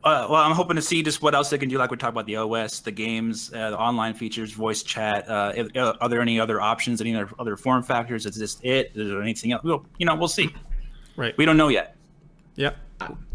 B: Well, I'm hoping to see just what else they can do. Like we talked about the OS, the games, the online features, voice chat. Are there any other options? Any other form factors? Is this it? Is there anything else? We'll see.
A: Right.
B: We don't know yet.
A: Yep.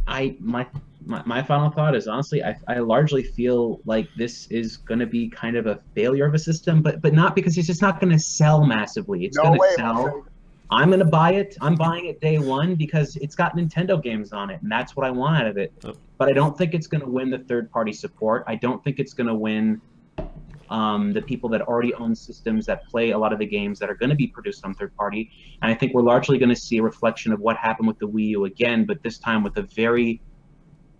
L: My final thought is, honestly, I largely feel like this is going to be kind of a failure of a system, but not because it's just not going to sell massively. It's going to sell. I'm going to buy it. I'm buying it day one because it's got Nintendo games on it, and that's what I want out of it.
A: Oh.
L: But I don't think it's going to win the third-party support. I don't think it's going to win the people that already own systems that play a lot of the games that are going to be produced on third-party. And I think we're largely going to see a reflection of what happened with the Wii U again, but this time with a very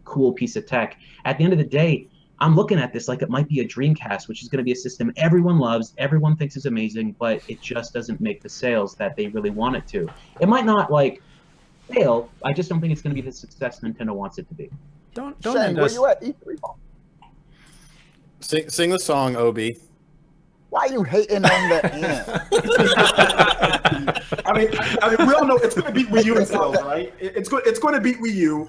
L: cool piece of tech. At the end of the day, I'm looking at this like it might be a Dreamcast, which is going to be a system everyone loves, everyone thinks is amazing, but it just doesn't make the sales that they really want it to. It might not like fail. I just don't think it's going to be the success Nintendo wants it to be.
A: Don't
F: Shane, where you at E3?
G: Sing the song, Obi.
F: Why are you hating on the end?
M: I mean, we all know it's going to beat Wii U in sales, right? It's going to beat Wii U.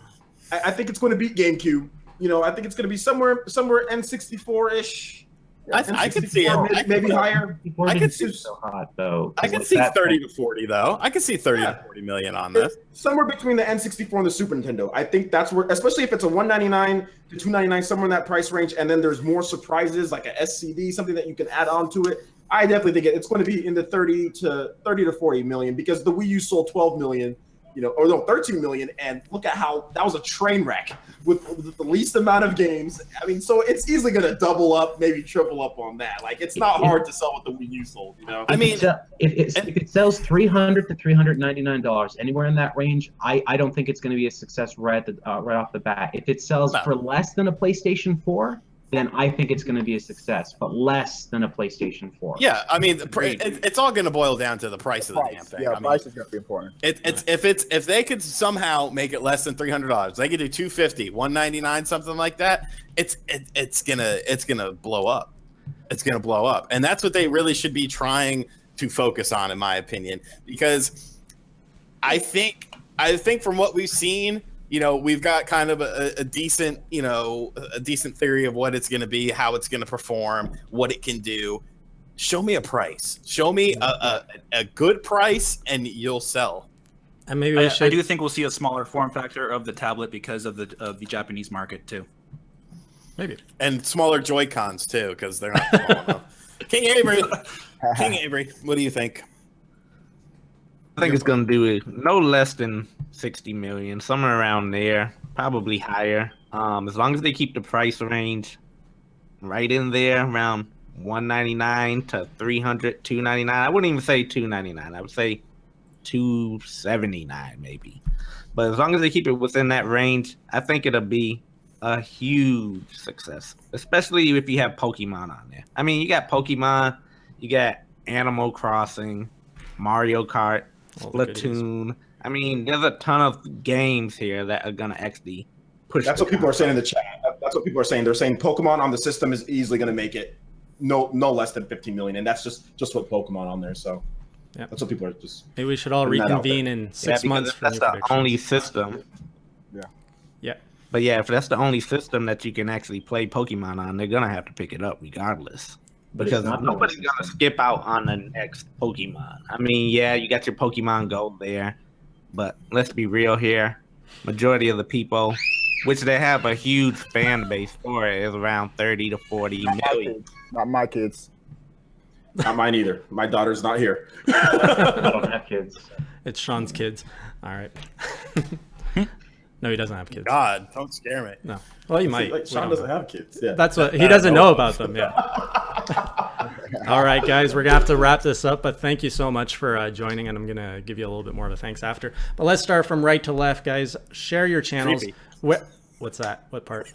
M: I think it's going to beat GameCube. You know, I think it's going to be somewhere N64-ish.
G: I could see it.
M: Maybe higher.
G: I could see
L: so hot though.
G: I can see 30 to 40 though. I can see 30 to 40 million on this.
M: Somewhere between the N64 and the Super Nintendo. I think that's where, especially if it's a $199 to $299, somewhere in that price range, and then there's more surprises like a SCD, something that you can add on to it. I definitely think it's going to be in the 30 to 40 million, because the Wii U sold 12 million, or no, 13 million, and look at how that was a train wreck with the least amount of games. I mean, so it's easily going to double up, maybe triple up on that. Like, it's not hard to sell what the Wii U sold,
G: I mean,
L: if it sells $300 to $399, anywhere in that range, I don't think it's going to be a success right off the bat. If it sells for less than a PlayStation 4, then I think it's going to be a success, but less than a PlayStation 4.
G: Yeah, I mean, it's all going to boil down to the price of the damn thing.
F: Yeah,
G: I mean,
F: price is going to be important.
G: If they could somehow make it less than $300, they could do $250, $199, something like that. It's gonna blow up. It's gonna blow up, and that's what they really should be trying to focus on, in my opinion, because I think from what we've seen, we've got kind of a decent, a decent theory of what it's going to be, how it's going to perform, what it can do. Show me a price. Show me a good price, and you'll sell.
A: And maybe
B: I do think we'll see a smaller form factor of the tablet because of the Japanese market too.
A: Maybe.
G: And smaller Joy-Cons too, because they're not small enough. King Avery, what do you think?
J: I think it's going to do no less than 60 million, somewhere around there, probably higher. As long as they keep the price range right in there, around 199 to 300, 299. I wouldn't even say 299. I would say 279 maybe. But as long as they keep it within that range, I think it'll be a huge success, especially if you have Pokemon on there. I mean, you got Pokemon, you got Animal Crossing, Mario Kart, Splatoon. I mean, there's a ton of games here that are gonna actually push.
M: That's what people are saying in the chat. That's what people are saying. They're saying Pokemon on the system is easily gonna make it no less than 15 million, and that's just what Pokemon on there. So that's what people are just.
A: Maybe we should all reconvene in 6 months.
J: That's the only system.
A: Yeah.
J: But yeah, if that's the only system that you can actually play Pokemon on, they're gonna have to pick it up regardless. Because nobody's gonna skip out on the next Pokemon. I mean, yeah, you got your Pokemon Go there, but let's be real here. Majority of the people, which they have a huge fan base for, is around 30 to 40 million.
F: Not my kids.
M: Not mine either. My daughter's not here.
L: I don't have kids.
A: It's Sean's kids. All right. No, he doesn't have kids.
G: God, don't scare me.
A: No. Well, you might.
M: Like, Sean doesn't have kids. Yeah.
A: That's what he doesn't know about them. Yeah. All right, guys, we're gonna have to wrap this up. But thank you so much for joining, and I'm gonna give you a little bit more of a thanks after. But let's start from right to left, guys. Share your channels. What's that? What part?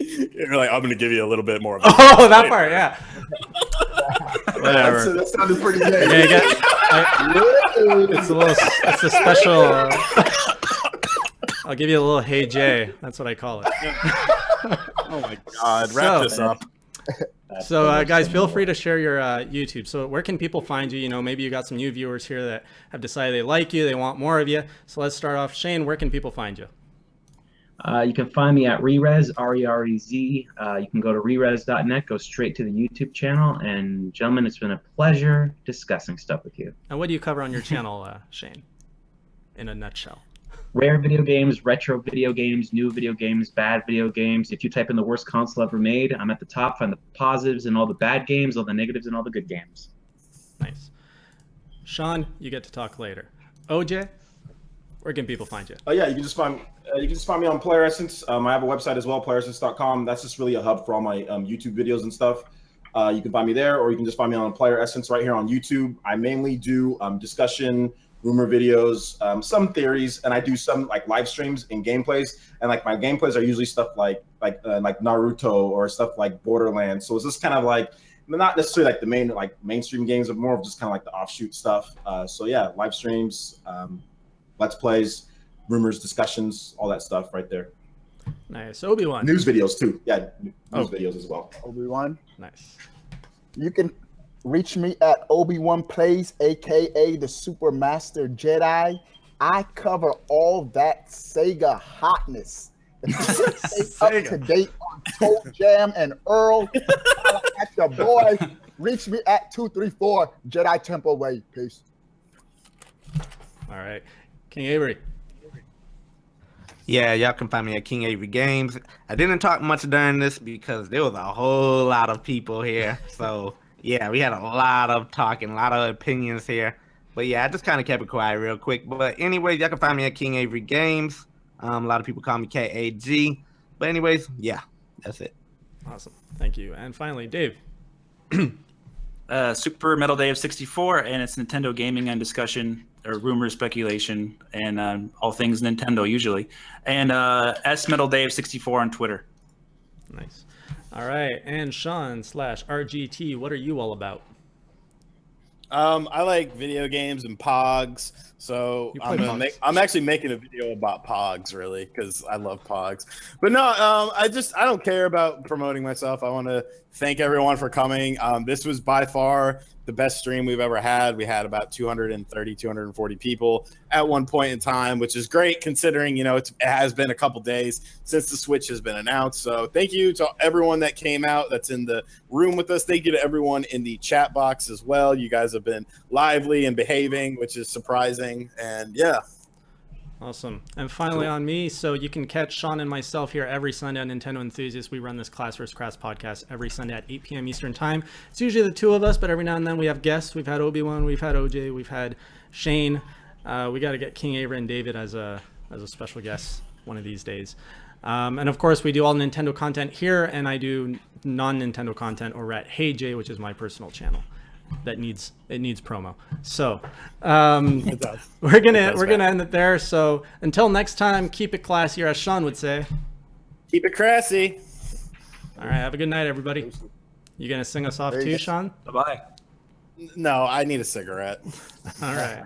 G: You're like, I'm gonna give you a little bit more of
A: Oh, that part, yeah. Whatever.
M: That sounded pretty good.
A: It's a special. I'll give you a little "Hey Jay." That's what I call it.
G: Oh my God! Wrap this up.
A: So, guys, feel free to share your YouTube. So, where can people find you? Maybe you got some new viewers here that have decided they like you, they want more of you. So, let's start off. Shane, where can people find you?
L: You can find me at Rerez, R-E-R-E-Z. You can go to rerez.net, go straight to the YouTube channel. And, gentlemen, it's been a pleasure discussing stuff with you.
A: And what do you cover on your channel, Shane, in a nutshell?
L: Rare video games, retro video games, new video games, bad video games. If you type in the worst console ever made, I'm at the top. Find the positives and all the bad games, all the negatives and all the good games.
A: Nice. Sean, you get to talk later. OJ, where can people find you?
M: Yeah, you can just find me on Player Essence. I have a website as well, playeressence.com. That's just really a hub for all my YouTube videos and stuff. You can find me there, or you can just find me on Player Essence right here on YouTube. I mainly do discussion, rumor videos, some theories, and I do some like live streams and gameplays. And like my gameplays are usually stuff like Naruto or stuff like Borderlands. So it's just kind of like not necessarily like the mainstream games, but more of just kind of like the offshoot stuff. So yeah, live streams, let's plays, rumors, discussions, all that stuff right there.
A: Nice. Obi-Wan.
M: News videos too. Yeah, news videos as well.
F: Obi-Wan.
A: Nice.
F: You can reach me at Obi-Wan Plays, aka the Super Master Jedi. I cover all that Sega hotness. Stay up to date Toe Jam and Earl. Holla at your boy. Reach me at 234 Jedi Temple Way. Peace.
A: All right. King Avery.
J: Yeah, y'all can find me at King Avery Games. I didn't talk much during this because there was a whole lot of people here. So yeah, we had a lot of talking, a lot of opinions here. But yeah, I just kind of kept it quiet real quick. But anyways, y'all can find me at King Avery Games. A lot of people call me KAG. But anyways, yeah, that's it.
A: Awesome. Thank you. And finally, Dave.
B: Super Metal Dave 64, and it's Nintendo gaming and discussion, or rumor, speculation, and all things Nintendo usually. And S Metal Dave 64 on Twitter.
A: Nice. All right. And Sean / RGT, what are you all about?
G: I like video games and Pogs, so I'm actually making a video about Pogs, really, because I love Pogs. But no, I don't care about promoting myself. I want to thank everyone for coming. This was by far the best stream we've ever had. We had about 230, 240 people at one point in time, which is great considering, it has been a couple days since the Switch has been announced. So thank you to everyone that came out that's in the room with us. Thank you to everyone in the chat box as well. You guys have been lively and behaving, which is surprising. And yeah.
A: Awesome. And finally on me, so you can catch Sean and myself here every Sunday on Nintendo Enthusiast. We run this Class vs. Crass podcast every Sunday at 8 p.m. Eastern Time. It's usually the two of us, but every now and then we have guests. We've had Obi-Wan, we've had OJ, we've had Shane. We got to get King Avery and David as a special guest one of these days. And of course, we do all Nintendo content here, and I do non-Nintendo content over at Hey Jay, which is my personal channel. That needs promo. So we're gonna end it there. So until next time, keep it classy, or as Sean would say,
G: keep it crassy.
A: All right, have a good night, everybody. You gonna sing us off too, Sean?
B: Bye-bye.
G: No, I need a cigarette.
A: All right.